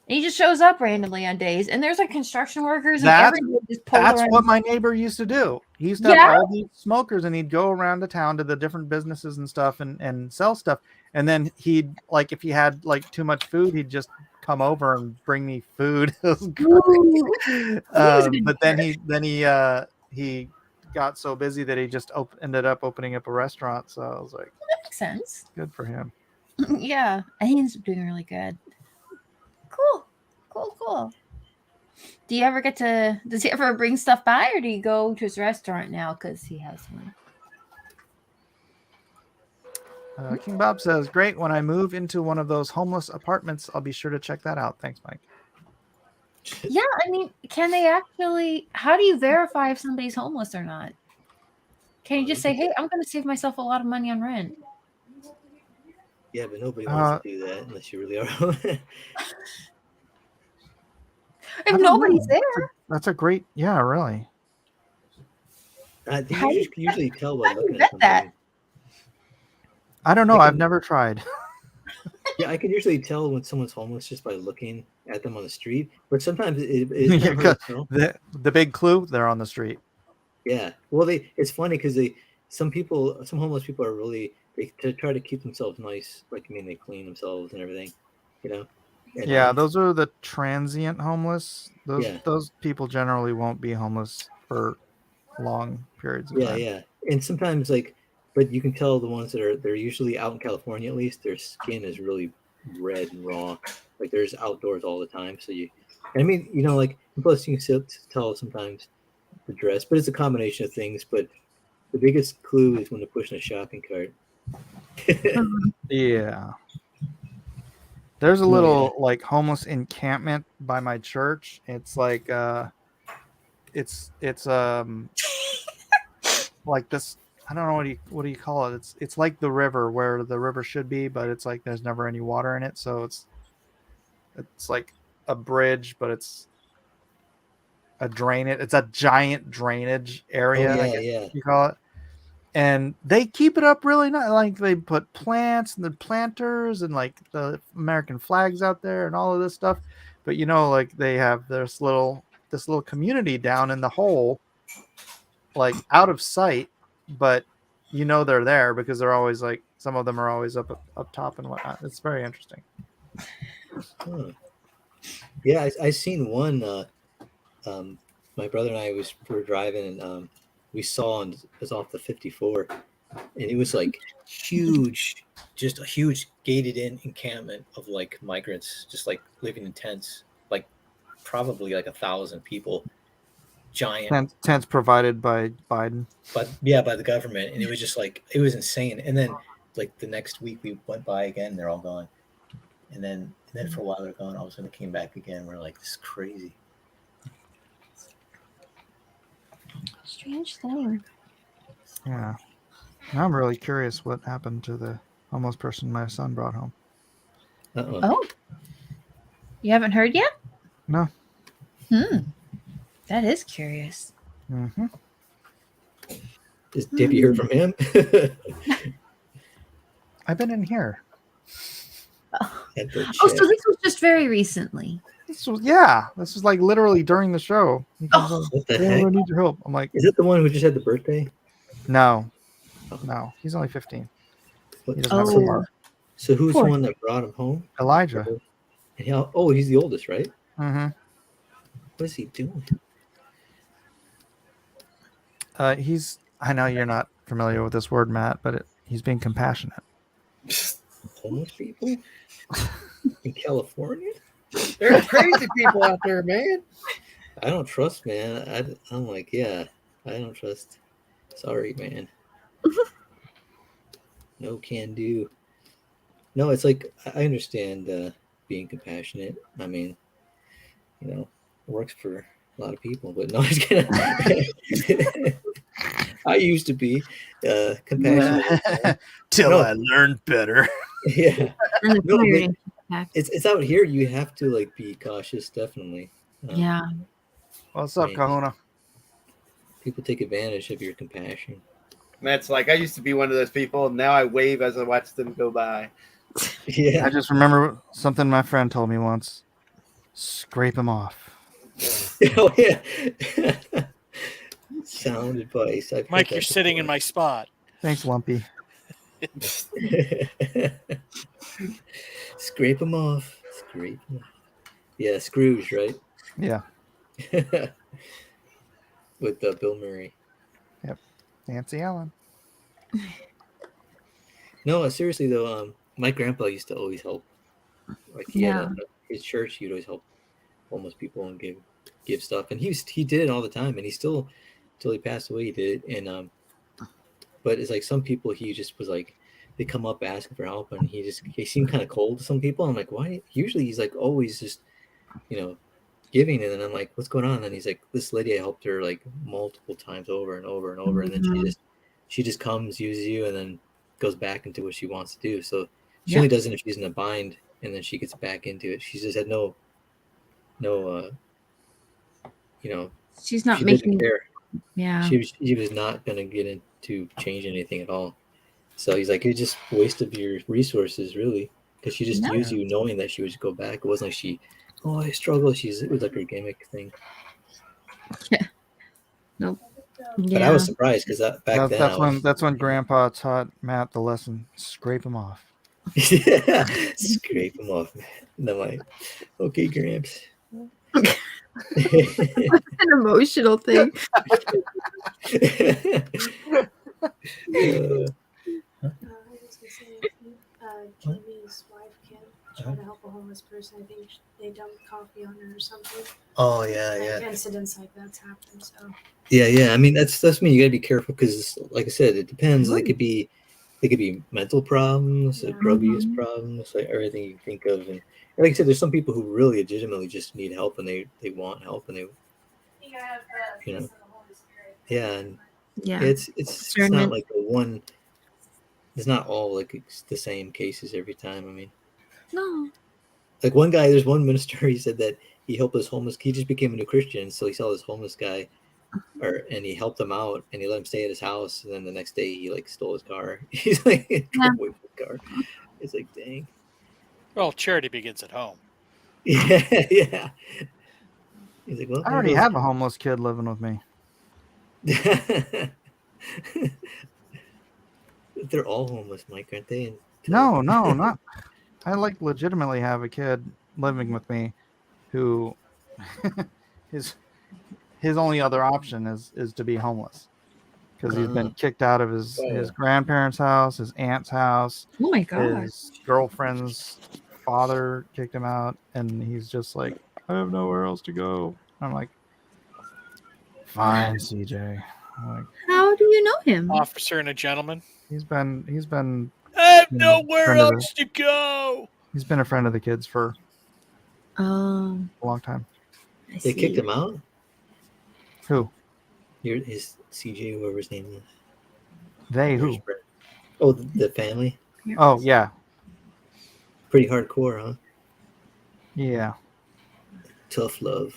And he just shows up randomly on days, and there's like construction workers and everybody just pulled That's around. what my neighbor used to do. He used to have all these smokers, and he'd go around the town to the different businesses and stuff and sell stuff. And then he'd like if he had like too much food, he'd just come over and bring me food. It was great. But then he got so busy that he just ended up opening up a restaurant. So I was like, that makes sense. Good for him. Yeah, and he ends up doing really good. Cool. Does he ever bring stuff by, or do you go to his restaurant now because he has one? King Bob says, great. When I move into one of those homeless apartments, I'll be sure to check that out. Thanks, Mike. Yeah, I mean, can they actually, how do you verify if somebody's homeless or not? Can you just say, hey, I'm going to save myself a lot of money on rent? Yeah, but nobody wants to do that unless you really are. If nobody's there. That's a great, yeah, really. I think you can usually tell by looking at something. That? I don't know. I've never tried. Yeah, I can usually tell when someone's homeless just by looking at them on the street. But sometimes it's kind of hard to tell. The big clue, they're on the street. Yeah. Well, it's funny because some homeless people are really, they try to keep themselves nice. Like, I mean, they clean themselves and everything, you know? And, yeah, those are the transient homeless. Those people generally won't be homeless for long periods of time. Yeah. And sometimes but you can tell the ones they're usually out in California, at least their skin is really red and raw. Like there's outdoors all the time. So plus you can tell sometimes the dress, but it's a combination of things. But the biggest clue is when they're pushing a shopping cart. Yeah. There's a little like homeless encampment by my church. It's like it's like this, I don't know what do you call it? It's like the river where the river should be, but it's like there's never any water in it, so it's like a bridge, but it's a it's a giant drainage area, I guess you call it. And they keep it up really nice. Like they put plants and the planters and like the American flags out there and all of this stuff. But like they have this little community down in the hole, like out of sight, but they're there because they're always like, some of them are always up top and whatnot. It's very interesting. Yeah, I seen one. My brother and I were driving, and we saw, and it was off the 54, and it was like huge, just a huge gated in encampment of like migrants, just like living in tents, like probably like 1,000 people, giant tents provided by Biden, but yeah, by the government. And it was just like, it was insane. And then like the next week we went by again, they're all gone. And then for a while they're gone. All of a sudden it came back again. We're like, this is crazy. Strange thing. Yeah. Now I'm really curious what happened to the homeless person my son brought home. Oh. You haven't heard yet? No. That is curious. Mm-hmm. Have you heard from him? I've been in here. Oh, so this was just very recently. This was like literally during the show. What the heck? I need your help. I'm like, is it the one who just had the birthday? No, he's only 15. He doesn't have a car. So who's the one that brought him home? Elijah. And he's the oldest, right? Mm-hmm. What is he doing? I know you're not familiar with this word, Matt, but he's being compassionate. Homeless people in California? There's crazy people out there, man. I don't trust, man. I'm like, I don't trust. Sorry, man. no can do. No, it's like I understand being compassionate. I mean, it works for a lot of people, but no, it's gonna. I used to be compassionate till I learned better. Yeah, And the no, but firing impact. it's out here. You have to like be cautious, definitely. Yeah. What's up, Kahuna? People take advantage of your compassion. Matt's like, I used to be one of those people. Now I wave as I watch them go by. Yeah. I just remember something my friend told me once. Scrape them off. Oh yeah. Sound advice. Mike, you're sitting in my spot. Thanks, Lumpy. Scrape them off. Scrape 'em off. Yeah, Scrooge, right? Yeah. With Bill Murray. Yep. Nancy Allen. No, seriously though, my grandpa used to always help. Like he had his church, he would always help homeless people and give stuff, and he did it all the time, and he still till he passed away he did it. And but it's like some people he just was like they come up asking for help, and he seemed kind of cold to some people. I'm like, why? Usually he's like always just giving, and then I'm like, what's going on? And then he's like, this lady, I helped her like multiple times over and over and over, and then she just comes, uses you, and then goes back into what she wants to do. So she only does it if she's in a bind, and then she gets back into it. She just had no she's not she making didn't care. Yeah. She was not gonna get into change anything at all. So he's like, it's just a waste of your resources, really, because she just used you knowing that she would just go back. It wasn't like I struggle. It was like her gimmick thing. Yeah. Nope. But I was surprised because back then that's when Grandpa taught Matt the lesson: scrape them off. Yeah, scrape them off. And I'm like, okay, Gramps. An emotional thing. Jamie's wife can try to help a homeless person. I think they dumped coffee on her or something. Oh yeah. Incidents like that's happened. So. Yeah. I mean, that's me. You gotta be careful because, like I said, it depends. Like it could be mental problems, drug use problems, like everything you think of. And like I said, there's some people who really legitimately just need help, and they want help, and it's not like a one. It's not all like it's the same cases every time. I mean, no. Like one guy, there's one minister. He said that he helped this homeless. He just became a new Christian, so he saw this homeless guy, and he helped him out, and he let him stay at his house. And then the next day, he like stole his car. He's like, drove away from the car. It's like, dang. Well, charity begins at home. Yeah. He's like, well, I already have a homeless kid living with me. They're all homeless, Mike, aren't they? No, not. I like legitimately have a kid living with me who his only other option is to be homeless because he's been kicked out of his grandparents' house, his aunt's house. Oh my god! His girlfriend's father kicked him out, and he's just like, I have nowhere else to go. I'm like, fine, CJ. I'm like, how do you know him? Officer and a gentleman. He's been. I have nowhere else to go. He's been a friend of the kids for a long time. They kicked him out? Who? His CJ, whoever his name is. They who? Oh, the family? Oh, yeah. Pretty hardcore, huh? Yeah. Tough love.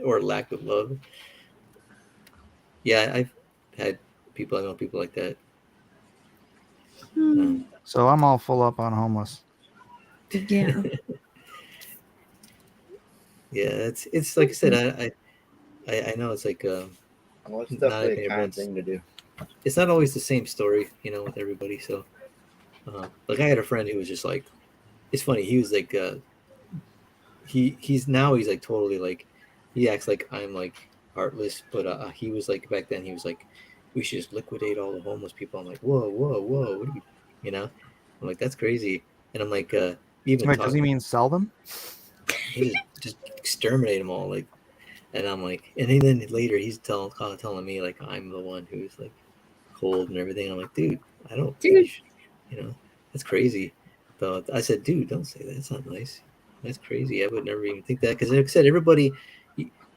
Or lack of love. Yeah, I've had I know people like that. So I'm all full up on homeless. Yeah. Yeah, it's like I said, I know it's like well, it's definitely a kind thing to do. It's not always the same story, with everybody. So, like I had a friend who was just like, it's funny. He was like, he's like totally like, he acts like I'm like heartless, but he was like back then he was like, we should just liquidate all the homeless people. I'm like, whoa, what do you, I'm like, that's crazy. And I'm like, even wait, does he mean sell them? He just exterminate them all, like. And I'm like, and then later he's telling me like I'm the one who's like cold and everything. I'm like, dude, I don't Dude. think that's crazy. But I said, dude, don't say that. It's not nice. That's crazy. I would never even think that because, like I said, everybody,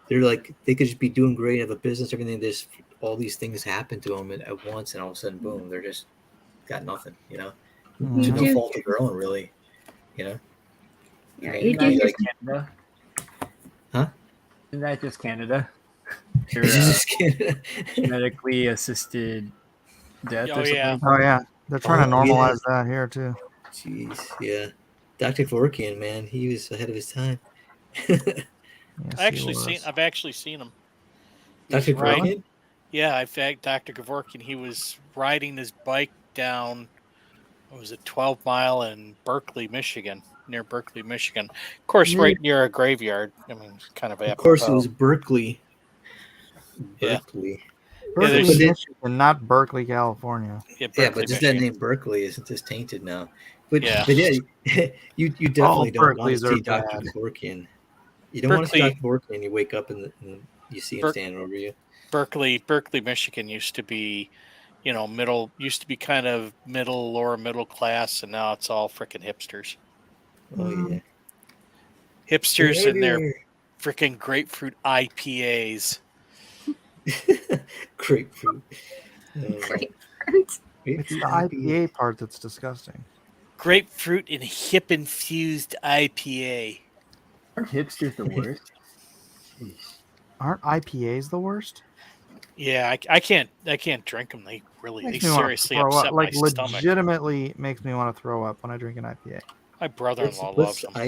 they're like they could just be doing great, have a business, everything. There's all these things happen to them at once, and all of a sudden, boom, they're just got nothing. To no fault of their own, really. Yeah, Isn't that just Canada? Huh? Isn't that just Canada? It's just Canada. Genetically assisted death or something. Oh yeah, they're trying to normalize that here too. Jeez, yeah. Dr. Vorkian, man, he was ahead of his time. I've actually seen him. Dr. Vorkian? Yeah, in fact, Dr. Kevorkian, he was riding his bike down, what was it, 12 Mile in Berkeley, Michigan, near Berkeley, Michigan. Of course, right near a graveyard. I mean, it's kind of Of course, it was Berkeley. Yeah. Berkeley, Yeah, Michigan, not Berkeley, California. Yeah, but just that name Berkeley isn't just tainted now. But Yeah. you definitely don't want Berkeleys to see are Dr. bad. Kevorkian. You don't want to see Berkeley- Dr. Kevorkian and you wake up and you see him standing over you. Berkeley, Michigan used to be, used to be kind of lower middle class, and now it's all freaking hipsters. Oh yeah, Hipsters and their freaking grapefruit IPAs. Grapefruit. Grapefruit. It's the IPA part that's disgusting. Grapefruit and hip infused IPA. Aren't hipsters the worst? Aren't IPAs the worst? Yeah, I can't drink them. They seriously upset my stomach. Legitimately makes me want to throw up when I drink an IPA. My brother-in-law What's loves them.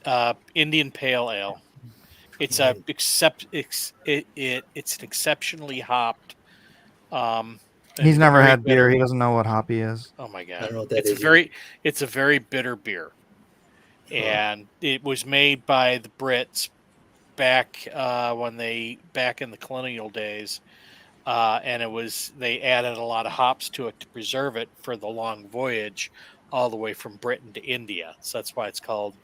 IPA? Indian Pale Ale. It's it's an exceptionally hopped. He's never very had beer. bitter. He doesn't know what hoppy is. Oh my I god! don't know what that is. It's a very bitter beer, and it was made by the Brits back in the colonial days, and they added a lot of hops to it to preserve it for the long voyage, all the way from Britain to India. So that's why it's called.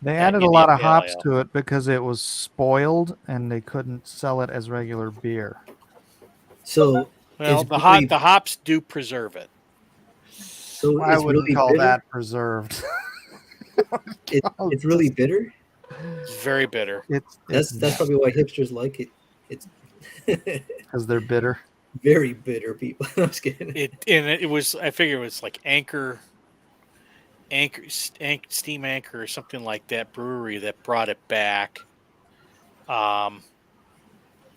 They added a Indian lot of Pale hops Ale. to it because it was spoiled and they couldn't sell it as regular beer. So Well, the hops do preserve it. So I it's wouldn't really call bitter? that preserved. It's really bitter. It's very bitter. That's probably why hipsters like it. It's because they're bitter. Very bitter people. I was kidding. It was. I figure it was like Steam Anchor or something like that brewery that brought it back. And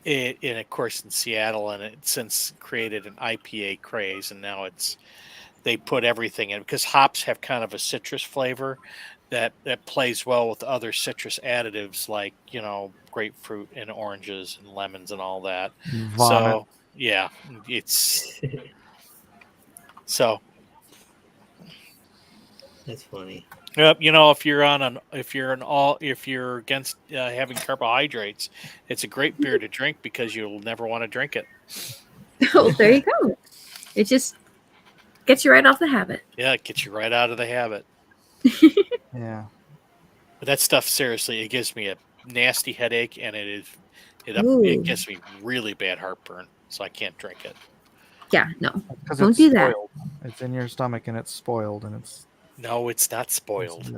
of course in Seattle, and it since created an IPA craze, and now they put everything in because hops have kind of a citrus flavor that plays well with other citrus additives like grapefruit and oranges and lemons and all that. Vomit. So yeah, it's so. That's funny. Yep, if you're against having carbohydrates, it's a great beer to drink because you'll never want to drink it. Oh, there you go. It just gets you right off the habit. Yeah, it gets you right out of the habit. Yeah. But that stuff, seriously, it gives me a nasty headache, and Ooh. it gives me really bad heartburn, so I can't drink it. Yeah, no. Because Don't it's do that. spoiled. It's in your stomach and it's spoiled and it's No, it's not spoiled.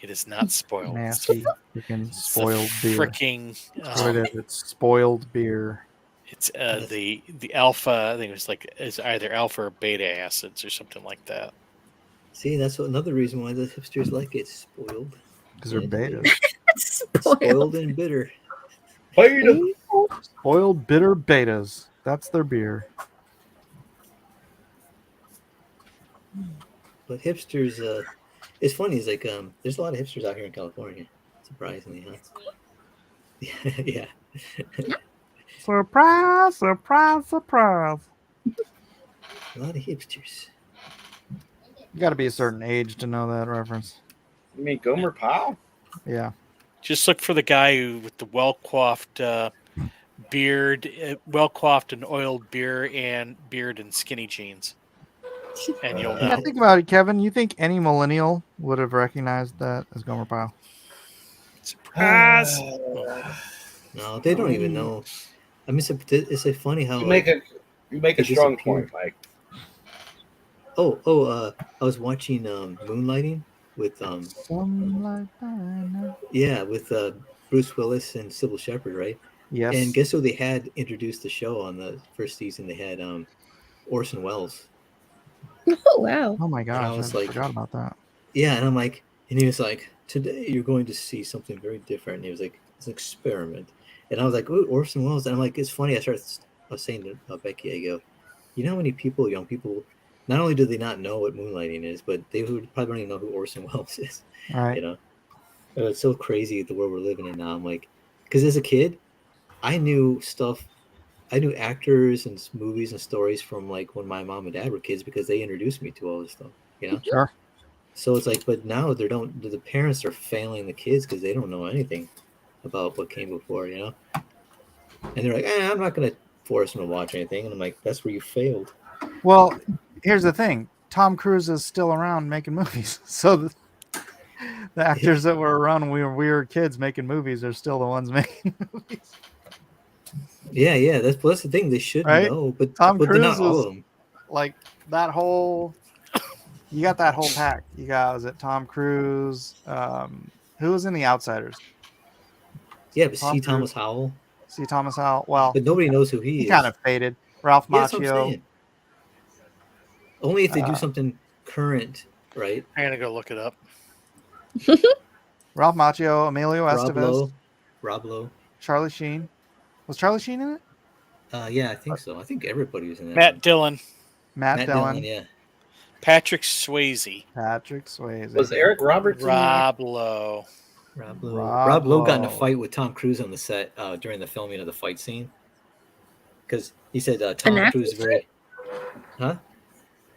It is not spoiled. nasty, freaking It's spoiled beer. freaking. That's what it is. It's spoiled beer. It's the alpha. I think it's either alpha or beta acids or something like that. See, that's another reason why the hipsters like it. Spoiled. Because they're betas. Spoiled and bitter. Spoiled bitter betas. That's their beer. But hipsters, it's funny. It's like there's a lot of hipsters out here in California. Surprisingly, huh? Yeah. Surprise! Surprise! Surprise! A lot of hipsters. You got to be a certain age to know that reference. You mean Gomer Pyle? Yeah. Just look for the guy with the well-coiffed beard, well-coiffed and oiled beard and skinny jeans, and you'll know. Yeah, think about it, Kevin. You think any millennial would have recognized that as Gomer Pyle? Surprise! No, they don't even know. I mean, it's like funny how You make a You make a He strong disappeared. point, Mike. I was watching Moonlighting with with Bruce Willis and Sybil Shepherd, right? Yes. And guess who they had introduced the show on the first season? They had Orson Welles. Oh wow! Oh my And gosh, I was I like, forgot about that. yeah, and I'm like, and he was like, today you're going to see something very different. And he was like, it's an experiment, and I was like, ooh, Orson Welles, and I'm like, it's funny. I was saying to Becky, I go, you know how many people, young people, not only do they not know what moonlighting is, but they would probably don't even know who Orson Welles is. All right. You know, it's so crazy the world we're living in now. I'm like, because as a kid, I knew stuff. I knew actors and movies and stories from like when my mom and dad were kids because they introduced me to all this stuff. You know. Sure. So it's like, but now the parents are failing the kids because they don't know anything about what came before, you know? And they're like, I'm not going to force them to watch anything. And I'm like, that's where you failed. Well, here's the thing. Tom Cruise is still around making movies. So the actors that were around when we were kids making movies are still the ones making movies. Yeah. That's the thing. They should Right? know, but Tom they're Cruise not all was of them. like that whole. You got that whole pack. You got, was it Tom Cruise? Who was in The Outsiders? Yeah, but Tom Thomas Cruise. Howell. C. Thomas Howell. Well, But nobody knows who he is. He kind of faded. Ralph Yeah, that's what I'm Macchio. saying. Only if they do something current, right? I'm gonna go look it up. Ralph Macchio, Emilio Estevez, Rob Lowe, Charlie Sheen. Was Charlie Sheen in it? Yeah, I think so. I think everybody was in that. Matt Dillon. Matt Dillon. Yeah. Patrick Swayze. Patrick Swayze. Was Eric Roberts? Rob Lowe. Rob Lowe got in a fight with Tom Cruise on the set during the filming of the fight scene because he said Tom Cruise is very. Huh?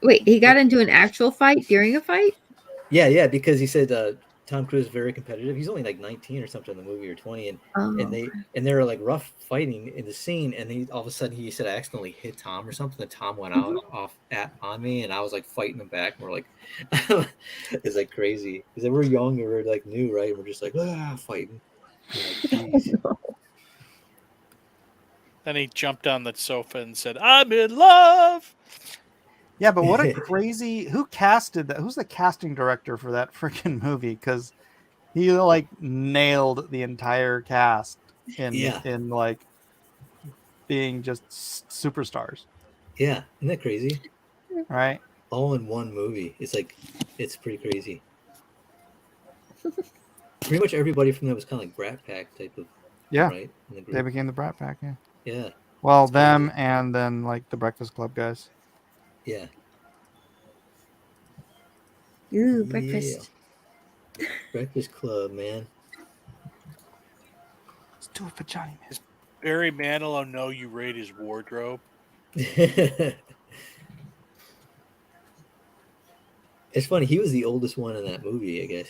Wait, he got into an actual fight during a fight? Yeah, because he said Tom Cruise is very competitive. He's only like 19 or something in the movie, or 20, and they were like rough fighting in the scene, and then all of a sudden he said I accidentally hit Tom or something, and Tom went out on me, and I was like fighting him back, and we're like, it's like crazy because we're young and we're like new, right? And we're just like fighting. Like, Then he jumped on the sofa and said, "I'm in love." Yeah, but what a crazy! Who casted that? Who's the casting director for that freaking movie? Because he like nailed the entire cast in like being just superstars. Yeah, isn't that crazy? Right. All in one movie. It's like it's pretty crazy. Pretty much everybody from that was kind of like Brat Pack type of. Yeah. Right. They became the Brat Pack. Yeah. Yeah. Well, them and then like the Breakfast Club guys. Yeah. Ooh, breakfast. Yeah. Breakfast Club, man. Let's do it for Johnny, man. Does Barry Manilow know you raid his wardrobe? It's funny. He was the oldest one in that movie, I guess.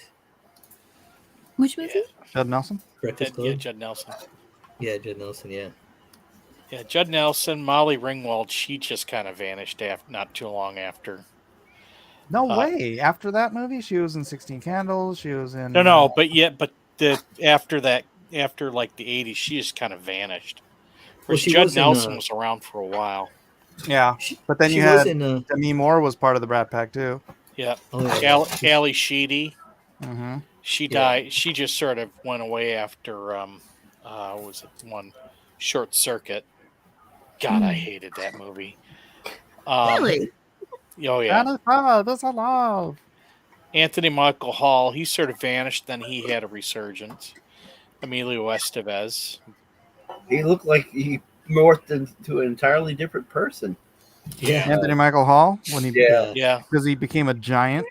Which movie? Judd Nelson? Breakfast Club? Yeah, Judd Nelson. Yeah, Judd Nelson, yeah. Yeah, Judd Nelson, Molly Ringwald, she just kind of vanished not too long after. No way. After that movie, she was in 16 Candles. She was in. No, but after that, after like the 80s, she just kind of vanished. Whereas Judd Nelson was around for a while. Yeah, but then you had Demi Moore was part of the Brat Pack too. Yeah. Oh, yeah. Ally Sheedy. Mm-hmm. She died. She just sort of went away after what was it, one Short Circuit. God, I hated that movie. Really? Oh yeah. That's a love. Anthony Michael Hall, he sort of vanished, then he had a resurgence. Emilio Estevez. He looked like he morphed into an entirely different person. Yeah. Anthony Michael Hall when he yeah because he became a giant.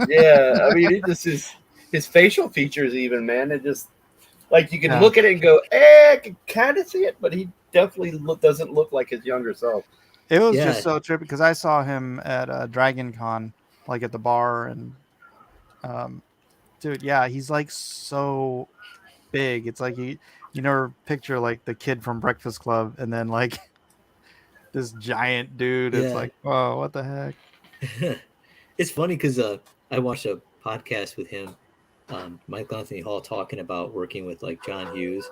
Yeah, I mean, it just his facial features, even, man. It just like you can look at it and go, I can kind of see it, but he definitely doesn't look like his younger self. It was just so trippy because I saw him at Dragon Con, like at the bar, and dude, yeah, he's like so big. It's like you never picture like the kid from Breakfast Club, and then like this giant dude. It's like, oh, what the heck? It's funny because I watched a podcast with him, Michael Anthony Hall, talking about working with like John Hughes,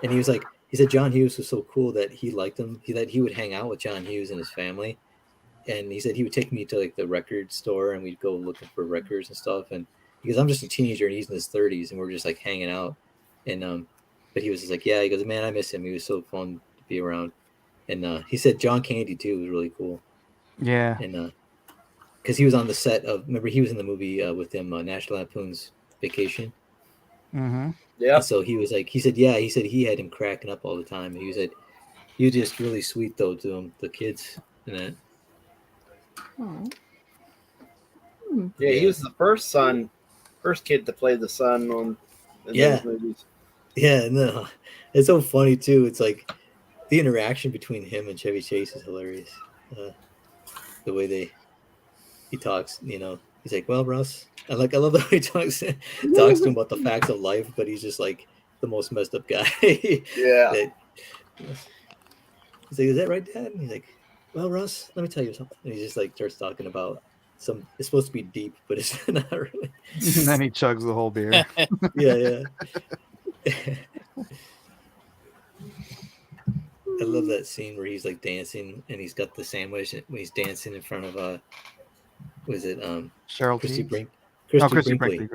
and he was like, he said John Hughes was so cool that he liked him. That he would hang out with John Hughes and his family, and he said he would take me to like the record store and we'd go looking for records and stuff. And because I'm just a teenager and he's in his 30s and we're just like hanging out, and but he was just like, yeah, he goes, man, I miss him. He was so fun to be around. And he said John Candy too was really cool. Yeah. And because he was on the set of, remember he was in the movie with him, National Lampoon's Vacation. Mm-hmm. Yeah. So he was like, he said he had him cracking up all the time. And he said he was just really sweet though to him, the kids and that. Yeah, he was the first kid to play the son on those movies. Yeah, no, it's so funny too. It's like the interaction between him and Chevy Chase is hilarious. The way he talks, you know, he's like, "Well, Russ," I love the way he talks to him about the facts of life, but he's just like the most messed up guy. Yeah. He's like, "Is that right, Dad?" And he's like, "Well, Russ, let me tell you something." And he just like starts talking about it's supposed to be deep, but it's not really. And then he chugs the whole beer. Yeah. I love that scene where he's like dancing and he's got the sandwich when he's dancing in front of was it Cheryl Christy Teague? Brink? Christy Brinkley.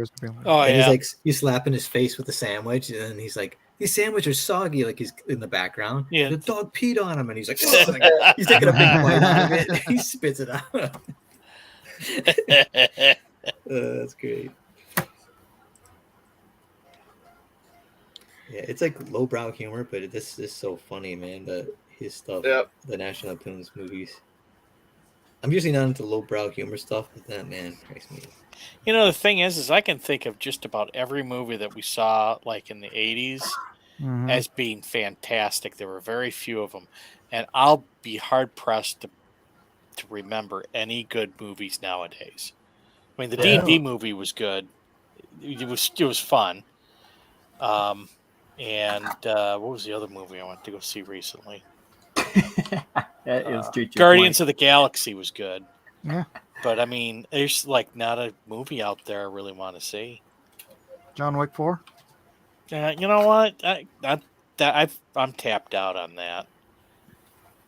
Oh, and he's like he's slapping his face with the sandwich, and then he's like, "These sandwiches are soggy," like he's in the background. Yeah, the dog peed on him, and he's like, oh, he's taking a big bite out of it. He spits it out. That's great. Yeah, it's like lowbrow humor, but this is so funny, man. His stuff, the National Lampoon's movies. I'm usually not into lowbrow humor stuff, but that man cracks me up. You know, the thing is I can think of just about every movie that we saw, like in the 80s, as being fantastic. There were very few of them, and I'll be hard pressed to remember any good movies nowadays. I mean, the D&D movie was good. It was fun. And what was the other movie I went to go see recently? Guardians of the Galaxy was good. Yeah. But I mean, there's like not a movie out there I really want to see. John Wick 4? You know what? I'm tapped out on that.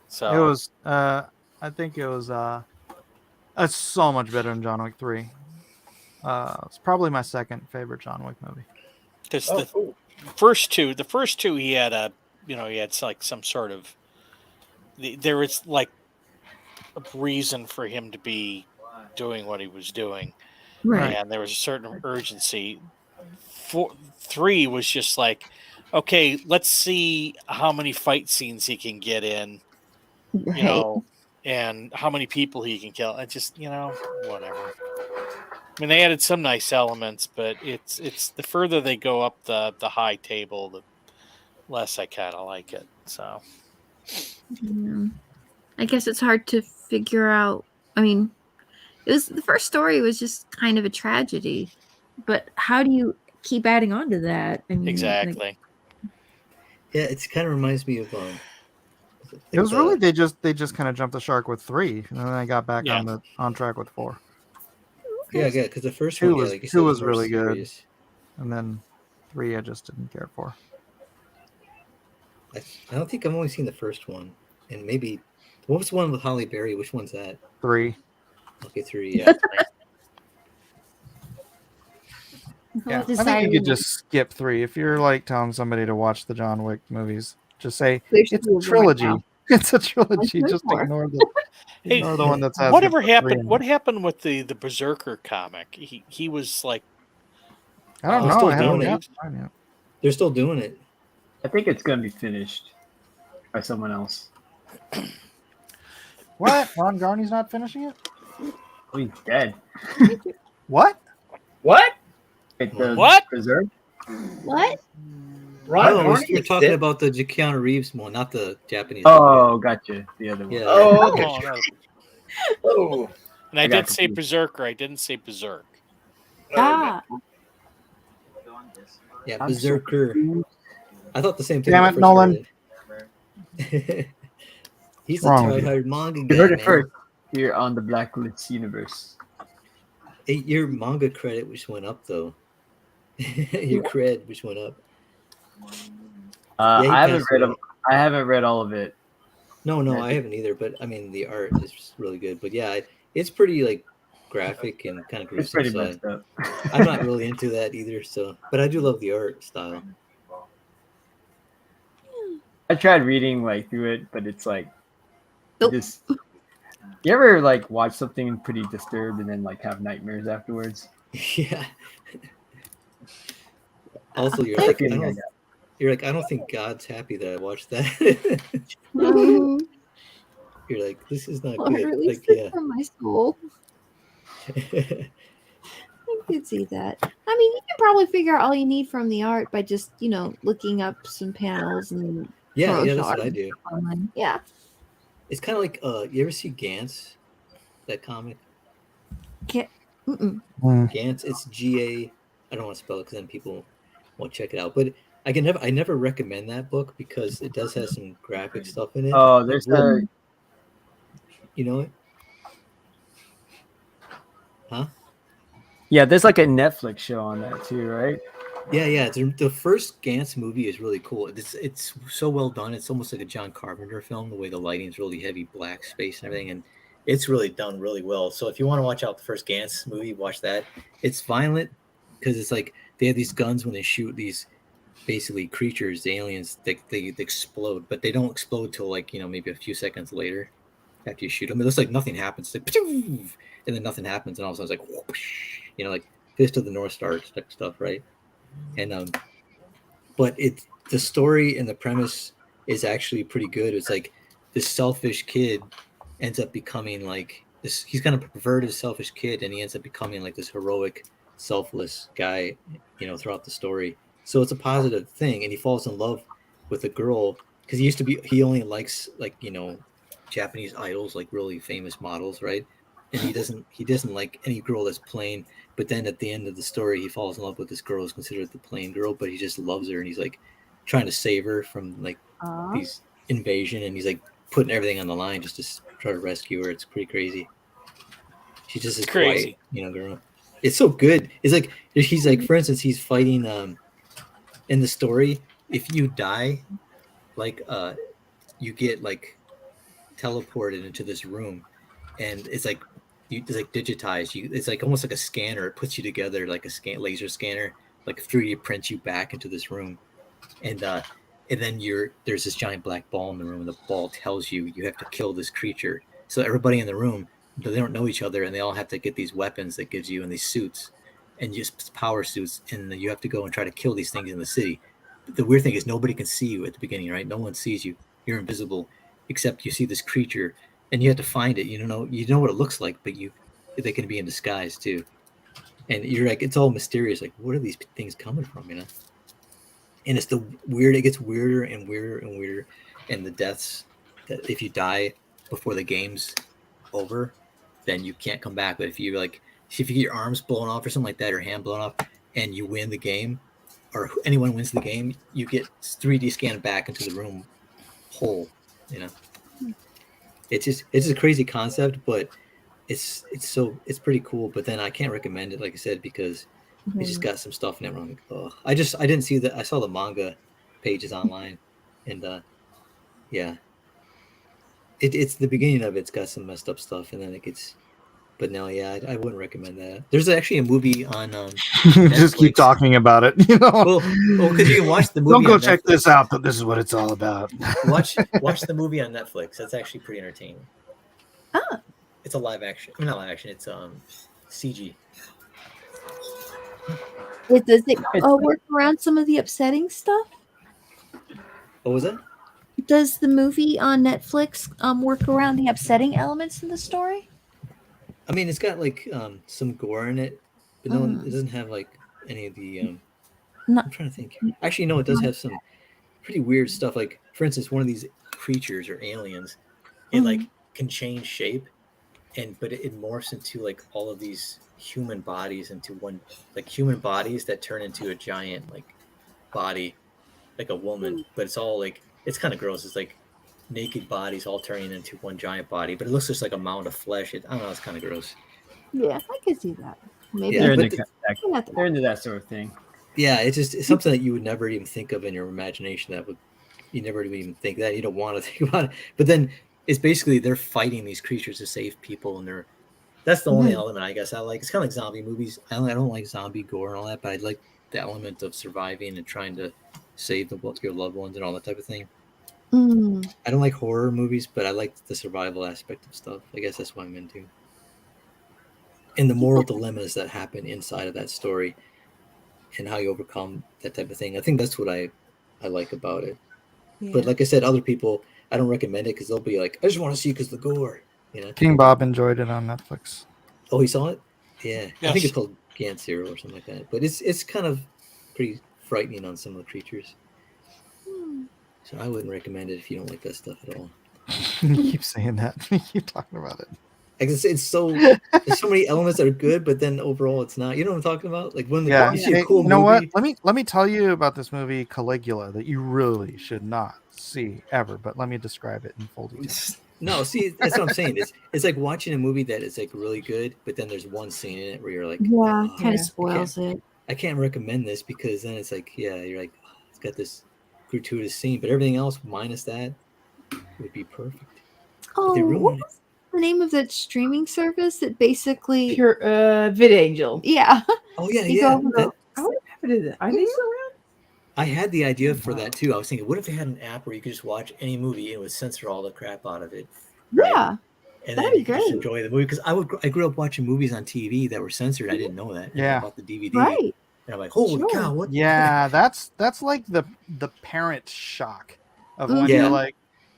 So it was. I think it was. It's so much better than John Wick 3. It's probably my second favorite John Wick movie. Because the first two, he had he had like some sort of. There was like a reason for him to be doing what he was doing, right? And there was a certain urgency. 3 was just like, okay, let's see how many fight scenes he can get in, you know, and how many people he can kill. I just, whatever. I mean, they added some nice elements, but it's the further they go up the high table, the less I kind of like it. So, I guess it's hard to figure out. I mean, the first story was just kind of a tragedy, but how do you keep adding on to that? I mean, exactly. Yeah, it kind of reminds me of. It was really they just kind of jumped the shark with 3, and then they got back on track with 4. Yeah, because the first 2 one was, like you 2 said, was more really serious. good, and then 3 I just didn't care for. I don't think I've only seen the first one, and maybe what was the one with Halle Berry? Which one's that? 3. Okay, 3. Yeah. Yeah, I think you could just skip 3 if you're like telling somebody to watch the John Wick movies. Just say it's a trilogy. It's a trilogy. Just ignore the one that's. Whatever happened? What happened with the Berserker comic? He was like. I don't know. I haven't got mine yet. They're still doing it. I think it's gonna be finished by someone else. What? Ron Garney's not finishing it? Oh, he's dead. What? What? What? Preserved? What? You're talking about the Keanu Reeves one, not the Japanese. Oh, gotcha. The other one. Yeah. Oh, okay. Oh. And I did say Berserker. I didn't say Berserk. Ah. Yeah, Berserker. I thought the same thing. Damn it, Nolan. He's a try-hard manga guy. You heard it first here on the Blacklist universe. Hey, your manga credit which went up though. Your cred which went up. Yeah, you I haven't passed read it them. out. I haven't read all of it. No, Yeah, I haven't either. But I mean, the art is really good. But yeah, it's pretty like graphic and kind of it's gruesome. pretty So messed up. I'm not really into that either. So, but I do love the art style. I tried reading like through it, but it's like Nope. just. You ever like watch something pretty disturbed and then like have nightmares afterwards? Yeah. Also, you're That's the like, feeling I got. you're like, I don't think God's happy that I watched that. Mhm. You're like, this is not Or good. at least Like, it's yeah. from my soul. I could see that. I mean, you can probably figure out all you need from the art by just, looking up some panels and Yeah, promotional that's art what I do. online. Yeah. It's kind of like, you ever see Gantz, that comic? Can't. Mm-mm. Gantz, it's G-A. I don't want to spell it because then people won't check it out. But I never recommend that book because it does have some graphic stuff in it. Oh, Like, there's real, you know it? Huh? yeah, there's like a Netflix show on that too, right? Yeah. The first Gantz movie is really cool. It's so well done. It's almost like a John Carpenter film. The way the lighting is really heavy, black space and everything, and it's really done really well. So if you want to watch out the first Gantz movie, watch that. It's violent because it's like they have these guns when they shoot these basically creatures, the aliens. They explode, but they don't explode till like maybe a few seconds later after you shoot them. It looks like nothing happens, like, and then nothing happens, and all of a sudden it's like like Fist of the North Star type stuff, right? And but the story and the premise is actually pretty good. It's like this selfish kid ends up becoming like this. He's kind of perverted, selfish kid, and he ends up becoming like this heroic, selfless guy, throughout the story. So it's a positive thing, and he falls in love with a girl because he only likes like Japanese idols, like really famous models, right? And he doesn't like any girl that's plain. But then at the end of the story, he falls in love with this girl who's considered the plain girl, but he just loves her, and he's like trying to save her from like these invasion, and he's like putting everything on the line just to try to rescue her. It's pretty crazy. She's just this Crazy. quiet, girl. It's so good. It's like he's like, for instance, he's fighting in the story. If you die, like you get like teleported into this room, and it's like it's like digitized. It's like almost like a scanner. It puts you together like a laser scanner, like 3D prints you back into this room, and then there's this giant black ball in the room, and the ball tells you have to kill this creature. So everybody in the room, they don't know each other, and they all have to get these weapons that gives you in these suits, and just power suits, and you have to go and try to kill these things in the city. But the weird thing is nobody can see you at the beginning, right? No one sees you. You're invisible, except you see this creature, and you have to find it. You know what it looks like, but they can be in disguise too. And you're like, it's all mysterious. Like, what are these things coming from? And it's it gets weirder and weirder and weirder. And the deaths, that if you die before the game's over, then you can't come back. But if you get your arms blown off or something like that, or hand blown off, and you win the game, or anyone wins the game, you get 3D scanned back into the room whole. It's just a crazy concept, but it's pretty cool. But then I can't recommend it, like I said, because it just got some stuff in it wrong. I didn't see that. I saw the manga pages online, and yeah, it's the beginning of it's got some messed up stuff, and then it gets. But no, yeah, I wouldn't recommend that. There's actually a movie on. Just keep talking about it. Well, because you can watch the movie. Don't go on check Netflix. this out, but this is what it's all about. Watch the movie on Netflix. That's actually pretty entertaining. Oh. It's a live action. I mean, not live action. It's CG. Does it work around some of the upsetting stuff? What was that? Does the movie on Netflix work around the upsetting elements in the story? I mean, it's got like some gore in it, but no, it doesn't have like any of the. I'm trying to think. Actually, no, it does have some pretty weird stuff. Like, for instance, one of these creatures or aliens, it like can change shape, but it morphs into like all of these human bodies into one, like human bodies that turn into a giant like body, like a woman. But it's all like it's kind of gross. It's like naked bodies all turning into one giant body, but it looks just like a mound of flesh. I don't know. It's kind of gross. Yeah, I could see that. Maybe they're into that sort of thing. Yeah, it's something that you would never even think of in your imagination. You never would even think that. You don't want to think about it. But then it's basically they're fighting these creatures to save people, and that's the only element I guess I like. It's kind of like zombie movies. I don't like zombie gore and all that, but I like the element of surviving and trying to save your loved ones and all that type of thing. Mm. I don't like horror movies, but I like the survival aspect of stuff. I guess that's what I'm into. And the moral dilemmas that happen inside of that story and how you overcome that type of thing. I think that's what I like about it. Yeah. But like I said, other people, I don't recommend it because they'll be like, I just want to see because the gore. King Bob enjoyed it on Netflix. Oh, he saw it? Yeah. Yes. I think it's called Gantz Zero or something like that. But it's kind of pretty frightening on some of the creatures. So I wouldn't recommend it if you don't like that stuff at all. You keep saying that. You keep talking about it. It's so there's so many elements that are good, but then overall it's not. You know what I'm talking about? Like when you see a cool you know movie. what? Let me tell you about this movie Caligula that you really should not see ever. But let me describe it in full detail. No, see, that's what I'm saying. It's like watching a movie that is like really good, but then there's one scene in it where you're like, Yeah, oh, kind of spoils it. I can't recommend this because then it's like, yeah, you're like, oh, it's got this gratuitous scene, but everything else minus that would be perfect. Oh, But they what ruin it. was the name of that streaming service that basically Pure VidAngel. Yeah. Oh yeah, You yeah. go over the- I wonder what happened to that. Are they still around? I had the idea for that too. I was thinking, what if they had an app where you could just watch any movie and it would censor all the crap out of it? Yeah. And That'd then be you could just great. enjoy the movie. Because I grew up watching movies on TV that were censored. I didn't know that. And Yeah. I bought the DVD. Right. And I'm like, holy Sure. cow, what? Yeah, that's like the parent shock of when Yeah.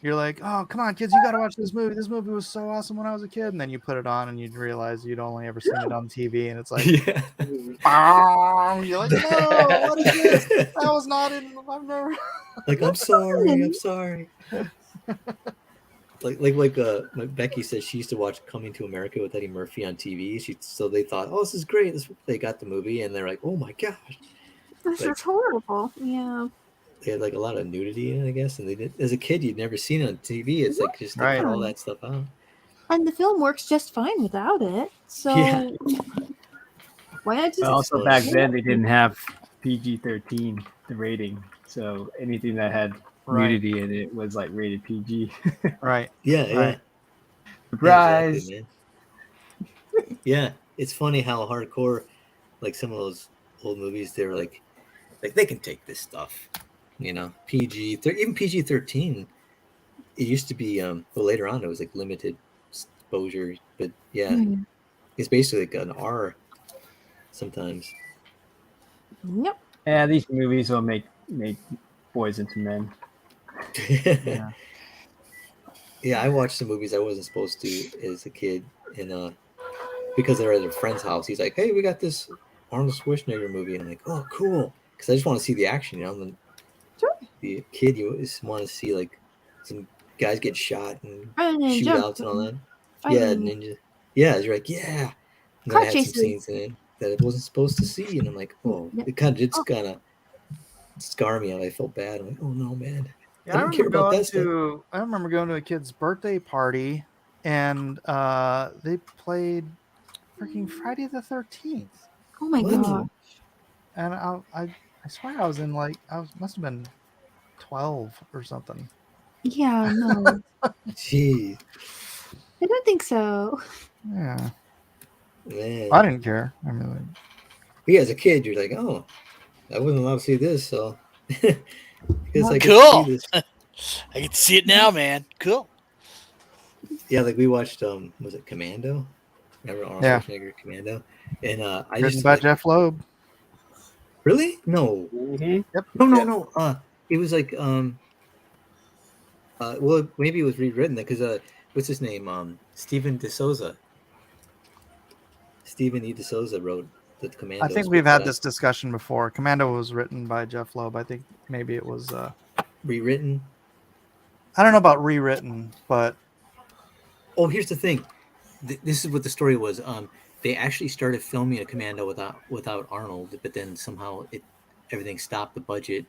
you're like, oh, come on, kids, you got to watch this movie. This movie was so awesome when I was a kid. And then you put it on and you realize you'd only ever seen it on TV. And it's like, Yeah. You're like, no, what is this? That was not in, I've never. Like, I'm sorry. like Becky said, she used to watch Coming to America with Eddie Murphy on TV. So they thought, oh, this is great. They got the movie and they're like, oh my gosh. This Like- is horrible. Yeah. They had like a lot of nudity in it, I guess. And they did, as a kid, you'd never seen it on TV. It's like just to Right. cut all that stuff out. And the film works just fine without it. So Yeah. why not just But also back then they didn't have PG-13 the rating, so anything that had Right. nudity in it was like rated PG. Right. Yeah, yeah. Right. Surprise! Exactly, man. Yeah, it's funny how hardcore, like some of those old movies, they were like they can take this stuff, even PG-13. It used to be, well, later on it was like limited exposure, but yeah, Hmm. it's basically like an R sometimes. Yep. Yeah, these movies will make boys into men. Yeah. Yeah, I watched some movies I wasn't supposed to as a kid, and because they're at a friend's house, he's like, "Hey, we got this Arnold Schwarzenegger movie," and I'm like, "Oh, cool," because I just want to see the action, The kid, you just want to see like some guys get shot and And jump shootouts and all that. fighting. Yeah, ninja. Yeah, you're like, yeah. And then Car I had some chases. scenes in it that I wasn't supposed to see, and I'm like, oh, Yep. it kind of scar me, and I felt bad. I'm like, oh no, man. Yeah, I don't care about that stuff. I remember going to a kid's birthday party, and they played freaking Friday the 13th, Oh my What? god. and I swear I was in must have been 12 or something. Yeah, no. Jeez, I don't think so. Yeah, man. I didn't care. I mean, like, Yeah, as a kid, you're like, oh, I wasn't allowed to see this, so because I Cool. could see this. I get to see it now, man. Cool. Yeah, like we watched, was it Commando? Remember Arnold Yeah. Schwarzenegger Commando? And I written just by like, Jeff Loeb. really? No, Yep. no. It was like well, maybe it was rewritten because what's his name? Stephen DeSouza. Stephen E. DeSouza wrote the Commando. I think we've had this discussion before. Commando was written by Jeff Loeb. I think maybe it was. Rewritten. I don't know about rewritten, but Oh, here's the thing. This is what the story was. They actually started filming a Commando without Arnold, but then somehow everything stopped, the budget,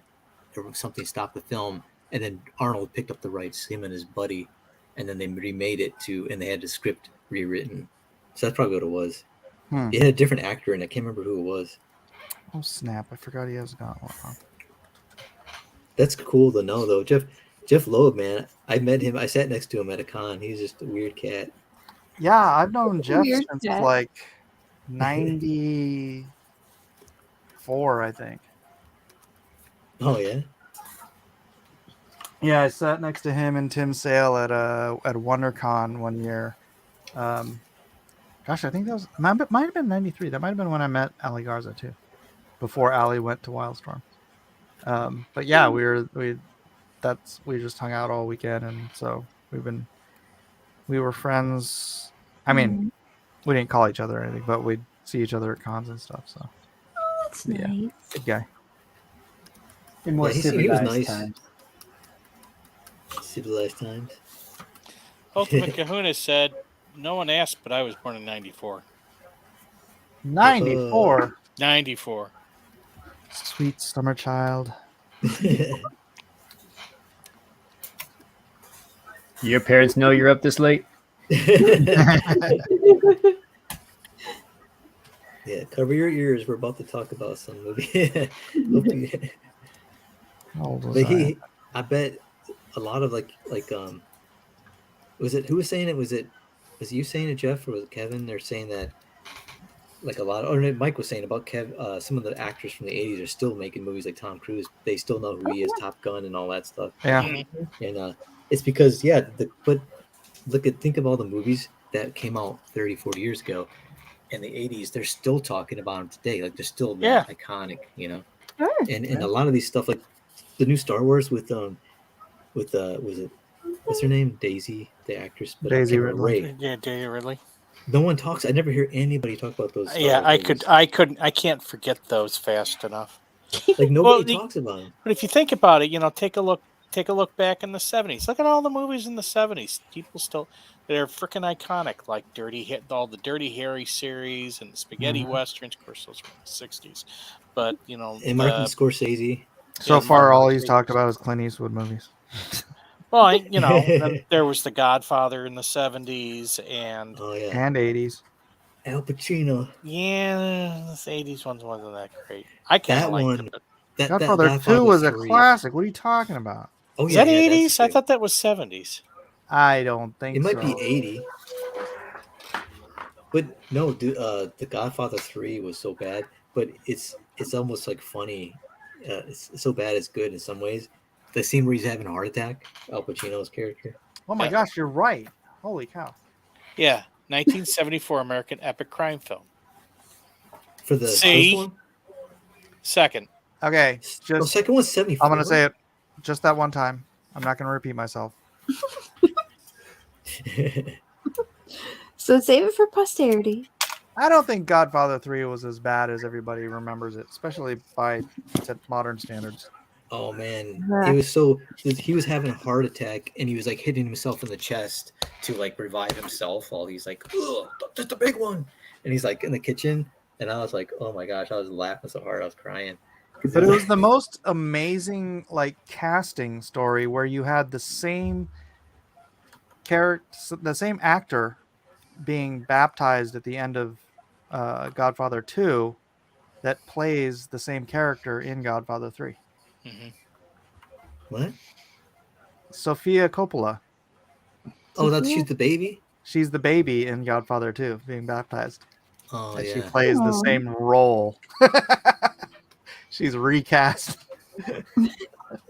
or something stopped the film, and then Arnold picked up the rights, him and his buddy, and then they remade it and they had the script rewritten. So that's probably what it was. Hmm. It had a different actor, and I can't remember who it was. Oh snap! I forgot he has got one. That's cool to know, though. Jeff Loeb, man. I met him. I sat next to him at a con. He's just a weird cat. Yeah, I've known Jeff Weird since cat. like 94, I think. Oh yeah. Yeah, I sat next to him and Tim Sale at WonderCon one year. Gosh, I think that was might have been 93. That might have been when I met Ali Garza too, before Ali went to Wildstorm. But yeah, we just hung out all weekend, and so we were friends. I mean, we didn't call each other or anything, but we'd see each other at cons and stuff. So That's yeah, nice. good guy. In more Yeah, he was civilized nice. times. Civilized times. Ultimate Kahuna said, "No one asked, but I was born in '94." 94. 94. Sweet summer child. Your parents know you're up this late? Yeah, cover your ears. We're about to talk about some movie. How old was But I bet a lot of was it who was saying it? Was it you saying it, Jeff, or was it Kevin? They're saying that like a lot of, or Mike was saying about some of the actors from the 80s are still making movies like Tom Cruise. They still know who he is, Top Gun and all that stuff. Yeah. And it's because but think of all the movies that came out 30, 40 years ago in the 80s. They're still talking about them today. Like they're still iconic, Sure. And a lot of these stuff, like the new Star Wars with was it, what's her name, Daisy, the actress, but Daisy I can't remember, Ridley. Ray. Yeah, Daisy Ridley. No one talks. I never hear anybody talk about those. Star Yeah, Wars I can't forget those fast enough. like nobody talks about them. But if you think about it, take a look back in the '70s. Look at all the movies in the '70s. People still, they're freaking iconic, like all the Dirty Harry series and spaghetti westerns. Of course, those were in the '60s. But And Martin Scorsese. So far, all he's talked about is Clint Eastwood movies. Well, then there was The Godfather in the '70s and And 80s. Al Pacino. Yeah, the '80s ones wasn't that great. I kind of liked it. But Godfather 2 was a classic. What are you talking about? Oh, is that '80s? I thought that was '70s. I don't think it so. might be 80. But no, The Godfather 3 was so bad, but it's almost like funny. It's so bad it's good in some ways. The scene where he's having a heart attack, Al Pacino's character. Oh my gosh, you're right. Holy cow. Yeah, 1974 American epic crime film. For the first one? Second. Okay, just second one's 74. I'm gonna say it just that one time. I'm not gonna repeat myself. So save it for posterity. I don't think Godfather 3 was as bad as everybody remembers it, especially by modern standards. Oh man, Yeah. he was having a heart attack and he was like hitting himself in the chest to like revive himself while he's like, ugh, just a big one. And he's like in the kitchen, and I was like, oh my gosh, I was laughing so hard I was crying. But it was the most amazing like casting story where you had the same character, the same actor being baptized at the end of Godfather 2 that plays the same character in Godfather 3. Mm-hmm. What? Sofia Coppola. Oh, she's the baby? She's the baby in Godfather 2 being baptized. Oh, and yeah. She plays the same role. She's recast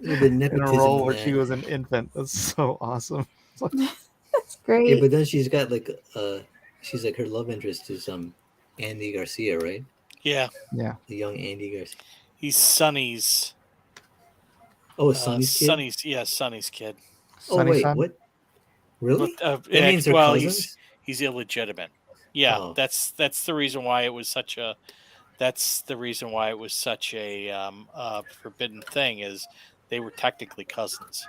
in a role where she was an infant. That's so awesome. That's great. Yeah, but then she's got like she's like her love interest is Andy Garcia, right? Yeah. Yeah. The young Andy Garcia. He's Sonny's. Oh, it's Sonny's kid? Sonny's kid. Oh, wait, what? Really? That means they're cousins? He's illegitimate. Yeah, Oh. that's the reason why it was such a forbidden thing, is they were technically cousins.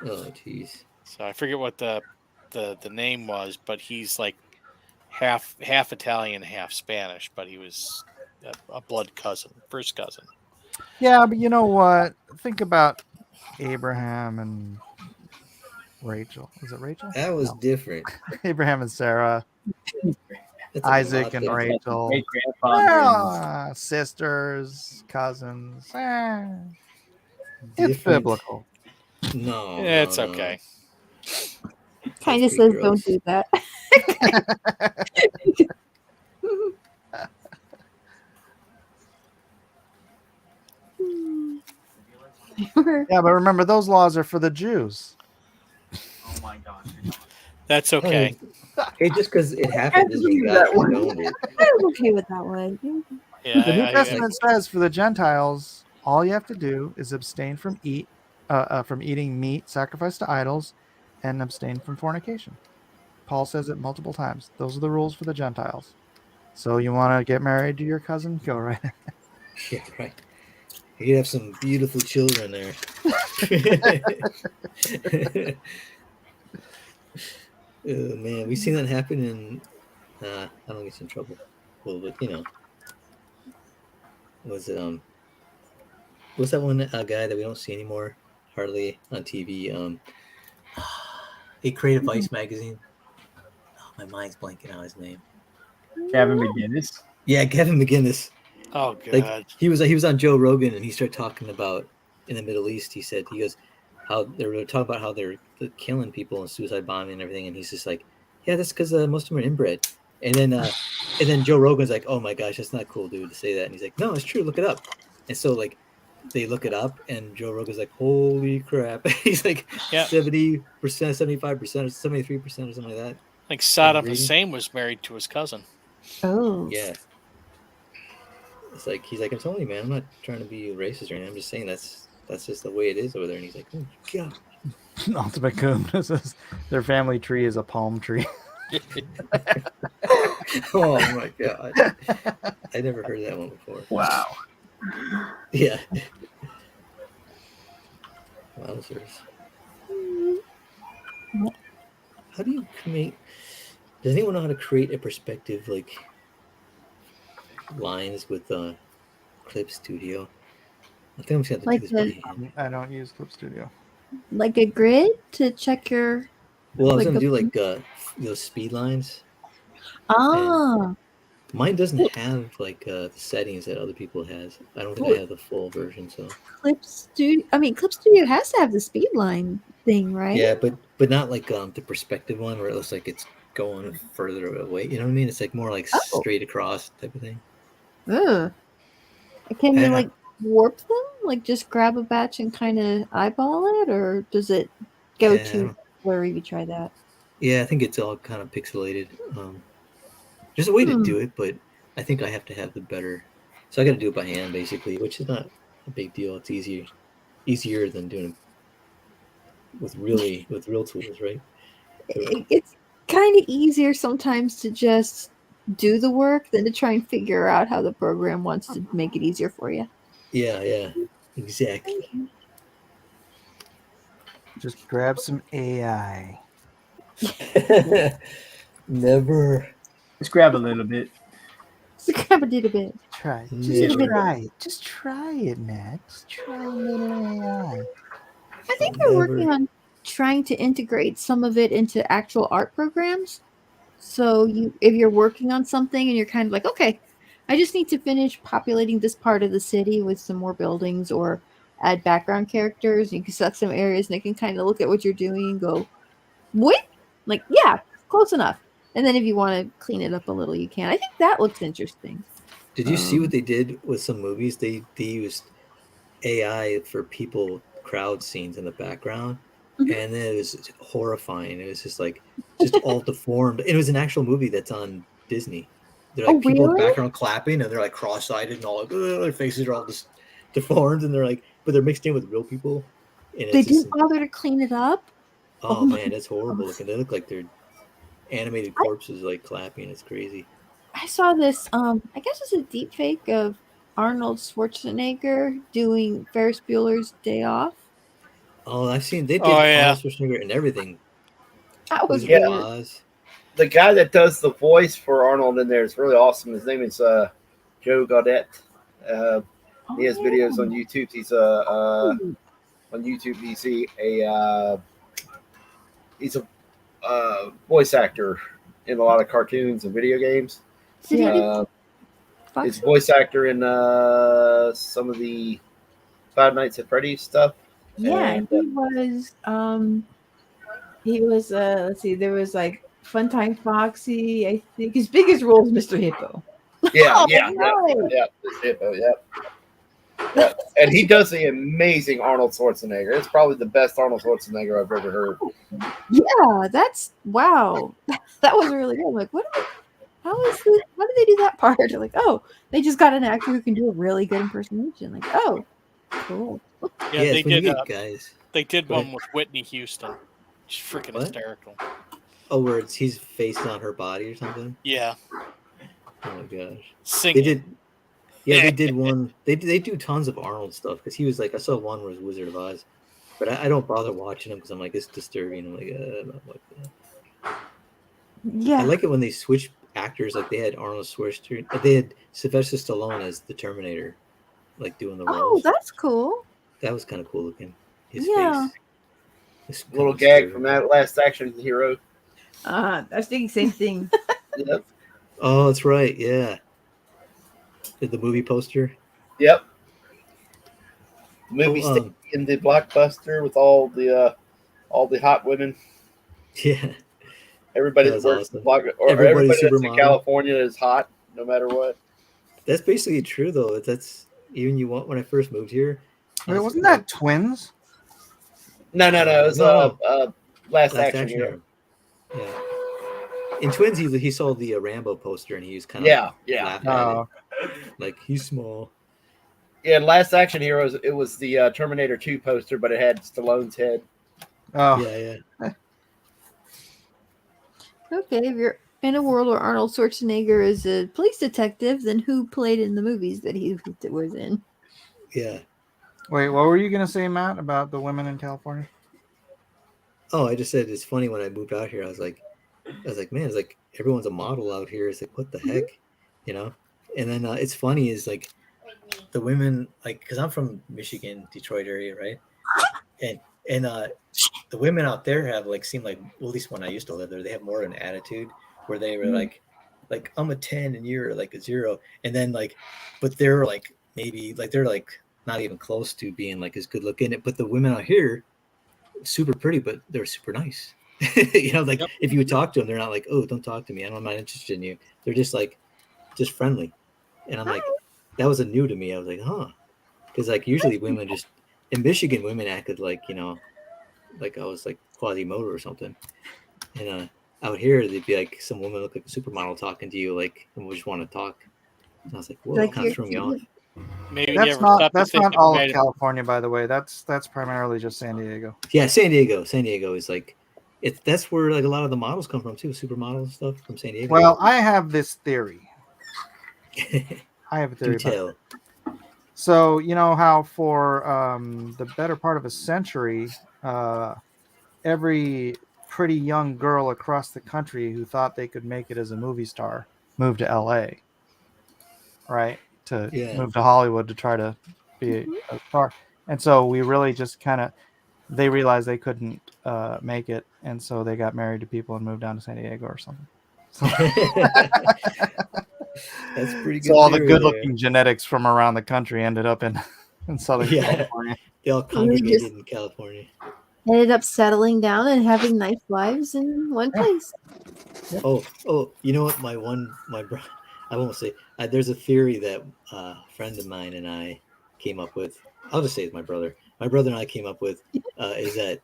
Oh, jeez. So I forget what the name was, but he's like half Italian, half Spanish, but he was a blood cousin, first cousin. Yeah, but you know what? Think about Abraham and Rachel. Is it Rachel? That was different. Abraham and Sarah. That's a Isaac lot and better. Rachel. Great grandfather. Ah, sisters, cousins. It's Different. biblical. No, It's no, no. okay. Kind That's of pretty says don't gross. do that. Yeah, but remember, those laws are for the Jews. Oh my gosh. That's okay. Hey, just because it happened doesn't mean God condoned it. I was okay with that one. Yeah, The New I- Testament says for the Gentiles, all you have to do is abstain from eating meat sacrificed to idols, and abstain from fornication. Paul says it multiple times. Those are the rules for the Gentiles. So you want to get married to your cousin? Go right ahead. Yeah, right. You have some beautiful children there. Oh, man, we've seen that happen in. I don't get in trouble. Well, but was it what's that one guy that we don't see anymore hardly on TV? He created Vice magazine. Oh, my mind's blanking out his name. Kevin McGinnis. Yeah, Kevin McGinnis. Oh god. Like he was on Joe Rogan and he started talking about in the Middle East. He goes how they were talking about how they're killing people and suicide bombing and everything, and he's just like, yeah, that's because most of them are inbred. And then Joe Rogan's like, oh my gosh, that's not cool, dude, to say that. And he's like, no, it's true, look it up. And so like they look it up, and Joe Rogan's like, holy crap, he's like 70%, 75%, or 73% or something like that. Like Saddam Hussein was married to his cousin. Oh. Yeah. It's like he's like, I'm telling you, man, I'm not trying to be racist or anything. I'm just saying that's just the way it is over there. And he's like, oh my god. Ultimate Coon. Their family tree is a palm tree. Oh my god. I never heard that one before. Wow. Yeah. Wowzers. How do you create? Does anyone know how to create a perspective like lines with Clip Studio? I think I'm just gonna have to do this by hand. I don't use Clip Studio. Like a grid to check your. Well, I was like gonna a- do like those speed lines. Ah. Mine doesn't have like the settings that other people has. I don't think I have the full version. So Clip Studio. I mean, Clip Studio has to have the speed line thing, right? yeah, but not like the perspective one where it looks like it's going further away. You know what I mean? It's like more like straight across type of thing. Ugh. Can you And like warp them? Like just grab a batch and kind of eyeball it, or does it go Yeah, I too don't- blurry if you try that? Yeah, I think it's all kind of pixelated. There's a way to do it, but I think I have to have the better. So I got to do it by hand, basically, which is not a big deal. It's easier than doing it with real tools, right? It's kind of easier sometimes to just do the work than to try and figure out how the program wants to make it easier for you. Yeah, exactly. Just grab some AI. Never. Just grab a little bit. Just grab a little bit. Try it. Never. Just try it, Max. Try a little AI. I think they're working on trying to integrate some of it into actual art programs. So if you're working on something and you're kind of like, okay, I just need to finish populating this part of the city with some more buildings or add background characters, you can select some areas and they can kind of look at what you're doing and go, what? Like, yeah, close enough. And then if you want to clean it up a little, you can. I think that looks interesting. Did you see what they did with some movies? They used AI for people crowd scenes in the background, and then it was horrifying. It was just all deformed. It was an actual movie that's on Disney. They're like people in the background clapping, and they're like cross-eyed and all like their faces are all just deformed, and they're like, but they're mixed in with real people. And They didn't bother to clean it up. Oh man, that's horrible looking. They look like they're animated corpses like clapping. It's crazy. I saw this, I guess it's a deep fake of Arnold Schwarzenegger doing Ferris Bueller's Day Off. Oh, I've seen they did yeah. Arnold Schwarzenegger and everything. That was Yeah. weird. Oz. The guy that does the voice for Arnold in there is really awesome. His name is Joe Gaudette. He has videos on YouTube. He's on YouTube. He's a voice actor in a lot of cartoons and video games. Did he do His Fox? voice actor in some of the Five Nights at Freddy's stuff. Yeah, And, he was let's see, there was like Funtime Foxy, I think his biggest role is Mr. Hippo. yeah, Oh, yeah, nice. this Hippo, yeah. And he does the amazing Arnold Schwarzenegger. It's probably the best Arnold Schwarzenegger I've ever heard. Yeah, that's wow. That was really good. I'm like, how did they do that part? Like, oh, they just got an actor who can do a really good impersonation. Like, oh, cool. Yeah, Yeah, they it's when you did. get guys. They did Go one ahead. with Whitney Houston. She's freaking What? hysterical. Oh, where he's faced on her body or something. Yeah. Oh my gosh. Singing. They did. Yeah, they did one. They do tons of Arnold stuff because he was like, I saw one where it was Wizard of Oz, but I don't bother watching them because I'm like, it's disturbing. I'm like, I don't like that. Yeah. I like it when they switch actors. Like they had Arnold Schwarzenegger. They had Sylvester Stallone as the Terminator, like doing the Oh, roles. that's cool. That was kind of cool looking. His Yeah. face. Little gag from that Last Action Hero. I was thinking same thing. Yep. Oh, that's right. Yeah. The movie poster. Yep. Movie in the blockbuster with all the hot women. Yeah. Everybody That that was works awesome. or Everybody's everybody that's in supermodel. California is hot no matter what. That's basically true though. That's even you want when I first moved here. Wait, wasn't that twins? No. It was Last Action Hero. Yeah. In Twins, he saw the Rambo poster and he was kind of laughing at it. Like he's small. Yeah, Last Action Heroes. It was the Terminator 2 poster, but it had Stallone's head. Oh, yeah. Okay, if you're in a world where Arnold Schwarzenegger is a police detective, then who played in the movies that he was in? Yeah. Wait, what were you gonna say, Matt, about the women in California? Oh, I just said it's funny when I moved out here. I was like, man, it's like everyone's a model out here. It's like, what the heck, you know? And then it's funny is like the women, like, because I'm from Michigan, Detroit area, right? And the women out there have like seem like, well, at least when I used to live there, they have more of an attitude where they were like I'm a 10 and you're like a 0, and then like, but they're like maybe like they're like not even close to being like as good looking. But the women out here, super pretty, but they're super nice. You know, like if you would talk to them, they're not like, oh, don't talk to me. I'm not interested in you. They're just like, just friendly. And I'm like, that was a new to me. I was like, huh. Because like usually women just, in Michigan, women acted like, you know, like I was like Quasimodo or something. And out here, they'd be like, some woman look like a supermodel talking to you, like, and we just want to talk. And I was like, whoa, Like kind of threw me off. Maybe you That's ever not thought that's that they not all of made- California, by the way. That's primarily just San Diego. Yeah, San Diego. San Diego is like, that's where like a lot of the models come from too, supermodels stuff from San Diego. Well, I have this theory. I have a theory Do about tell. it. So you know how for the better part of a century, every pretty young girl across the country who thought they could make it as a movie star moved to LA, right? To move to Hollywood to try to be a star. And so we really just they realized they couldn't make it, and so they got married to people and moved down to San Diego or something. That's pretty good. So all the theory good-looking there. genetics from around the country ended up in Southern California. They all congregated in California. Ended up settling down and having nice lives in one place. Oh, you know what? My brother, I won't say. There's a theory that a friend of mine and I came up with. I'll just say it's my brother. My brother and I came up with is that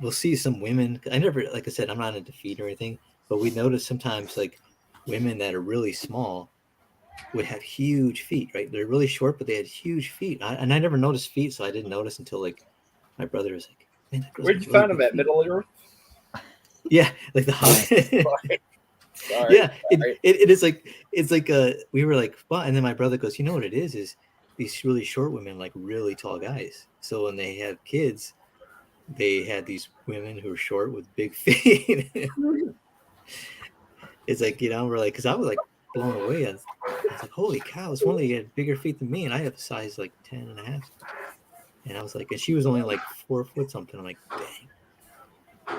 we'll see some women. I never, like I said, I'm not into feet or anything, but we notice sometimes like women that are really small would have huge feet, right? They're really short, but they had huge feet. And I never noticed feet, so I didn't notice until like my brother was like, man, that girl's Where'd got you really find them big at? feet. Middle Earth? Yeah, like the hot. Sorry. Yeah, it is like it's like we were like, well, and then my brother goes, you know what it is these really short women like really tall guys. So when they have kids, they had these women who are short with big feet. It's like, you know, we're like, because I was like blown away. I was like, holy cow, it's one of you had bigger feet than me, and I have a size like 10 and a half. And I was like, and she was only like 4 foot something. I'm like, dang.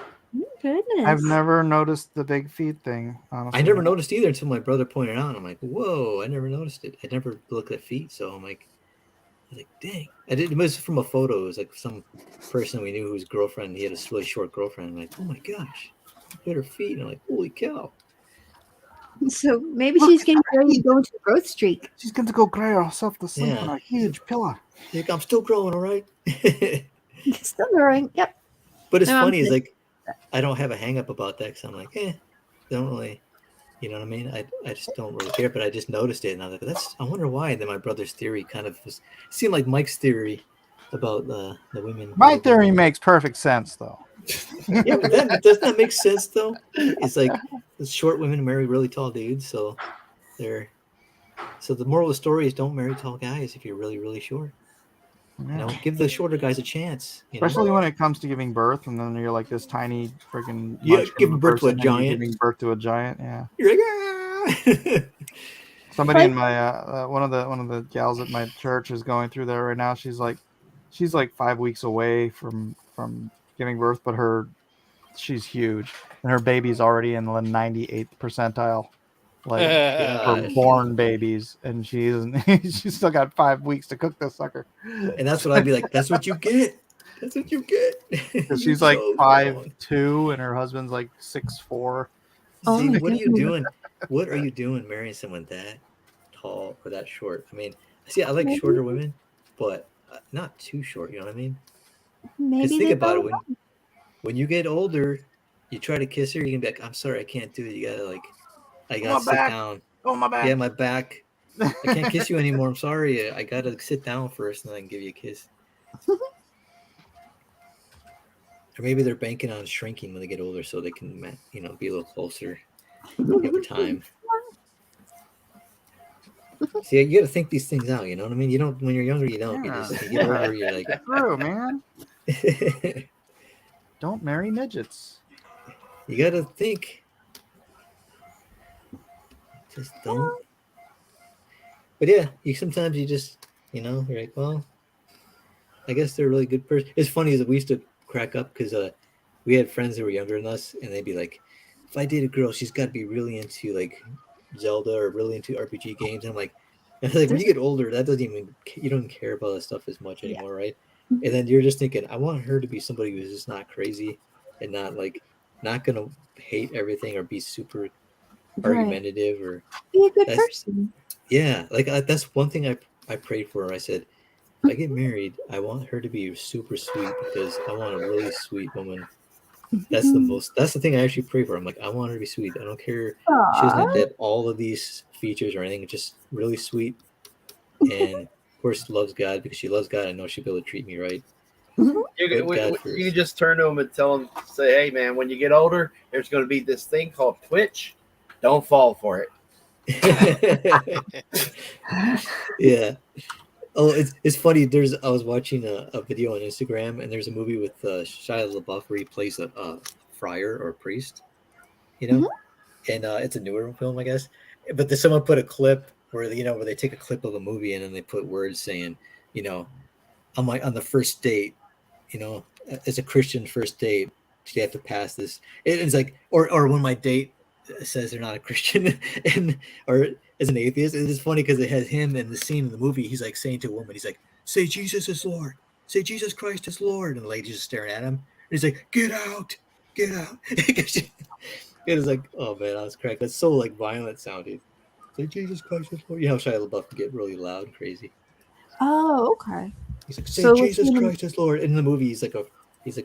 Goodness. I've never noticed the big feet thing. Honestly, I never noticed either until my brother pointed out. I'm like, whoa! I never noticed it. I never looked at feet, so I'm like, dang! It was from a photo. It was like some person we knew whose girlfriend. He had a really short girlfriend. I'm like, oh my gosh, look at her feet. And I'm like, holy cow! So maybe she's getting ready to go into a growth streak. She's going to go cry herself to sleep Yeah. on a huge pillow. Like, I'm still growing, all right. Still growing. Yep. But it's No, I'm funny. Is good. like, I don't have a hang up about that because I'm like, don't really. You know what I mean? I just don't really care, but I just noticed it, and I was like, I wonder why. And then my brother's theory kind of seemed like Mike's theory about the women. My theory makes perfect sense, though. Yeah, but doesn't that make sense though? It's like the short women marry really tall dudes, so the moral of the story is don't marry tall guys if you're really, really short. Yeah. You know, give the shorter guys a chance. Especially when it comes to giving birth, and then you're like this tiny freaking giving birth to a giant. Giving birth to a giant, yeah. You're like, Somebody in my one of the gals at my church is going through that right now. She's like 5 weeks away from giving birth, but she's huge, and her baby's already in the 98th percentile, like for born babies, and she's still got 5 weeks to cook this sucker. And that's what I'd be like. That's what you get. That's what you get. She's like 5'2", and her husband's like 6'4". See, what are you doing? What are you doing marrying someone that tall or that short? I mean, see, I like shorter women, but not too short. You know what I mean? Maybe think about it. When you get older, you try to kiss her, you can be like, I'm sorry, I can't do it. You gotta I gotta sit down. Oh, my back. Yeah, my back. I can't kiss you anymore. I'm sorry. I gotta sit down first, and then I can give you a kiss. Or maybe they're banking on shrinking when they get older, so they can, be a little closer over time. See, you got to think these things out. You know what I mean? You don't when you're younger. You don't. You get older. You're like, true, man. Don't marry midgets. You got to think. Just don't. But yeah, sometimes you just, you're like, well, I guess they're a really good person. It's funny is that we used to crack up because we had friends that were younger than us, and they'd be like, if I date a girl, she's got to be really into like Zelda or really into RPG games. And I'm like, when you get older, that doesn't even, you don't care about that stuff as much anymore, right? And then you're just thinking, I want her to be somebody who's just not crazy and not gonna hate everything or be super argumentative or be a good person. Yeah, that's one thing I prayed for. I said, if I get married, I want her to be super sweet because I want a really sweet woman. That's the thing I actually pray for. I'm like, I want her to be sweet. I don't care. She doesn't have to have all of these features or anything. Just really sweet. And of course, loves God because she loves God. I know she'll be able to treat me right. You just turn to them and tell them, say, hey, man, when you get older, there's going to be this thing called Twitch. Don't fall for it. Yeah. Oh, it's funny. I was watching a video on Instagram, and there's a movie with Shia LaBeouf where he plays a friar or a priest, and it's a newer film, I guess. But someone put a clip where they take a clip of a movie and then they put words saying, on the first date, as a Christian first date, you have to pass this. It's like, or when my date says they're not a Christian or as an atheist. It's funny because it has him in the scene in the movie. He's like saying to a woman, he's like, say Jesus is Lord, say Jesus Christ is Lord, and the lady's just staring at him. And he's like, get out. It was like, oh man, I was cracked. That's so violent sounding. Say Jesus Christ is Lord. You know how Shia LaBeouf can get really loud and crazy. Oh, okay. He's like, say Jesus Christ is Lord. And in the movie, he's like a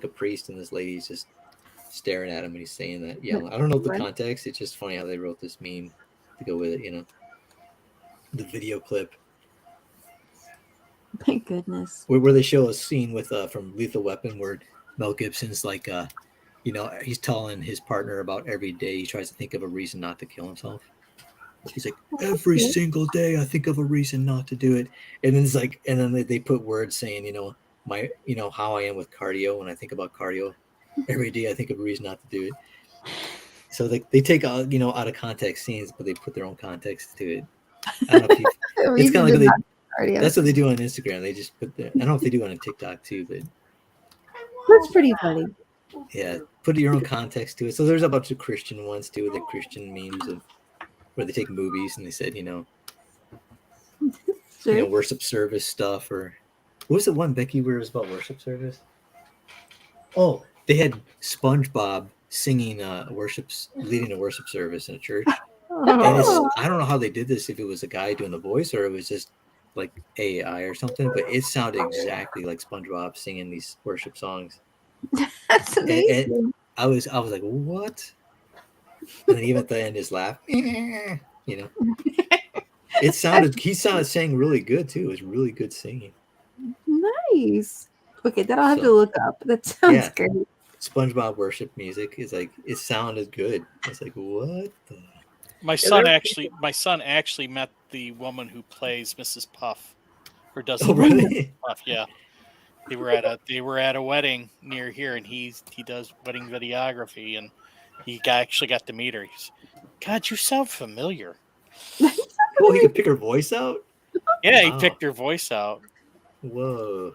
priest, and this lady's just staring at him, and he's saying that. Yeah, I don't know the context. It's just funny how they wrote this meme to go with it. The video clip. Thank goodness. Where they show a scene with from Lethal Weapon where Mel Gibson's like, he's telling his partner about every day he tries to think of a reason not to kill himself. He's like, every single day I think of a reason not to do it. And then it's like, and then they put words saying, how I am with cardio. When I think about cardio, every day I think of a reason not to do it. So they take out of context scenes, but they put their own context to it. I don't know if it's kind of like that's what they do on Instagram. They just put I don't know if they do it on TikTok too, but that's pretty funny. Yeah, put your own context to it. So there's a bunch of Christian ones too, the Christian memes of where they take movies and they said, worship service stuff, or what was the one, Becky, where it was about worship service? Oh, they had SpongeBob singing leading a worship service in a church. And I don't know how they did this, if it was a guy doing the voice or it was just like AI or something, but it sounded exactly like SpongeBob singing these worship songs. That's amazing. And I was like, what? And then even at the end, his laugh, It sounded, he sang really good too. It was really good singing. Nice. Okay, that I'll have to look up. That sounds great. SpongeBob worship music is like, it sounded good. It's like, what the? My son actually met the woman who plays Mrs. Puff, or does really? Puff. Yeah, they were at a wedding near here, and he does wedding videography, and he actually got to meet her. God, you sound familiar. Well, he could pick her voice out. Yeah, wow. He picked her voice out. Whoa,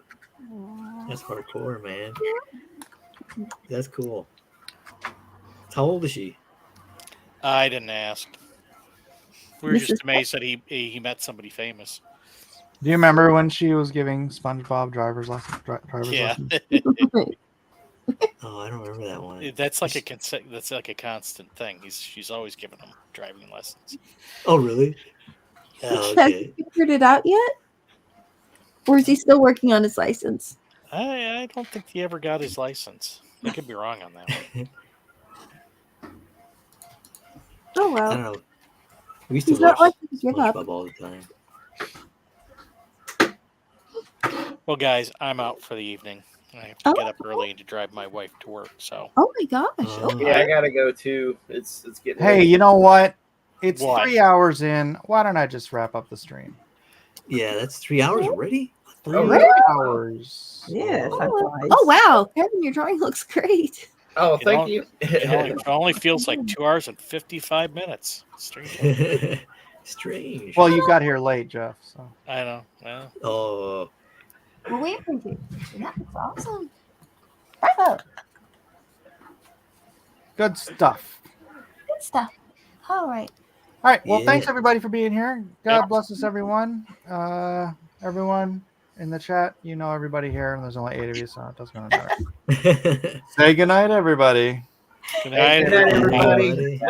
that's hardcore, man. That's cool. How old is she? I didn't ask. We were just amazed that he met somebody famous. Do you remember when she was giving SpongeBob driver's lessons? Oh, I don't remember that one. That's like a constant thing. She's always giving him driving lessons. Oh, really? Yeah. Oh, okay. Has he figured it out yet? Or is he still working on his license? I don't think he ever got his license. I could be wrong on that one. Oh, well. I don't know. We used to watch SpongeBob all the time. Well, guys, I'm out for the evening. I have to get up early to drive my wife to work. So. Oh my gosh! Okay. Yeah, I gotta go too. It's getting. Hey, late. you know what? It's 3 hours in. Why don't I just wrap up the stream? Yeah, that's 3 hours already. 3 hours. Yeah. Oh wow, Kevin, your drawing looks great. Oh, thank you. It only feels like 2 hours and 55 minutes. Strange. Strange. Well, you got here late, Jeff. So I know. Yeah. Oh. Well, we appreciate it. That's awesome. Bravo. Good stuff. Good stuff. All right. All right. Well, thanks everybody for being here. God bless us, everyone. Everyone in the chat, everybody here, and there's only 8 of you, so it doesn't really matter. Say good night, everybody. Good night, everybody.